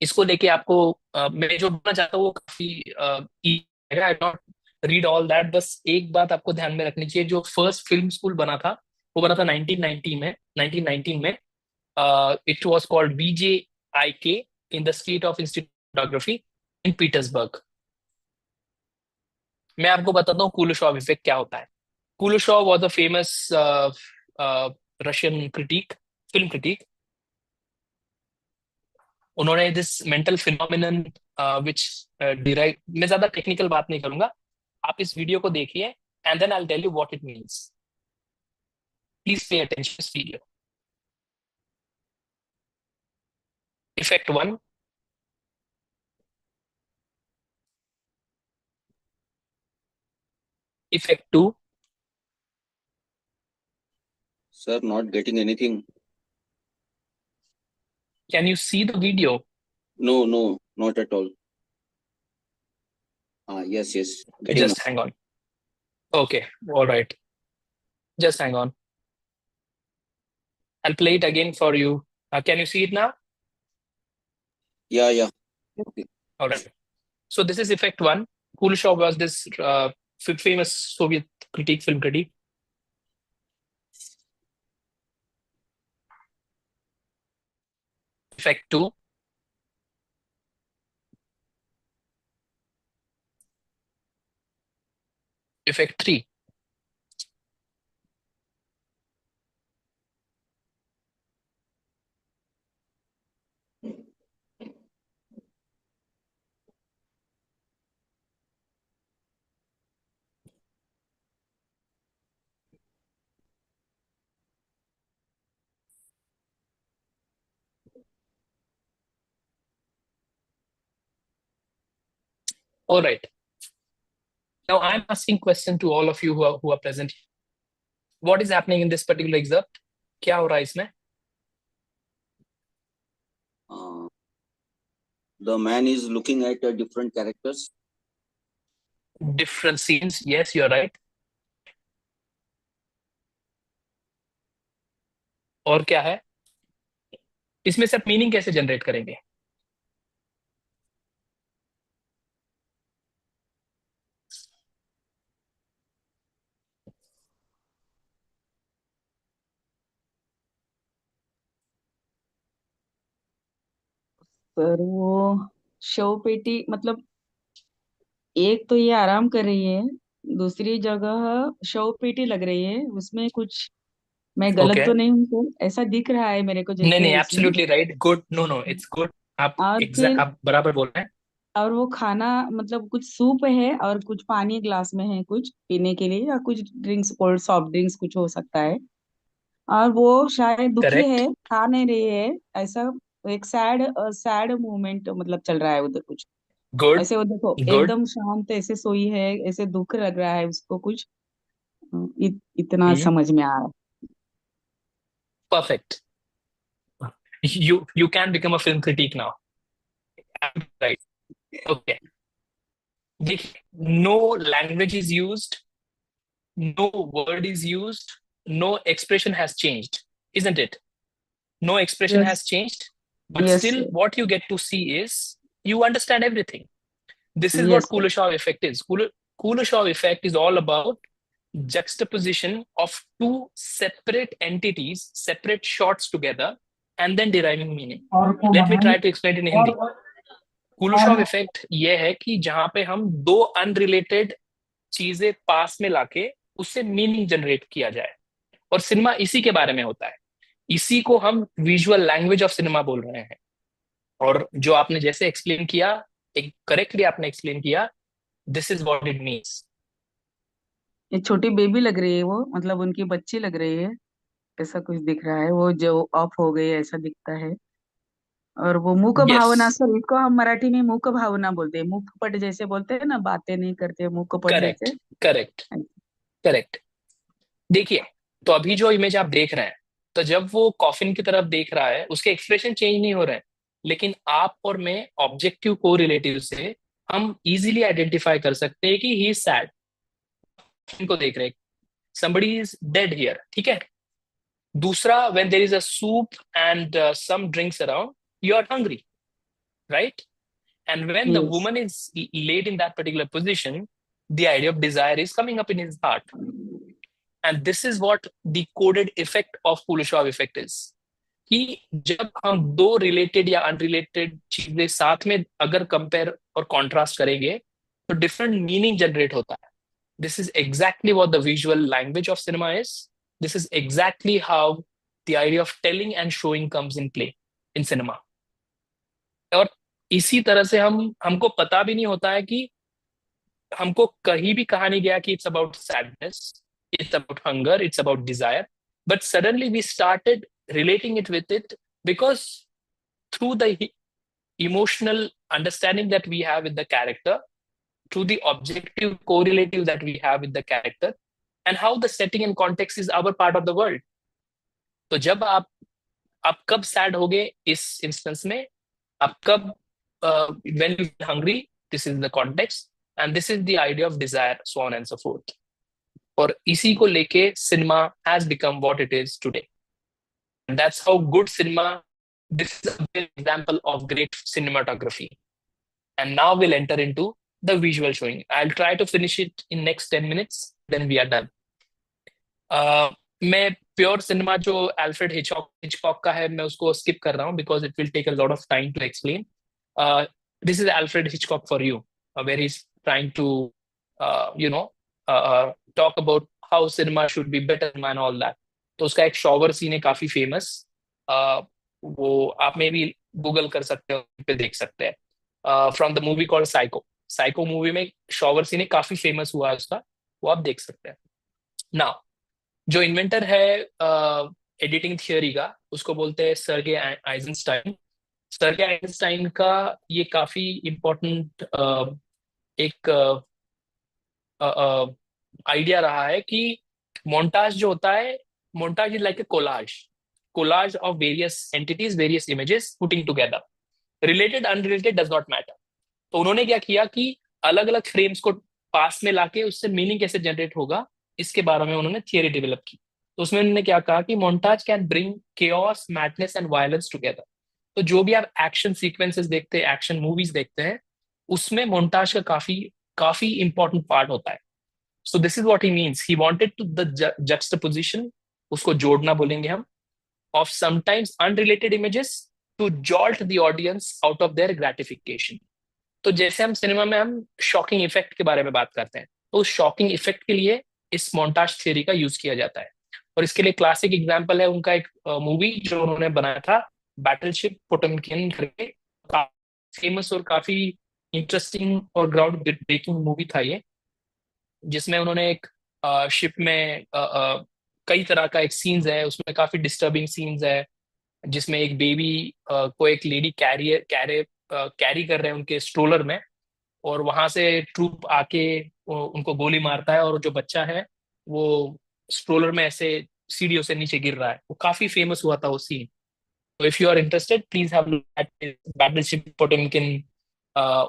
इसको लेके आपको मैं जो बोलना चाहता हूँ वो काफी आई नॉट रीड ऑल दैट. बस एक बात आपको ध्यान में रखनी चाहिए, जो फर्स्ट फिल्म स्कूल बना था वो बना था 1919 में. It was called BJIK in the state of institute of photography in Petersburg. मैं आपको बताता हूँ कुलेशॉव इफेक्ट क्या होता है. Kuleshov was a famous Russian film critic. उन्होंने this mental phenomenon which derive, मैं ज्यादा टेक्निकल बात नहीं करूंगा, आप इस वीडियो को देखिए and then I'll tell you what it means. Please pay attention to this video. Effect 1. Effect 2. Sir, not getting anything. Can you see the video? No, not at all. Yes. Getting Just hang on. Okay, all right. Just hang on. I'll play it again for you. Can you see it now? Yeah. All right. So this is effect one. Kuleshov was this famous Soviet film critic. Effect two. Effect three. All right. Now I'm asking question to all of you who are present. What is happening in this particular excerpt? क्या हो रहा है इसमें? The man is looking at different characters. Different scenes. Yes, you're right. और क्या है? इसमें से आप मीनिंग कैसे जनरेट करेंगे? सर वो शव पेटी मतलब एक तो ये आराम कर रही है, दूसरी जगह शव पेटी लग रही है, उसमें कुछ मैं गलत Okay. तो नहीं हूँ सर, ऐसा दिख रहा है मेरे को नहीं जैसे नहीं, उसमें। Absolutely right. Good. No it's good. आप और एग्जैक्ट, फिर आप बराबर बोल रहे हैं. और वो खाना मतलब कुछ सूप है और कुछ पानी ग्लास में है, कुछ पीने के लिए, या कुछ ड्रिंक्स कोल्ड सॉफ्ट ड्रिंक्स कुछ हो सकता है। और वो शायद दुखी करेक्ट. है, खा नहीं रही है, ऐसा एक सैड सैड मोमेंट मतलब चल रहा है उधर कुछ। गुड. ऐसे वो देखो गुड. एकदम शांत ऐसे सोई है, ऐसे दुख लग रहा है उसको कुछ। इतना समझ में आ रहा है। Perfect. You can become a film critic now. Right. Okay. No language is used, no word is used, no expression has changed, isn't it? No expression Yes. has changed, but Yes, still sir. what you get to see is you understand everything. This is Yes, what sir. Kuleshov effect is. Kuleshov effect is all about juxtaposition of two separate entities, separate shots together, and then deriving meaning. Let me try to explain it in Hindi. Kuleshov effect ये है कि जहां पे हम दो unrelated चीजें पास में लाके उससे मीनिंग जनरेट किया जाए, और सिनेमा इसी के बारे में होता है. इसी को हम विजुअल लैंग्वेज ऑफ सिनेमा बोल रहे हैं. और जो आपने जैसे एक्सप्लेन किया, एक करेक्टली आपने एक्सप्लेन किया, this is what it means. एक छोटी बेबी लग रही है वो, मतलब उनकी बच्ची लग रही है, ऐसा कुछ दिख रहा है, वो जो ऑफ हो गई है ऐसा दिखता है। और वो मूक भावना, यस. सर इसको हम मराठी में मूक भावना बोलते हैं, मूक पट जैसे बोलते हैं ना, बातें नहीं करते, मूक पट करेक्ट. जैसे। करेक्ट. करेक्ट. देखिए, तो अभी जो इमेज आप देख रहे हैं, तो जब वो कॉफिन की तरफ देख रहा है उसके एक्सप्रेशन चेंज नहीं हो रहे हैं, लेकिन आप और मैं ऑब्जेक्टिव को रिलेटिव से हम इजीली आइडेंटिफाई कर सकते हैं कि ही इज सैड. इनको देख रहे हैं, somebody is dead here, ठीक है. दूसरा, when there is a soup and some drinks around, you are hungry, right? And when the Yes. woman is laid in that particular position, the idea of desire is coming up in his heart. And this is what the coded effect of Kuleshov effect is. कि जब हम दो related या unrelated चीजें साथ में अगर compare और कॉन्ट्रास्ट करेंगे तो डिफरेंट मीनिंग जनरेट होता है. This is exactly what the visual language of cinema is. This is exactly how the idea of telling and showing comes in play in cinema. और इसी तरह से हमको पता भी नहीं होता है कि हमको कहीं भी कहा नहीं गया कि it's about sadness, it's about hunger, it's about desire, but suddenly we started relating it with it because through the emotional understanding that we have with the character, through the objective correlative that we have with the character, and how the setting and context is our part of the world. तो जब आप कब sad होगे इस instance में, आप कब when you feel hungry, this is the context, and this is the idea of desire, so on and so forth. और इसी को लेके cinema has become what it is today. That's how good cinema. This is an example of great cinematography. And now we'll enter into the visual showing. I'll try to finish it in next 10 minutes. Then we are done. मैं pure cinema जो Alfred Hitchcock का है मैं उसको skip कर रहा हूँ because it will take a lot of time to explain. This is Alfred Hitchcock for you where is trying to talk about how cinema should be better and all that. तो उसका एक shower scene है काफी famous. वो आप में भी Google कर सकते हो, पे देख सकते हैं. From the movie called psycho. Psycho movie में शॉवर सीन है काफी फेमस हुआ है उसका, वो आप देख सकते हैं. नाउ जो इन्वेंटर है एडिटिंग थियोरी का उसको बोलते हैं सर्गे आइजनस्टाइन. सर्गे आइजनस्टाइन का ये काफी इम्पोर्टेंट एक आइडिया रहा है कि मोन्टाज जो होता है, montage is like a collage of various entities, various images putting together. Related unrelated does not matter. तो उन्होंने क्या किया कि अलग अलग फ्रेम्स को पास में लाके उससे मीनिंग कैसे जनरेट होगा इसके बारे में उन्होंने थियरी डेवलप की. तो उसमें उन्होंने क्या कहा कि montage can bring chaos, madness and violence together. तो जो भी आप एक्शन सीक्वेंसेस देखते हैं, एक्शन मूवीज देखते हैं, उसमें मोन्टाज का काफी काफी इंपॉर्टेंट पार्ट होता है. So this is what he means. He wanted to the juxtaposition, उसको जोड़ना बोलेंगे हम, of sometimes unrelated images to jolt the audience out of their gratification. तो जैसे हम सिनेमा में हम शॉकिंग इफेक्ट के बारे में बात करते हैं, तो उस शॉकिंग इफेक्ट के लिए इस मोन्टाज थ्योरी का यूज किया जाता है. और इसके लिए क्लासिक एग्जांपल है उनका एक मूवी जो उन्होंने बनाया था, बैटलशिप पोटमकिन करके. फेमस और काफी इंटरेस्टिंग और ग्राउंड ब्रेकिंग मूवी था ये, जिसमें उन्होंने एक शिप में कई तरह का एक सीन्स है, उसमें काफी डिस्टर्बिंग सीन्स है, जिसमें एक बेबी को एक लेडी कैरी कर रहे हैं उनके स्ट्रोलर में, और वहां से ट्रूप आके उनको गोली मारता है, और जो बच्चा है वो स्ट्रोलर में ऐसे सीढ़ियों से नीचे गिर रहा है. वो काफी फेमस हुआ था वो सीन. तो if you are interested please have look at Battleship Potemkin.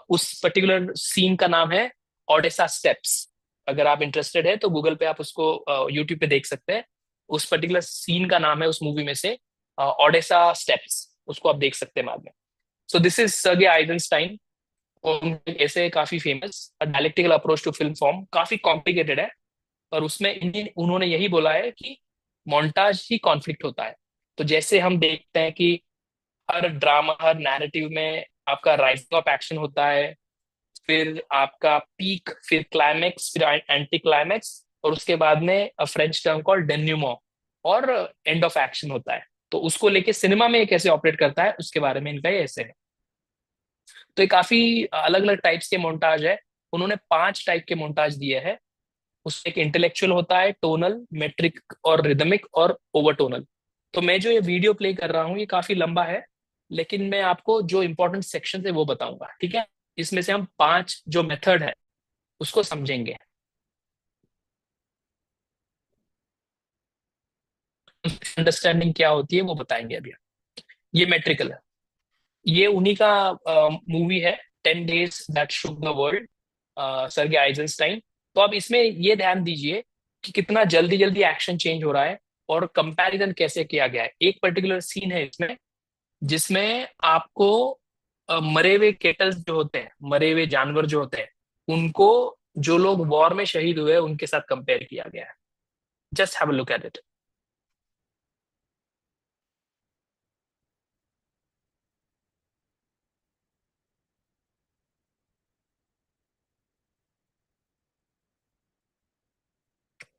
उस पर्टिकुलर सीन का नाम है ओडेसा स्टेप्स. अगर आप इंटरेस्टेड है तो गूगल पे आप उसको यूट्यूब पे देख सकते हैं. उस पर्टिकुलर सीन का नाम है उस मूवी में से ओडेसा स्टेप्स. उसको आप देख सकते हैं बाद में. So this is Sergei Eisenstein. ऐसे काफी famous dialectical approach to film form, काफी कॉम्प्लिकेटेड है, पर उसमें उन्होंने यही बोला है कि मोन्टाज ही कॉन्फ्लिक्ट होता है. तो जैसे हम देखते हैं कि हर ड्रामा, हर नैरेटिव में आपका राइजिंग ऑफ एक्शन होता है, फिर आपका पीक, फिर क्लाइमेक्स, फिर एंटी क्लाइमेक्स, और उसके बाद में फ्रेंच टर्म कॉल्ड डेन्यूमो और एंड ऑफ एक्शन होता है. तो उसको लेके सिनेमा में कैसे ऑपरेट करता है उसके बारे में इनका ये ऐसे है. तो ये काफी अलग अलग टाइप्स के मोन्टाज है. उन्होंने 5 टाइप के मोन्टाज दिए हैं. उसमें एक इंटेलेक्चुअल होता है, टोनल, मेट्रिक और रिदमिक और ओवरटोनल. तो मैं जो ये वीडियो प्ले कर रहा हूँ ये काफी लंबा है, लेकिन मैं आपको जो इंपॉर्टेंट सेक्शन है वो बताऊंगा, ठीक है. इसमें से हम 5 जो मेथड है उसको समझेंगे. अंडरस्टैंडिंग क्या होती है वो बताएंगे अभी. ये मेट्रिकल है. ये उन्हीं का मूवी है, 10 Days That Shook the World, सर्गे आइजनस्टाइन. तो अब इसमें ये ध्यान दीजिए कि कितना जल्दी जल्दी एक्शन चेंज हो रहा है और कंपैरिजन कैसे किया गया है. एक पर्टिकुलर सीन है इसमें जिसमें आपको मरे हुए केटल्स जो होते हैं, मरे हुए जानवर जो होते हैं, उनको जो लोग वॉर में शहीद हुए उनके साथ कंपेयर किया गया है. Just have a look at it.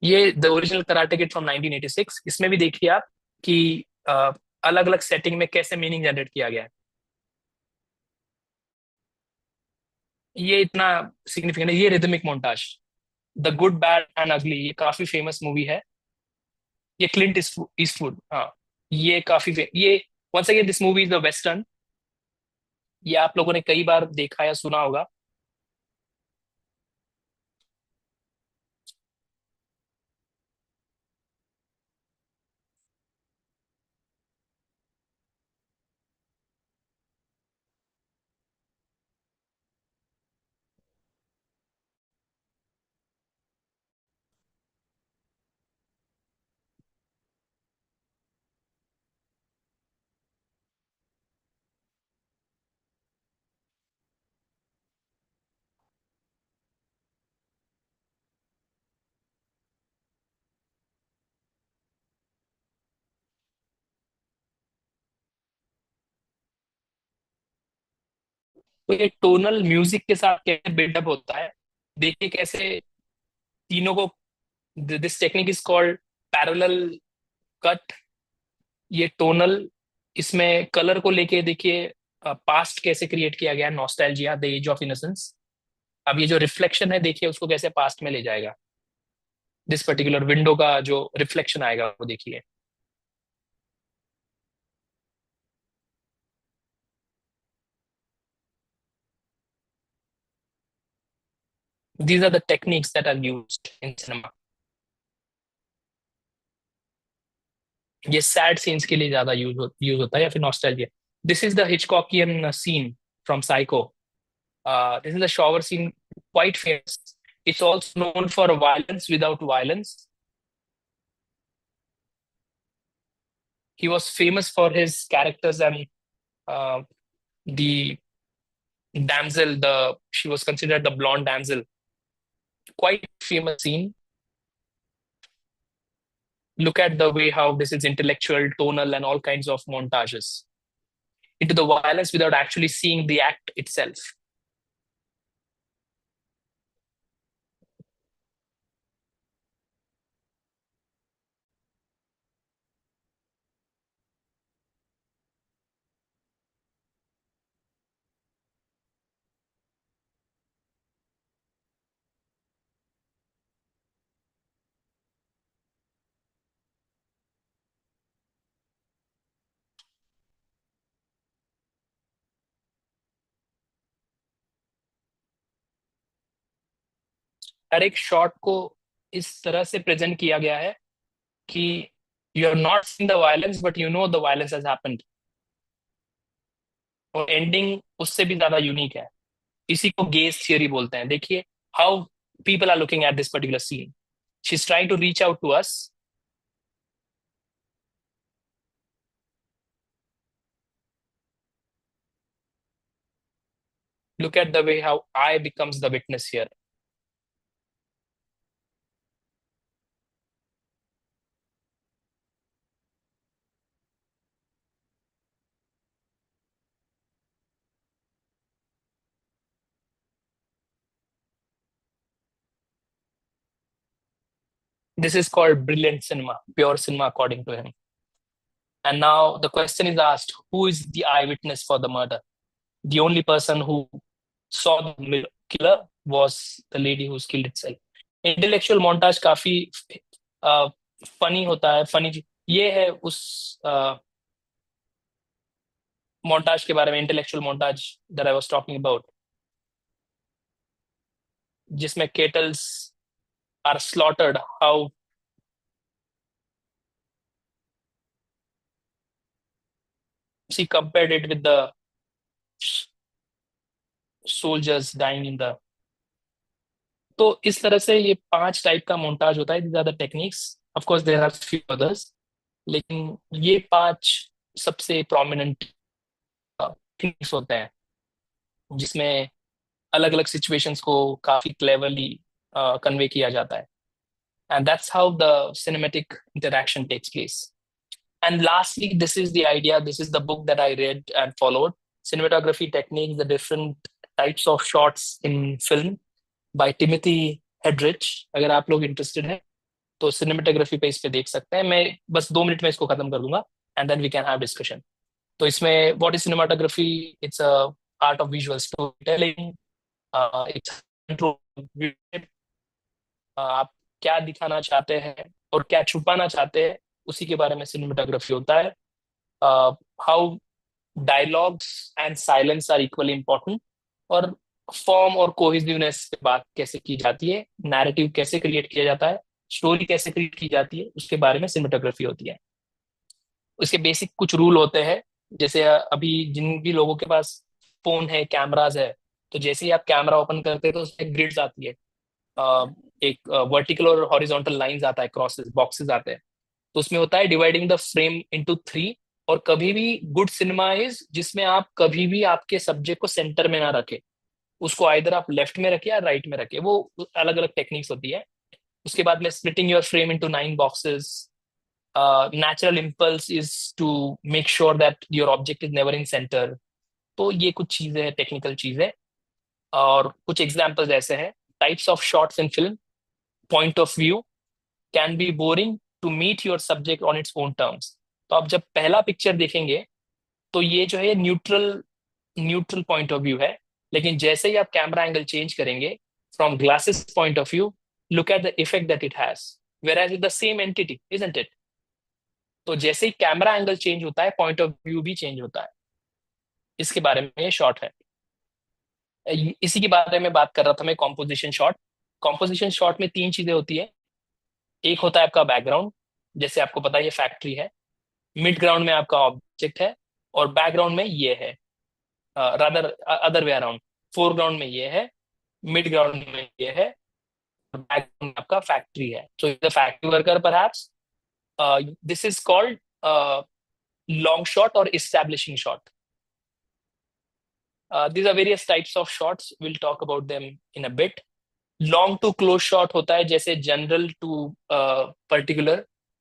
ये the original karate kid from 1986. इसमें भी देखिए आप कि अलग अलग सेटिंग में कैसे मीनिंग जनरेट किया गया है. ये इतना सिग्निफिकेंट है. ये rhythmic montage, the good bad and अगली, ये काफी फेमस मूवी है. ये क्लिंट ईस्टवुड, हाँ. ये काफी ये once again this movie is the western. ये आप लोगों ने कई बार देखा या सुना होगा. तो ये टोनल म्यूजिक के साथ कैसे बिल्डअप होता है, देखिए कैसे तीनों को, this technique is called parallel cut. ये टोनल, इसमें कलर को लेके देखिए पास्ट कैसे क्रिएट किया गया, nostalgia, the age of innocence. अब ये जो रिफ्लेक्शन है देखिए उसको कैसे पास्ट में ले जाएगा, दिस पर्टिकुलर विंडो का जो रिफ्लेक्शन आएगा वो देखिए। These are the techniques that are used in cinema. ये सैड सीन्स के लिए ज्यादा यूज होता है, या फिर nostalgia. This is the Hitchcockian scene from Psycho. This is the shower scene, quite famous. It's also known for violence without violence. He was famous for his characters and the damsel, she was considered the blonde damsel. Quite famous scene. Look at the way how this is intellectual, tonal, and all kinds of montages into the violence without actually seeing the act itself. हर एक shot को इस तरह से present किया गया है कि you are not seeing the violence but you know the violence has happened. और एंडिंग उससे भी ज्यादा यूनिक है। इसी को गेज थियरी बोलते हैं। देखिए how people are looking at this particular scene. She's trying to reach out to us. Look at the way how I becomes the witness here. This is called brilliant cinema, pure cinema according to him. And now the question is asked, who is the eyewitness for the murder? The only person who saw the killer was the lady who's killed itself. Intellectual montage काफी funny होता है। Funny ये है उस montage के बारे में, intellectual montage that I was talking about, जिसमें kettles are slaughtered, how she compared it with the soldiers dying in the। तो इस तरह से ये 5 टाइप का मोन्टाज होता है। These are the techniques. Of course there are few others, लेकिन ये 5 सबसे prominent टेक्निक्स होते हैं जिसमें अलग अलग सिचुएशंस को काफी क्लेवरली कन्वे किया जाता है। And that's how the cinematic interaction takes place. And lastly, this is the idea, this is the book that I read and followed, Cinematography Techniques, the different types of shots in film by Timothy Hedrich. अगर आप लोग interested हैं तो cinematography पे इस पे देख सकते हैं। मैं बस 2 मिनट में इसको खत्म कर दूंगा and then we can have discussion. तो इसमें what is cinematography? It's a art of visual storytelling. It's control. आप क्या दिखाना चाहते हैं और क्या छुपाना चाहते हैं उसी के बारे में सिनेमेटोग्राफी होता है। How dialogues and silence are equally important, और फॉर्म और कोहेसिवनेस पे बात कैसे की जाती है, नैरेटिव कैसे क्रिएट किया जाता है, स्टोरी कैसे क्रिएट की जाती है, उसके बारे में सिनेमेटोग्राफी होती है। उसके बेसिक कुछ रूल होते हैं। जैसे अभी जिन भी लोगों के पास फोन है, कैमराज है, तो जैसे ही आप कैमरा ओपन करते हैं तो उसमें ग्रिड्स आती है, एक वर्टिकल और हॉरिजॉन्टल लाइंस आता है, क्रॉसेस, बॉक्सेस आते हैं। तो उसमें होता है डिवाइडिंग द फ्रेम इनटू 3। और कभी भी गुड सिनेमा इज जिसमें आप कभी भी आपके सब्जेक्ट को सेंटर में ना रखे, उसको आइदर आप लेफ्ट में रखे या राइट में रखे। वो अलग अलग टेक्निक्स होती है। उसके बाद में splitting your frame into 9 boxes. Natural impulse is to make sure that your object is never in center. तो ये कुछ चीजें हैं, टेक्निकल चीजें। और कुछ एग्जांपल्स ऐसे हैं, types of shots in film, point of view can be boring to meet your subject on its own terms. तो आप जब पहला पिक्चर देखेंगे तो ये जो है neutral neutral point of view है, लेकिन जैसे ही आप कैमरा एंगल चेंज करेंगे from glasses point of view, look at the effect that it has, whereas with the same entity, isn't it? तो जैसे ही कैमरा एंगल चेंज होता है, पॉइंट ऑफ व्यू भी चेंज होता है। इसके बारे में ये शॉट है। इसी के बारे में बात कर रहा था मैं, कॉम्पोजिशन शॉट। कॉम्पोजिशन शॉट में तीन चीजें होती है। एक होता है आपका बैकग्राउंड, जैसे आपको पता है ये फैक्ट्री है, मिड ग्राउंड में आपका ऑब्जेक्ट है, और बैकग्राउंड में ये है, rather other way around, foreground में ये है, मिड ग्राउंड में ये है, बैकग्राउंड में आपका फैक्ट्री है। So the factory worker perhaps, this is called long shot or establishing shot. These are various types of shots. We'll talk about them in a bit. Long to close shot होता है, जैसे general to particular।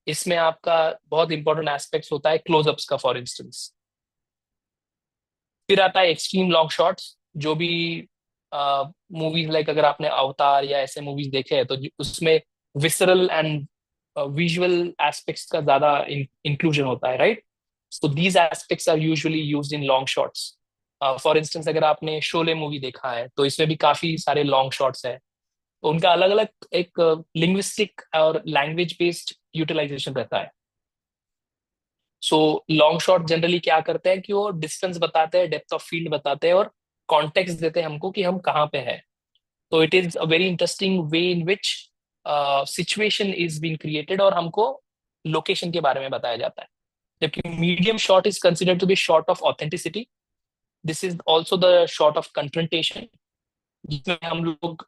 इसमें आपका बहुत important aspects होता है close-ups का, for instance. फिर आता है एक्सट्रीम लॉन्ग शॉट्स, जो भी मूवीज लाइक अगर आपने अवतार या ऐसे मूवीज देखे हैं तो उसमें विसरल एंड विजुअल एस्पेक्ट्स का ज्यादा इंक्लूजन होता है, right? So these aspects are usually used in long shots. For instance, अगर आपने शोले मूवी देखा है तो इसमें भी काफी सारे लॉन्ग शॉट्स हैं, तो उनका अलग अलग एक लिंग्विस्टिक और लैंग्वेज बेस्ड यूटिलाइजेशन रहता है। सो लॉन्ग शॉट जनरली क्या करते हैं कि वो डिस्टेंस बताते हैं, डेप्थ ऑफ फील्ड बताते हैं, और कॉन्टेक्स्ट देते हैं हमको कि हम कहाँ पे हैं। तो it is a very interesting way in which situation is being created, और हमको लोकेशन के बारे में बताया जाता है। जबकि medium shot is considered to be shot of authenticity. This is also the shot of confrontation, जिसमें हम लोग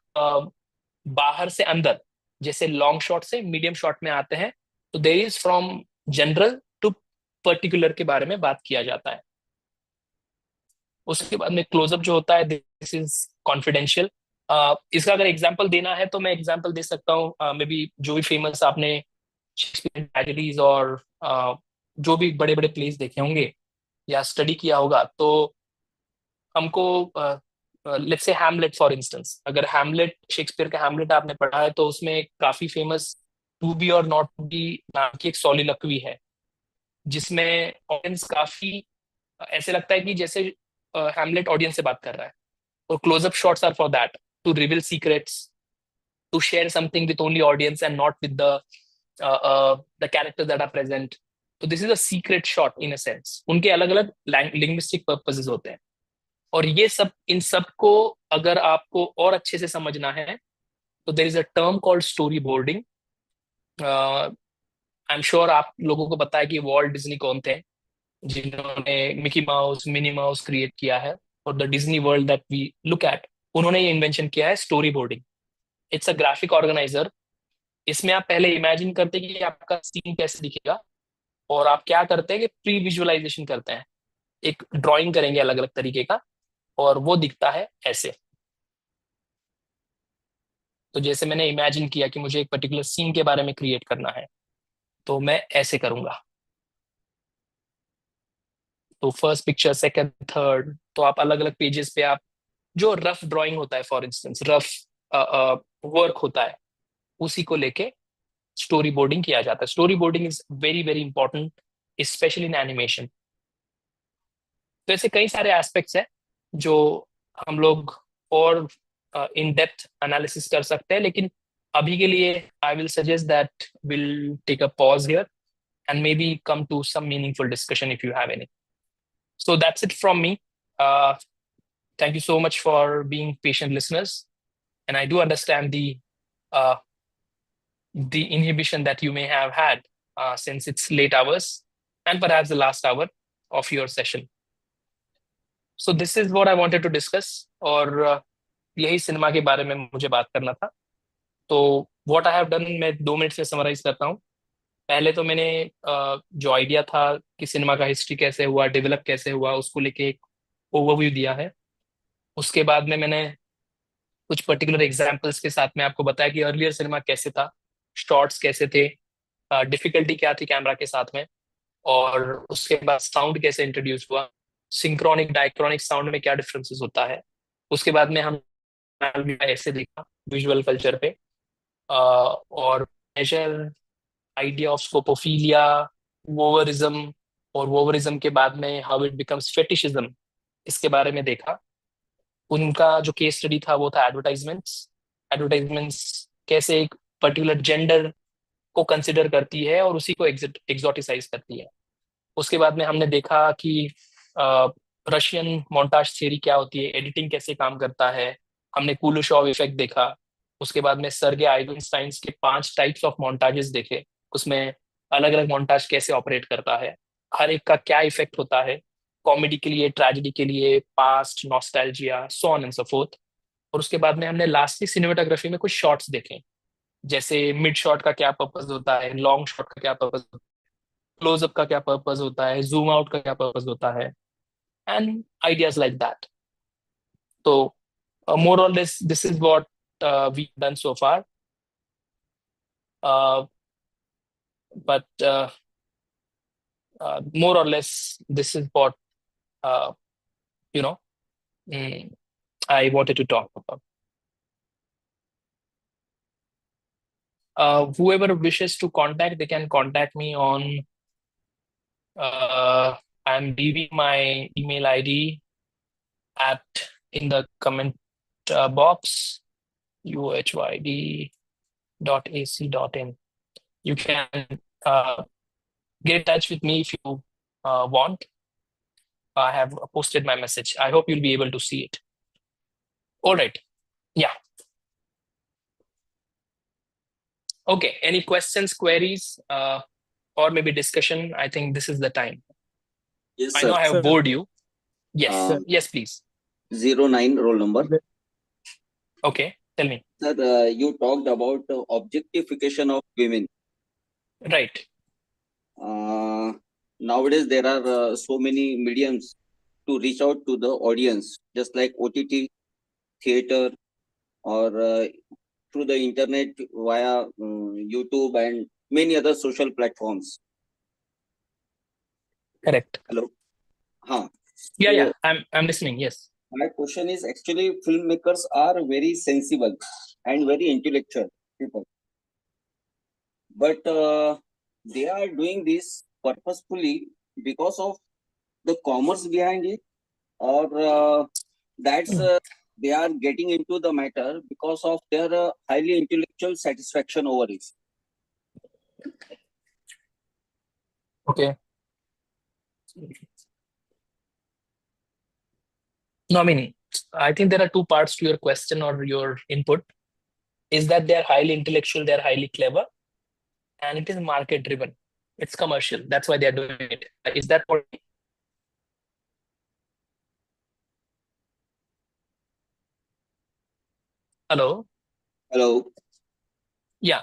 बाहर से अंदर, जैसे लॉन्ग शॉट से मीडियम शॉट में आते हैं, तो there is from general to particular के बारे में बात किया जाता है। उसके बाद में क्लोजअप जो होता है, दिस इज कॉन्फिडेंशियल। इसका अगर एग्जाम्पल देना है तो मैं एग्जाम्पल दे सकता हूँ, मे बी जो भी फेमस आपने शेक्सपियर ट्रेजेडीज और जो भी बड़े बड़े प्लेस देखे होंगे या स्टडी किया होगा, तो हमको let's say Hamlet for instance, अगर हैमलेट, शेक्सपियर का हैमलेट आपने पढ़ा है तो उसमें काफी फेमस टू बी और नॉट टू बी नाम की एक soliloquy है, जिसमें ऑडियंस काफी ऐसे लगता है कि जैसे हैमलेट ऑडियंस से बात कर रहा है। और closeup shots are for that, to reveal secrets, to share something with only audience and not with the characters that are present. तो this is a secret shot in a sense. उनके अलग अलग लिंग्विस्टिक पर्पसेस होते हैं, और ये सब, इन सब को अगर आपको और अच्छे से समझना है तो there is a term called storyboarding. I am sure आप लोगों को पता है कि वॉल्ट डिज्नी कौन थे, जिन्होंने Mickey Mouse, Minnie Mouse create किया है, और the Disney world that we look at, उन्होंने ये इन्वेंशन किया है storyboarding. It's a graphic organiser. इसमें आप पहले इमेजिन करते हैं कि आपका सीन कैसे दिखेगा, और आप क्या करते हैं कि प्री विजुअलाइजेशन करते हैं, एक ड्राइंग करेंगे अलग अलग तरीके का, और वो दिखता है ऐसे। तो जैसे मैंने इमेजिन किया कि मुझे एक पर्टिकुलर सीन के बारे में क्रिएट करना है, तो मैं ऐसे करूंगा। तो फर्स्ट पिक्चर, सेकंड, थर्ड, तो आप अलग अलग पेजेस पे आप जो रफ ड्राइंग होता है, फॉर इंस्टेंस रफ वर्क होता है, उसी को लेके स्टोरी बोर्डिंग किया जाता है। Story boarding is very very important, specially in animation. तो ऐसे कई सारे एस्पेक्ट्स हैं जो हम लोग और इन डेप्थ एनालिसिस कर सकते हैं, लेकिन अभी के लिए I will suggest that will take a pause here and maybe come to some meaningful discussion if you have any. So that's it from me. Thank you so much for being patient listeners, and I do understand the inhibition that you may have had since it's late hours and perhaps the last hour of your session. So this is what I wanted to discuss, और यही cinema के बारे में मुझे बात करना था। तो what I have done मैं 2 मिनट से समराइज करता हूँ। पहले तो मैंने जो आइडिया था कि सिनेमा का हिस्ट्री कैसे हुआ, डेवलप कैसे हुआ, उसको लेके एक ओवरव्यू दिया है। उसके बाद में मैंने कुछ पर्टिकुलर एग्जांपल्स के साथ में आपको बताया कि अर्लियर सिनेमा कैसे था, शॉट्स कैसे थे, डिफिकल्टी क्या थी कैमरा के साथ में, और उसके बाद साउंड कैसे इंट्रोड्यूस हुआ। सिंक्रोनिक डायक्रॉनिक साउंड में क्या डिफरेंसेस होता है। उसके बाद में हम ऐसे देखा विजुअल कल्चर पे, और मेजर आइडिया ऑफ स्कोपोफिलिया, वोवरिज्म, और वोवरिज्म के बाद में हाउ इट बिकम्स फेटिशिज्म, इसके बारे में देखा। उनका जो केस स्टडी था वो था एडवर्टाइजमेंट्स। एडवर्टाइजमेंट्स कैसे एक पर्टिकुलर जेंडर को कंसिडर करती है और उसी को एक्सोटिसाइज करती है। उसके बाद में हमने देखा कि रशियन मोन्टाज थियरी क्या होती है, एडिटिंग कैसे काम करता है। हमने कुलुशॉव इफेक्ट देखा। उसके बाद में सर्गे आइजनस्टाइन के 5 टाइप्स ऑफ मोन्टाजेस देखे, उसमें अलग अलग मोन्टाज कैसे ऑपरेट करता है, हर एक का क्या इफेक्ट होता है, कॉमेडी के लिए, ट्रेजेडी के लिए, past, nostalgia, so on and so fourth. और उसके बाद में हमने लास्टली सिनेमेटोग्राफी में कुछ शॉट्स देखे, जैसे मिड शॉट का क्या पर्पस होता है, लॉन्ग शॉट का क्या पर्पस होता है, क्लोजअप का क्या पर्पस होता है, जूम आउट का क्या पर्पस होता है, एंड आइडियाज लाइक दैट। तो more or less this is what we've done so far, but more or less this is what you know I wanted to talk about. Whoever wishes to contact, they can contact me on I'm leaving my email ID in the comment box, uHYD.ac.in. You can get in touch with me if you want. I have posted my message. I hope you'll be able to see it. All right. Yeah. Okay. Any questions, queries, or maybe discussion? I think this is the time. Yes, I know sir. I have bored you. Yes. Yes, please. 09 roll number. Okay. Tell me. Sir, you talked about objectification of women. Right. Nowadays, there are so many mediums to reach out to the audience, just like OTT, theater, or through the internet via YouTube and many other social platforms. Correct. Hello. Huh. Yeah. I'm listening. Yes. My question is, actually, filmmakers are very sensible and very intellectual people, but they are doing this purposefully because of the commerce behind it, or that's they are getting into the matter because of their highly intellectual satisfaction over it. Okay. No, I mean, I think there are two parts to your question or your input. Is that they're highly intellectual, they're highly clever, and it is market driven. It's commercial. That's why they're doing it. Is that what? Hello? Hello. Yeah.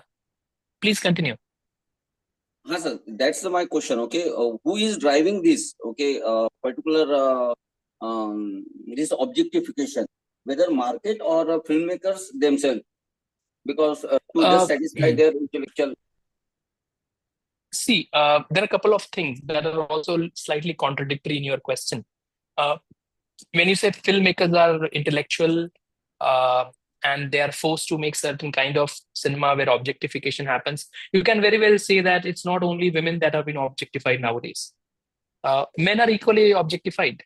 Please continue. Sir, that's my question. Okay, who is driving this? Okay, particular this objectification, whether market or filmmakers themselves, because to just satisfy their intellectual. See, there are a couple of things that are also slightly contradictory in your question. When you say filmmakers are intellectual and they are forced to make certain kind of cinema where objectification happens, you can very well say that it's not only women that have been objectified nowadays. Men are equally objectified.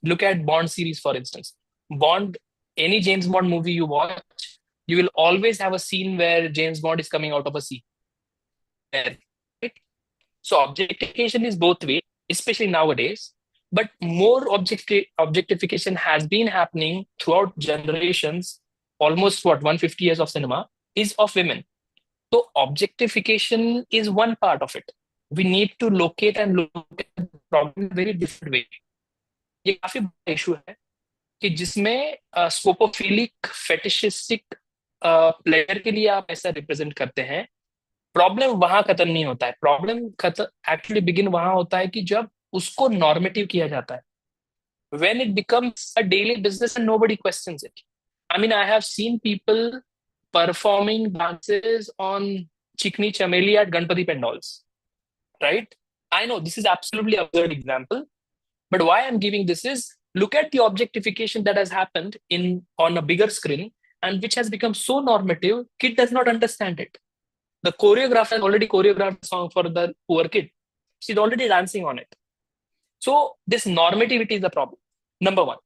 Look at Bond series, for instance. Bond, any James Bond movie you watch, you will always have a scene where James Bond is coming out of a sea. Right? So objectification is both ways, especially nowadays. But more objectification has been happening throughout generations, almost 150 years of cinema, is of women. So objectification is one part of it. We need to locate and look at the problem in a very different way. ये काफी बड़ा issue है कि जिसमें स्कोपोफिलिक फेटिशिस्टिक player के लिए आप ऐसा रिप्रेजेंट करते हैं। प्रॉब्लम वहां खत्म नहीं होता है, प्रॉब्लम एक्चुअली बिगिन वहां होता है कि जब उसको नॉर्मेटिव किया जाता है, when it becomes a daily business and nobody questions it. I mean, I have seen people performing dances on Chikni Chameli at Ganpati pandals, right? I know this is absolutely absurd example, But why I'm giving this is, look at the objectification that has happened on a bigger screen and which has become so normative, kid does not understand it. The choreographer has already choreographed a song for the poor kid. She's already dancing on it. So this normativity is the problem, number one.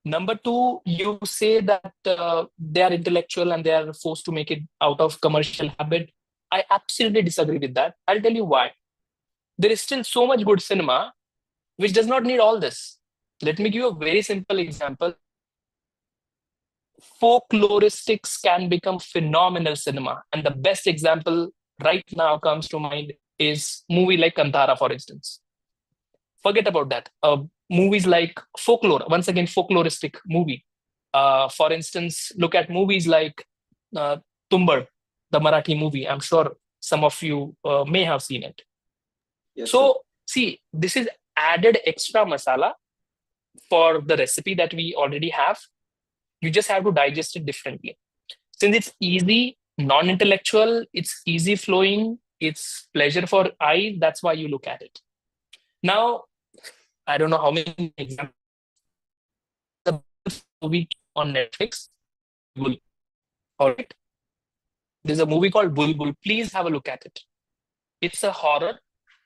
Number two, you say that they are intellectual and they are forced to make it out of commercial habit. I absolutely disagree with that. I'll tell you why. There is still so much good cinema which does not need all this. Let me give you a very simple example. Folkloristics can become phenomenal cinema. And the best example right now comes to mind is movie like Kantara, for instance. Forget about that. Movies like folklore, once again, folkloristic movie. For instance, look at movies like Tumbar, the Marathi movie. I'm sure some of you may have seen it. Yes, So, see, this is added extra masala for the recipe that we already have. You just have to digest it differently. Since it's easy, non-intellectual, it's easy flowing, it's pleasure for eyes, that's why you look at it. Now, I don't know how many examples. The movie on Netflix, Bulbul. All right. There's a movie called Bulbul. Please have a look at it. It's a horror,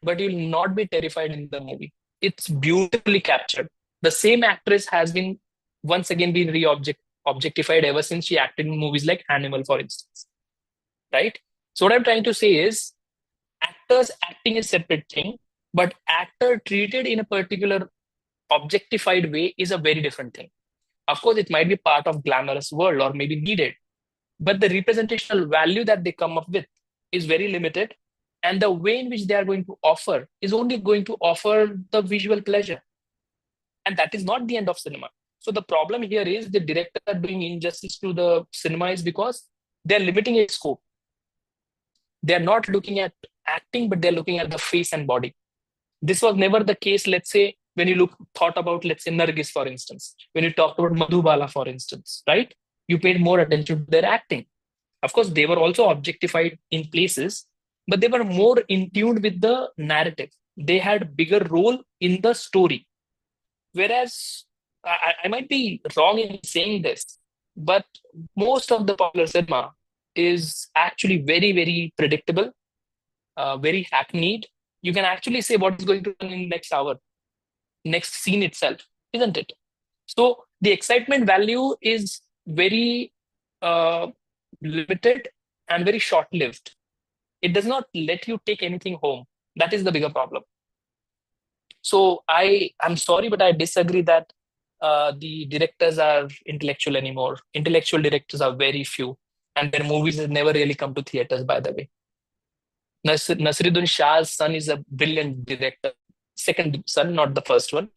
but you'll not be terrified in the movie. It's beautifully captured. The same actress has been once again been objectified ever since she acted in movies like Animal, for instance. Right? So what I'm trying to say is, actors acting is a separate thing, but actor treated in a particular objectified way is a very different thing. Of course, it might be part of glamorous world or maybe needed, but the representational value that they come up with is very limited. And the way in which they are going to offer is only going to offer the visual pleasure. And that is not the end of cinema. So the problem here is the directors are doing injustice to the cinema is because they're limiting its scope. They're not looking at acting, but they're looking at the face and body. This was never the case, let's say, when you thought about, let's say, Nargis, for instance, when you talked about Madhubala, for instance, right? You paid more attention to their acting. Of course, they were also objectified in places, but they were more in tune with the narrative. They had bigger role in the story. Whereas, I might be wrong in saying this, but most of the popular cinema is actually very, very predictable, very hackneyed. You can actually say what is going to happen in the next hour, next scene itself, isn't it? So the excitement value is very limited and very short-lived. It does not let you take anything home. That is the bigger problem. So I'm sorry, but I disagree that the directors are intellectual anymore. Intellectual directors are very few, and their movies have never really come to theaters, by the way. Nasiruddin Shah's son is a brilliant director. Second son, not the first one,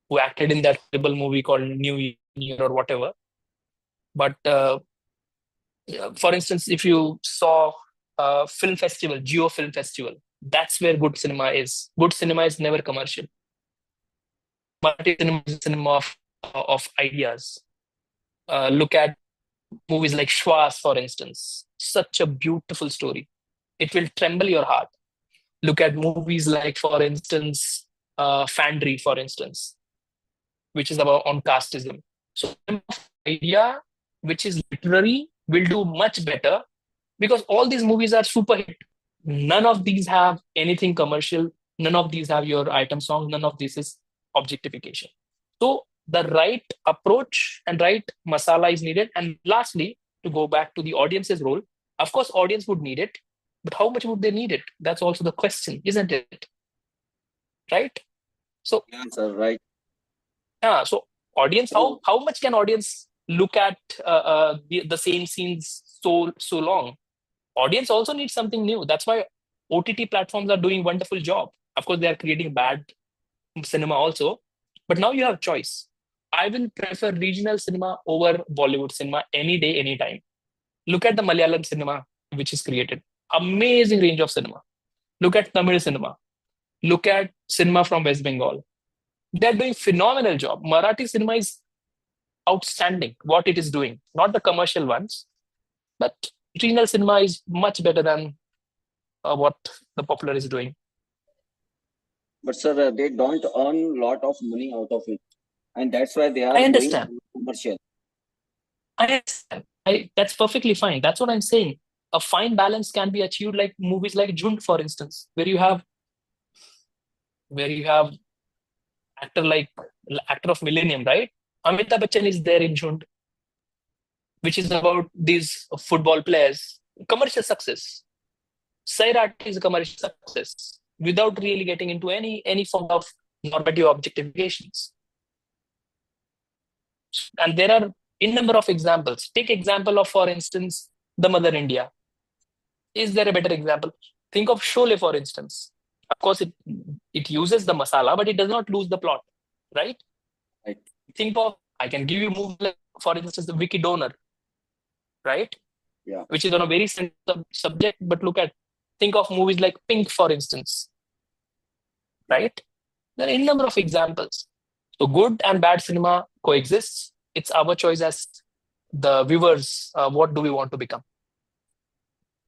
who acted in that terrible movie called New Year or whatever. But for instance, if you saw film festival, Geo Film Festival, that's where good cinema is. Good cinema is never commercial. Multi-cinema is a cinema of ideas. Look at movies like Shwas, for instance. Such a beautiful story. It will tremble your heart. Look at movies like, for instance, Fandry, for instance, which is about on casteism. So idea, which is literary, will do much better because all these movies are super hit. None of these have anything commercial. None of these have your item song. None of this is objectification. So the right approach and right masala is needed. And lastly, to go back to the audience's role, of course, audience would need it, but how much would they need it? That's also the question, isn't it? Right? So, yeah, sir, right. So audience, how much can audience look at the same scenes so long? Audience also needs something new. That's why OTT platforms are doing wonderful job. Of course, they are creating bad cinema also, but now you have choice. I will prefer regional cinema over Bollywood cinema any day, anytime. Look at the Malayalam cinema, which is created. Amazing range of cinema. Look at Tamil cinema. Look at cinema from West Bengal. They're doing phenomenal job. Marathi cinema is outstanding, what it is doing. Not the commercial ones, but regional cinema is much better than what the popular is doing. But sir, they don't earn lot of money out of it, and that's why they are I going understand. commercial. I understand. That's perfectly fine. That's what I'm saying. A fine balance can be achieved like movies like Jund, for instance, where you have actor of Millennium, right? Amitabh Bachchan is there in Jund, which is about these football players. Commercial success. Sairat is a commercial success without really getting into any form of normative objectifications. And there are a number of examples. Take example of, for instance, The Mother India. Is there a better example? Think of Sholay, for instance. Of course, it uses the masala, but it does not lose the plot, right? Right. I can give you movies like, for instance, The Wicked Donor, right? Yeah. Which is on a very sensitive subject, but think of movies like Pink, for instance, right? There are a number of examples. So good and bad cinema coexists. It's our choice as the viewers. What do we want to become?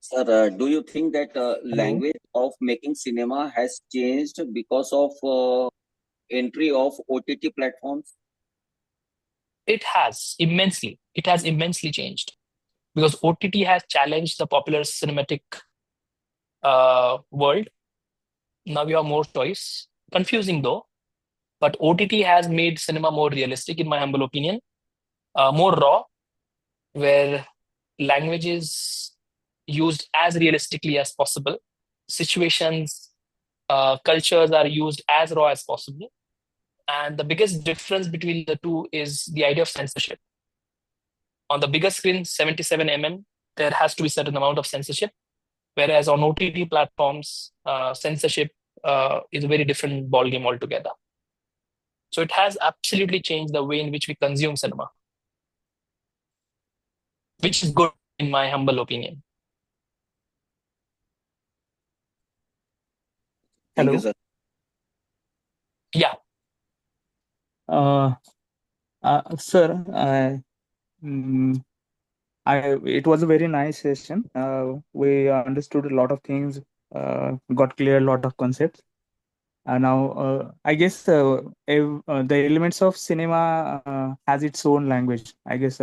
Sir, do you think that language of making cinema has changed because of entry of OTT platforms? It has immensely. It has immensely changed because OTT has challenged the popular cinematic world. Now you have more choice. Confusing though, but OTT has made cinema more realistic, in my humble opinion, more raw, where language is used as realistically as possible. Situations, cultures are used as raw as possible. And the biggest difference between the two is the idea of censorship. On the bigger screen, 77 there has to be a certain amount of censorship. Whereas on OTT platforms, censorship is a very different ballgame altogether. So it has absolutely changed the way in which we consume cinema, which is good in my humble opinion. Thank you, Hello. sir. Yeah. Sir, it was a very nice session. We understood a lot of things, got clear a lot of concepts. Now, I guess the elements of cinema has its own language. I guess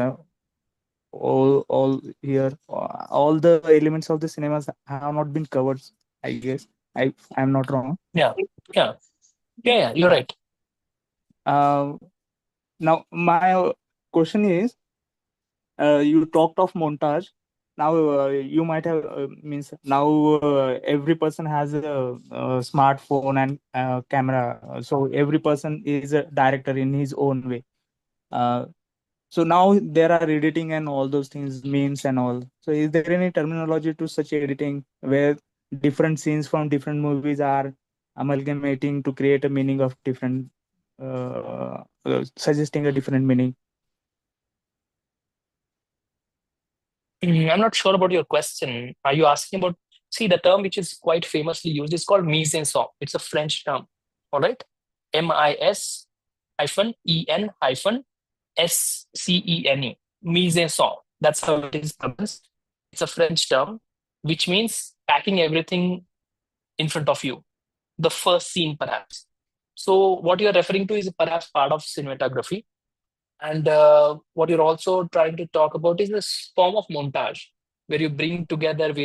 all here, all the elements of the cinemas have not been covered. I guess I'm not wrong. Yeah. You're right. Now, my question is, you talked of montage. Now, you might have means now every person has a smartphone and camera. So every person is a director in his own way. So now there are editing and all those things, memes and all. So is there any terminology to such editing where different scenes from different movies are amalgamating to create a meaning of different, suggesting a different meaning? I'm not sure about your question. Are you asking about, see, the term which is quite famously used is called mise en scène. It's a French term. All right. MIS-EN-SCENE. Mise en scène. That's how it is pronounced. It's a French term, which means packing everything in front of you. The first scene, perhaps. So what you're referring to is perhaps part of cinematography. And what you're also trying to talk about is this form of montage, where you bring together where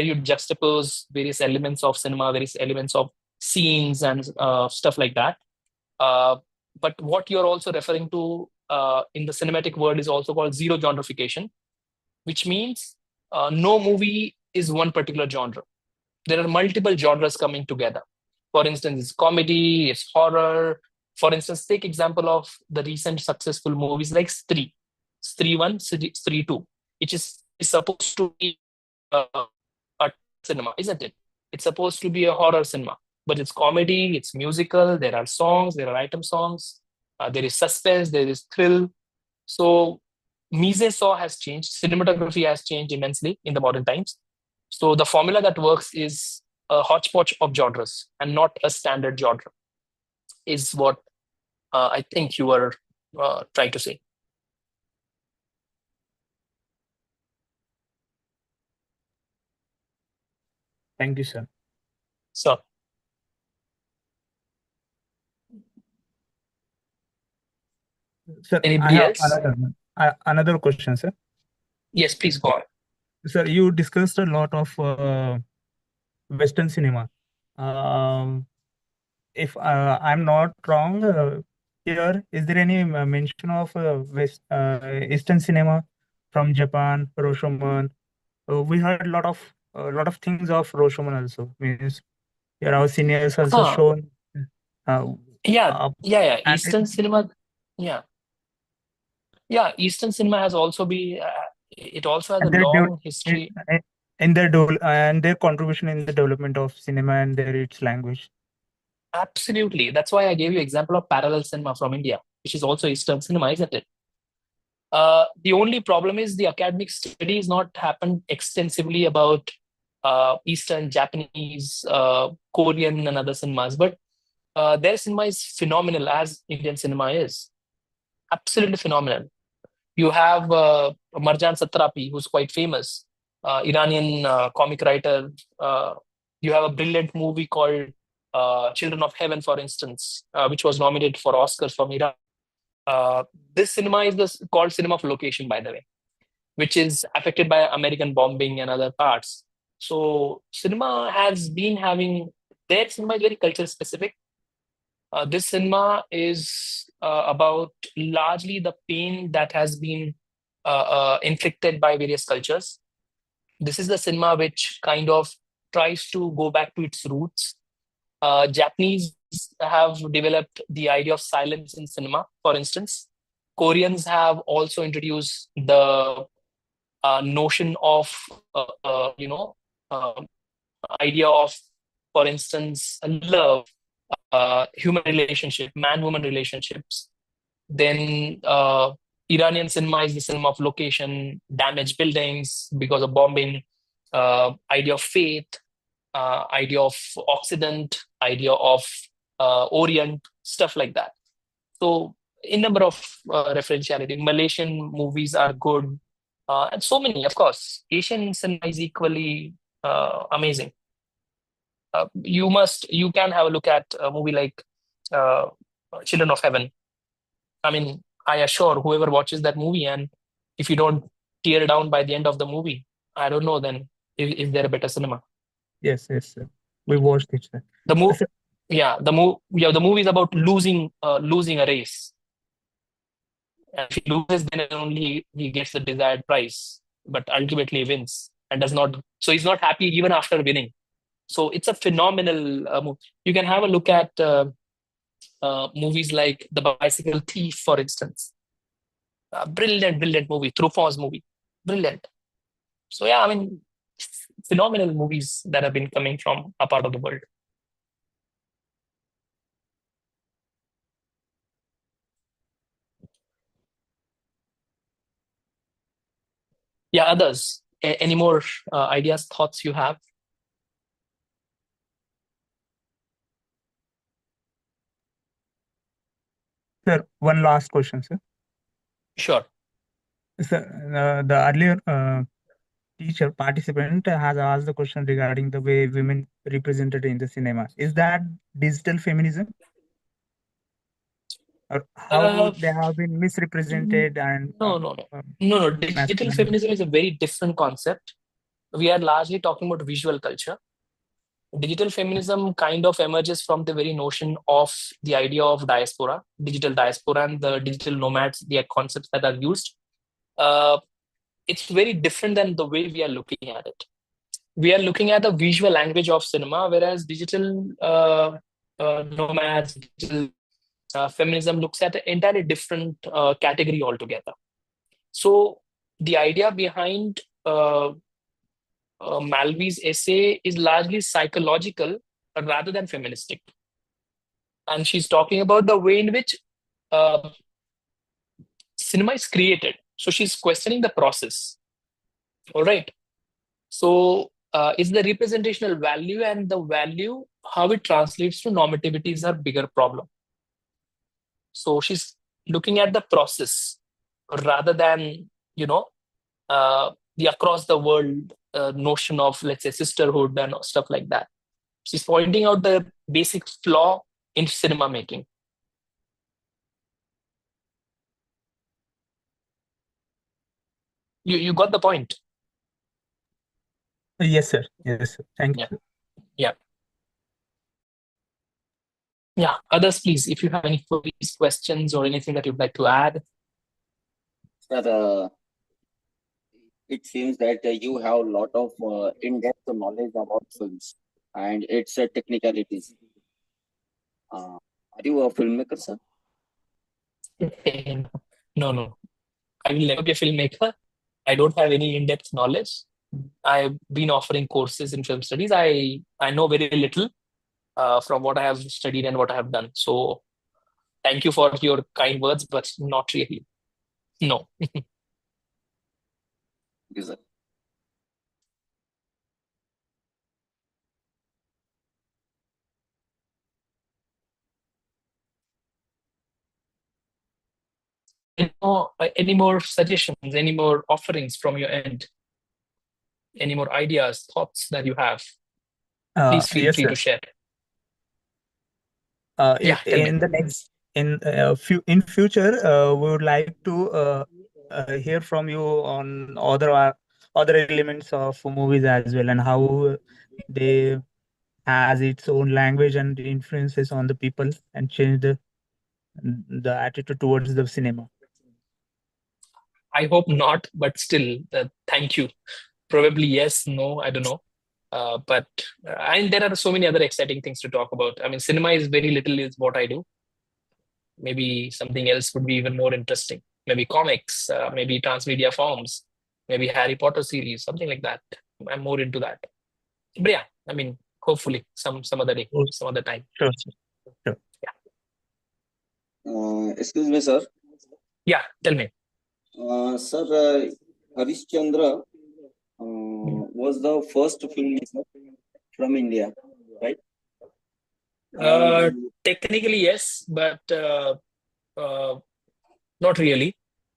you juxtapose various elements of cinema, various elements of scenes and stuff like that. But what you're also referring to in the cinematic world is also called zero genreification, which means no movie is one particular genre. There are multiple genres coming together. For instance, it's comedy, it's horror. For instance, take example of the recent successful movies like Stree, Stree 1, Stree 2, which is supposed to be a cinema, isn't it? It's supposed to be a horror cinema, but it's comedy, it's musical, there are songs, there are item songs, there is suspense, there is thrill. So mise en scène has changed, cinematography has changed immensely in the modern times. So the formula that works is a hodgepodge of genres and not a standard genre, is what I think you were trying to say. Thank you, sir. So Sir, I Anybody have else? another question, sir. Yes, please go on. Sir, you discussed a lot of Western cinema. If I'm not wrong, here is there any mention of Eastern cinema from Japan, Rashomon? We heard a lot of things of Rashomon also. Means here our seniors also Huh. shown. Uh, Yeah. and Eastern cinema. Yeah. Eastern cinema has also been. It also has a and their long history. in their and their contribution in the development of cinema and their its language. Absolutely. That's why I gave you example of parallel cinema from India, which is also Eastern cinema, isn't it? The only problem is the academic studies not happened extensively about Eastern, Japanese, Korean, and other cinemas, but their cinema is phenomenal, as Indian cinema is. Absolutely phenomenal. You have Marjan Satrapi, who's quite famous, Iranian comic writer. You have a brilliant movie called Children of Heaven, for instance, which was nominated for Oscars from Iran. This cinema is called cinema of location, by the way, which is affected by American bombing and other parts. So cinema has been having, their cinema is very culture specific. This cinema is about largely the pain that has been inflicted by various cultures. This is the cinema which kind of tries to go back to its roots. Japanese have developed the idea of silence in cinema, for instance. Koreans have also introduced the notion of, idea of, for instance, love, human relationship, man-woman relationships. Then Iranian cinema is the cinema of location, damaged buildings because of bombing, idea of faith, idea of Occident, idea of Orient, stuff like that. So in number of referentiality, Malaysian movies are good, and so many, of course. Asian cinema is equally amazing. You can have a look at a movie like Children of Heaven. I mean, I assure whoever watches that movie, and if you don't tear down by the end of the movie, I don't know then is there a better cinema. Yes, sir. We watched it, sir. The movie is about losing a race. And if he loses, then only he gets the desired prize, but ultimately wins and does not. So he's not happy even after winning. So it's a phenomenal movie. You can have a look at movies like The Bicycle Thief, for instance. Brilliant movie. Truffaut's movie. Brilliant. So yeah, I mean, phenomenal movies that have been coming from a part of the world. Yeah, others. Any more ideas, thoughts you have? Sir, one last question, sir. Sure. Sir, the earlier teacher participant has asked the question regarding the way women represented in the cinema. Is that digital feminism? Or how they have been misrepresented and No. Digital feminism is a very different concept. We are largely talking about visual culture. Digital feminism kind of emerges from the very notion of the idea of diaspora, digital diaspora, and the digital nomads, the concepts that are used. It's very different than the way we are looking at it. We are looking at the visual language of cinema, whereas digital nomads, digital feminism looks at an entirely different category altogether. So the idea behind Malvi's essay is largely psychological rather than feministic. And she's talking about the way in which cinema is created. So she's questioning the process. All right. So is the representational value and the value, how it translates to normativity is a bigger problem. So she's looking at the process rather than, the across the world notion of, let's say, sisterhood and stuff like that. She's pointing out the basic flaw in cinema making. You got the point. Yes, sir. Yes, sir. Thank Yeah. you. Yeah. Others, please, if you have any queries, questions, or anything that you'd like to add. Sir, it seems that you have a lot of in-depth knowledge about films and its technicalities. Are you a filmmaker, sir? No. I will never be a filmmaker. I don't have any in-depth knowledge. I've been offering courses in film studies. I know very little from what I have studied and what I have done. So thank you for your kind words, but not really. No. Yes, sir. Any more suggestions, any more offerings from your end? Any more ideas, thoughts that you have? Please feel Yes, free sir. to share. In, Yeah, tell me. in the next in future, we would like to hear from you on other elements of movies as well, and how they has its own language and influences on the people and change the attitude towards the cinema. I hope not, but still, thank you. Probably yes, no, I don't know. But and there are so many other exciting things to talk about. I mean, cinema is very little is what I do. Maybe something else would be even more interesting. Maybe comics, maybe transmedia forms, maybe Harry Potter series, something like that. I'm more into that. But yeah, I mean, hopefully some other day, some other time. Sure. Excuse me, sir. Yeah, tell me. Sir, Harish Chandra was the first filmmaker from India, right? Technically, yes, but not really.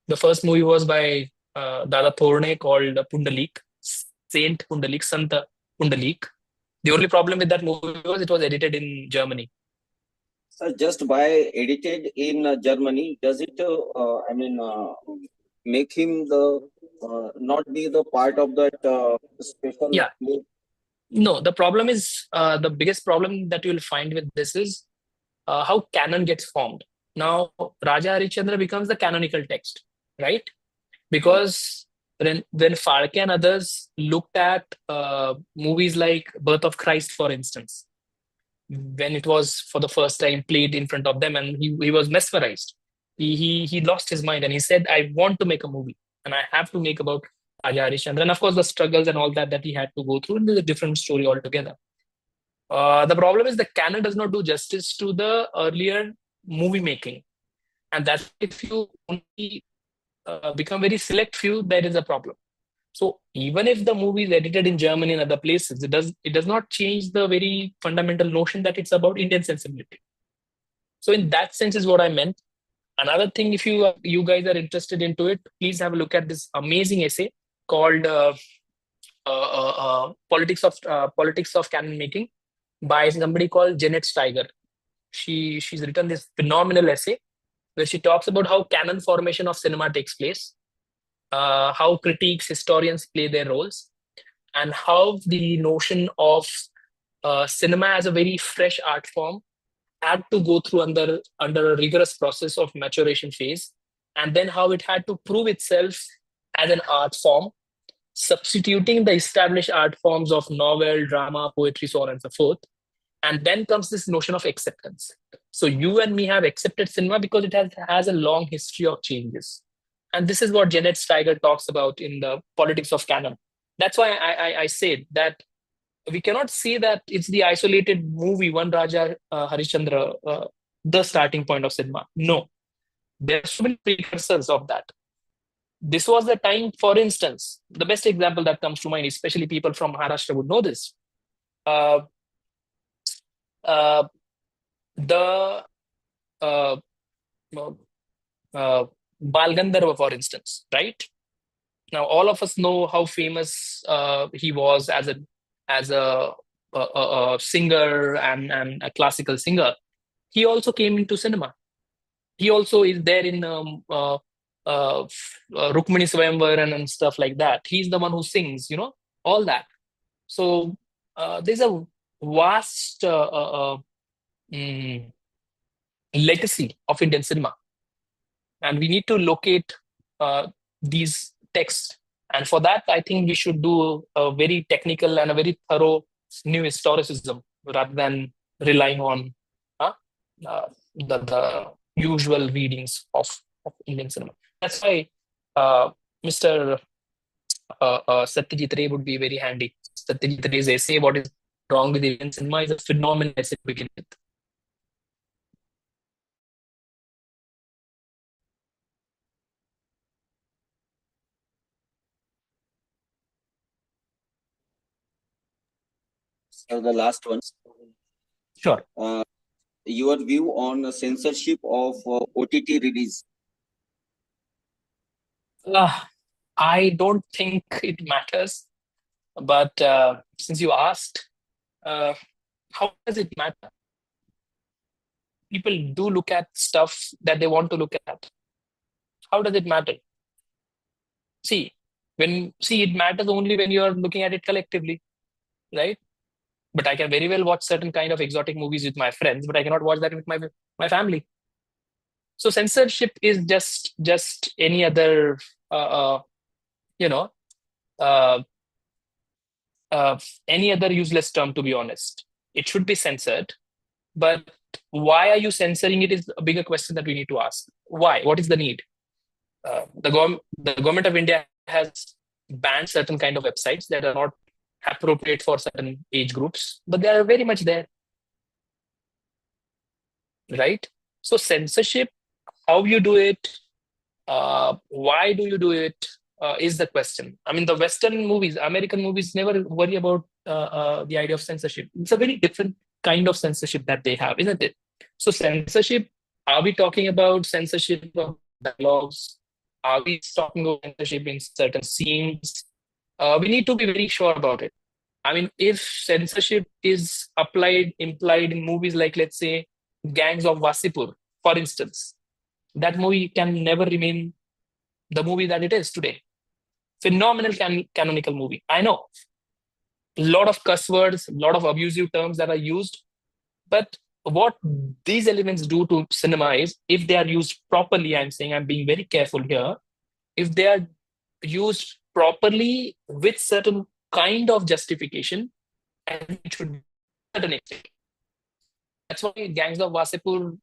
The first movie was by Dada Thorne called Pundalik, Saint Pundalik, Santa Pundalik. The only problem with that movie was it was edited in Germany. Sir, just by edited in Germany, does it, make him not be the part of that special Yeah. play? No, the problem is the biggest problem that you'll find with this is how canon gets formed. Now, Raja Harishchandra becomes the canonical text, right? Because when Falke and others looked at movies like Birth of Christ, for instance, when it was for the first time played in front of them, and he was mesmerized. He lost his mind and he said, I want to make a movie and I have to make about Raja Harishchandra. And of course, the struggles and all that he had to go through, and there's a different story altogether. The problem is the canon does not do justice to the earlier movie making. And that's if you only become very select few, there is a problem. So even if the movie is edited in Germany and other places, it does not change the very fundamental notion that it's about Indian sensibility. So in that sense is what I meant. Another thing, if you guys are interested into it, please have a look at this amazing essay called Politics of Canon Making by somebody called Janet Steiger. She's written this phenomenal essay where she talks about how canon formation of cinema takes place, how critiques, historians play their roles, and how the notion of cinema as a very fresh art form had to go through under a rigorous process of maturation phase, and then how it had to prove itself as an art form, substituting the established art forms of novel, drama, poetry, so on and so forth. And then comes this notion of acceptance. So you and me have accepted cinema because it has a long history of changes. And this is what Janet Steiger talks about in the Politics of Canon. That's why I said that we cannot say that it's the isolated movie, One Raja Harishchandra, the starting point of cinema. No, there are so many precursors of that. This was the time, for instance, the best example that comes to mind, especially people from Maharashtra would know this. The Bal Gandharva, for instance, right? Now, all of us know how famous he was as a singer and a classical singer. He also came into cinema. He also is there in Rukmini Swayamvar and stuff like that. He's the one who sings, all that. So there's a vast legacy of Indian cinema, and we need to locate these texts. And for that, I think we should do a very technical and a very thorough new historicism rather than relying on the usual readings of Indian cinema. That's why Mr. Satyajit Ray would be very handy. Satyajit Ray's essay, "What is Wrong with Indian Cinema," is a phenomenal essay to begin with. So the last one. Sure. Your view on censorship of OTT release. I don't think it matters, but since you asked, how does it matter? People do look at stuff that they want to look at. How does it matter? See, it matters only when you are looking at it collectively, right? But I can very well watch certain kind of exotic movies with my friends, but I cannot watch that with my family. So censorship is just any other any other useless term, to be honest. It should be censored, but why are you censoring it is a bigger question that we need to ask. Why? What is the need? The government of India has banned certain kind of websites that are not appropriate for certain age groups, but they are very much there, right? So censorship, how you do it, why do you do it, is the question. I mean, the Western movies, American movies, never worry about the idea of censorship. It's a very different kind of censorship that they have, isn't it? So censorship, are we talking about censorship of dialogues? Are we talking about censorship in certain scenes? We need to be very sure about it. I mean, if censorship is implied in movies like, let's say, Gangs of Wasipur, for instance, that movie can never remain the movie that it is today. Phenomenal canonical movie. I know a lot of cuss words, a lot of abusive terms that are used, but what these elements do to cinema is, if they are used properly, I'm being very careful here, if they are used properly with certain kind of justification, and it should be certain extent. That's why Gangs of Wasipur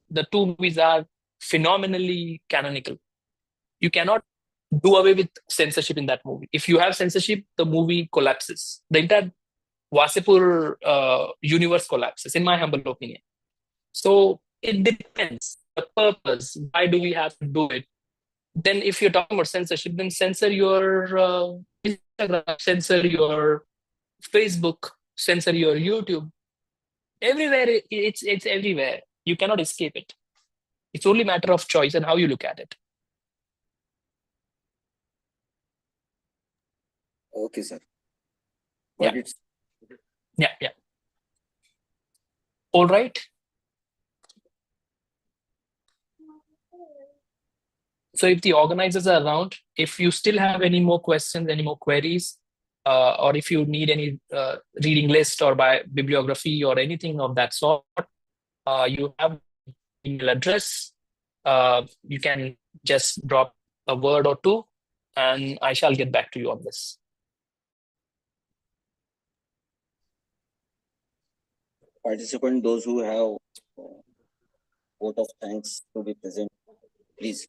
the two movies are phenomenally canonical. You cannot do away with censorship in that movie. If you have censorship, the movie collapses. The entire Wasipur universe collapses, in my humble opinion. So it depends the purpose. Why do we have to do it? Then if you're talking about censorship, then censor your Instagram, censor your Facebook, censor your YouTube. Everywhere, it's everywhere. You cannot escape it. It's only a matter of choice and how you look at it. Okay, sir. Yeah. But it's Yeah. All right. So if the organizers are around, if you still have any more questions, any more queries, or if you need any reading list or by bibliography or anything of that sort, you have email address. You can just drop a word or two, and I shall get back to you on this. participant, those who have vote of thanks to be present, please.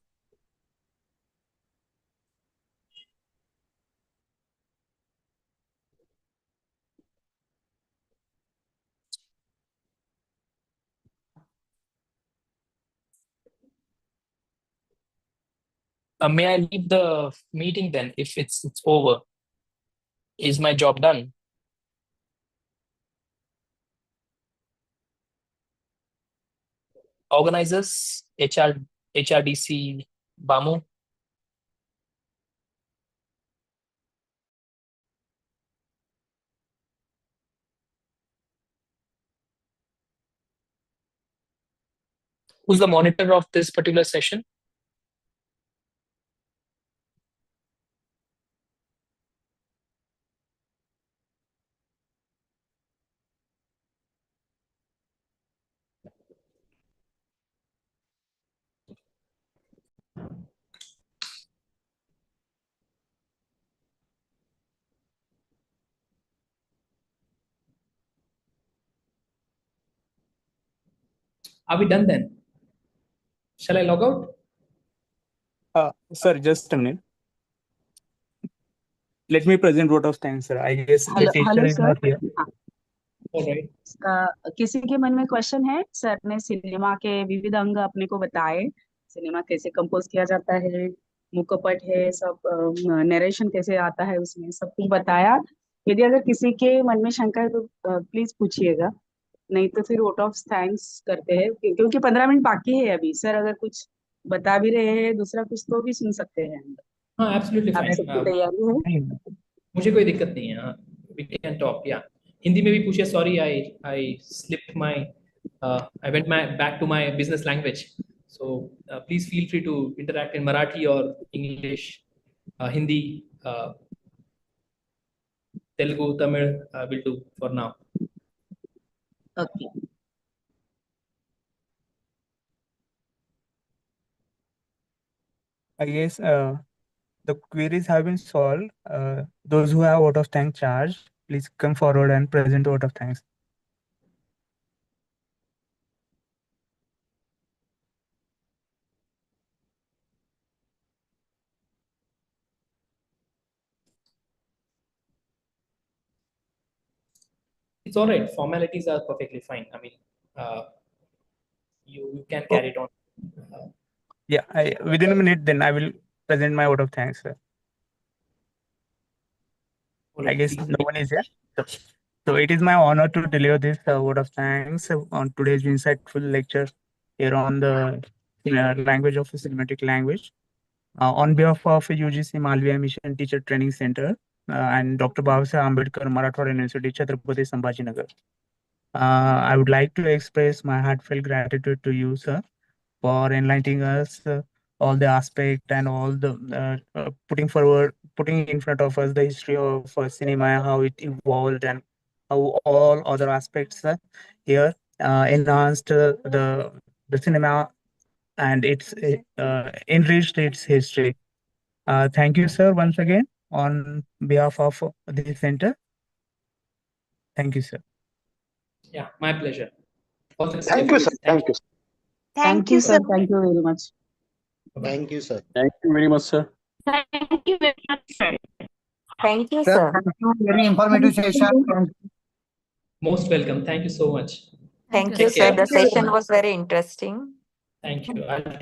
May I leave the meeting then if it's over? Is my job done? Organizers, HRDC, Bamu. Who's the monitor of this particular session? Are we done then? Shall I log out? Sir, just a minute. Let me present vote of thanks, sir. I guess the hello teacher hello is not here. Sir All right. किसी के मन में question है? Sir ने cinema के विविध अंग अपने को बताए, सिनेमा कैसे कंपोज किया जाता है, मुखपट है, सब नरेशन कैसे आता है, उसमें सब कुछ बताया। यदि अगर किसी के मन में शंका है तो प्लीज पूछिएगा, नहीं तो फिर वोट ऑफ थैंक्स करते हैं, क्योंकि 15 मिनट बाकी है अभी। सर अगर कुछ बता भी रहे हैं दूसरा कुछ तो भी सुन सकते हैं। हाँ, एब्सोल्युटली आप फाइन। सबकी तैयारी है? मुझे कोई दिक्कत नहीं है। हाँ, वी कैन टॉक। या हिंदी में भी पूछिए। Sorry, I slipped my I went my back to my business language, so please feel free to interact in Marathi और English, Hindi, Telugu, Tamil, will do for now. Okay. I guess the queries have been solved. Those who have vote of thanks charge, please come forward and present vote of thanks. It's all right. Formalities are perfectly fine. I mean, you can carry it on. Yeah, within a minute, then I will present my vote of thanks, sir. I guess no one is here. So it is my honor to deliver this vote of thanks on today's insightful lecture here on the language of a cinematic language. On behalf of UGC Malviya Mission Teacher Training Center and Dr. Babasaheb Ambedkar Marathwada University, Chhatrapati Sambhajinagar. I would like to express my heartfelt gratitude to you, sir, for enlightening us all the aspect and all the putting in front of us the history of cinema, how it evolved, and how all other aspects here enhanced the cinema and it's enriched its history. Thank you, sir, once again on behalf of the center. Thank you, sir. Yeah, my pleasure. All the best, Thank you, sir. everybody. Thank you. Thank you, sir. Thank you very much. Thank you, sir. Thank you very much, sir. Thank you very much, sir. Thank you, Sir, sir. thank you. Very informative session. Most welcome. Thank you so much. Thank you, Take sir. care. The session was very interesting. Thank you. I'll take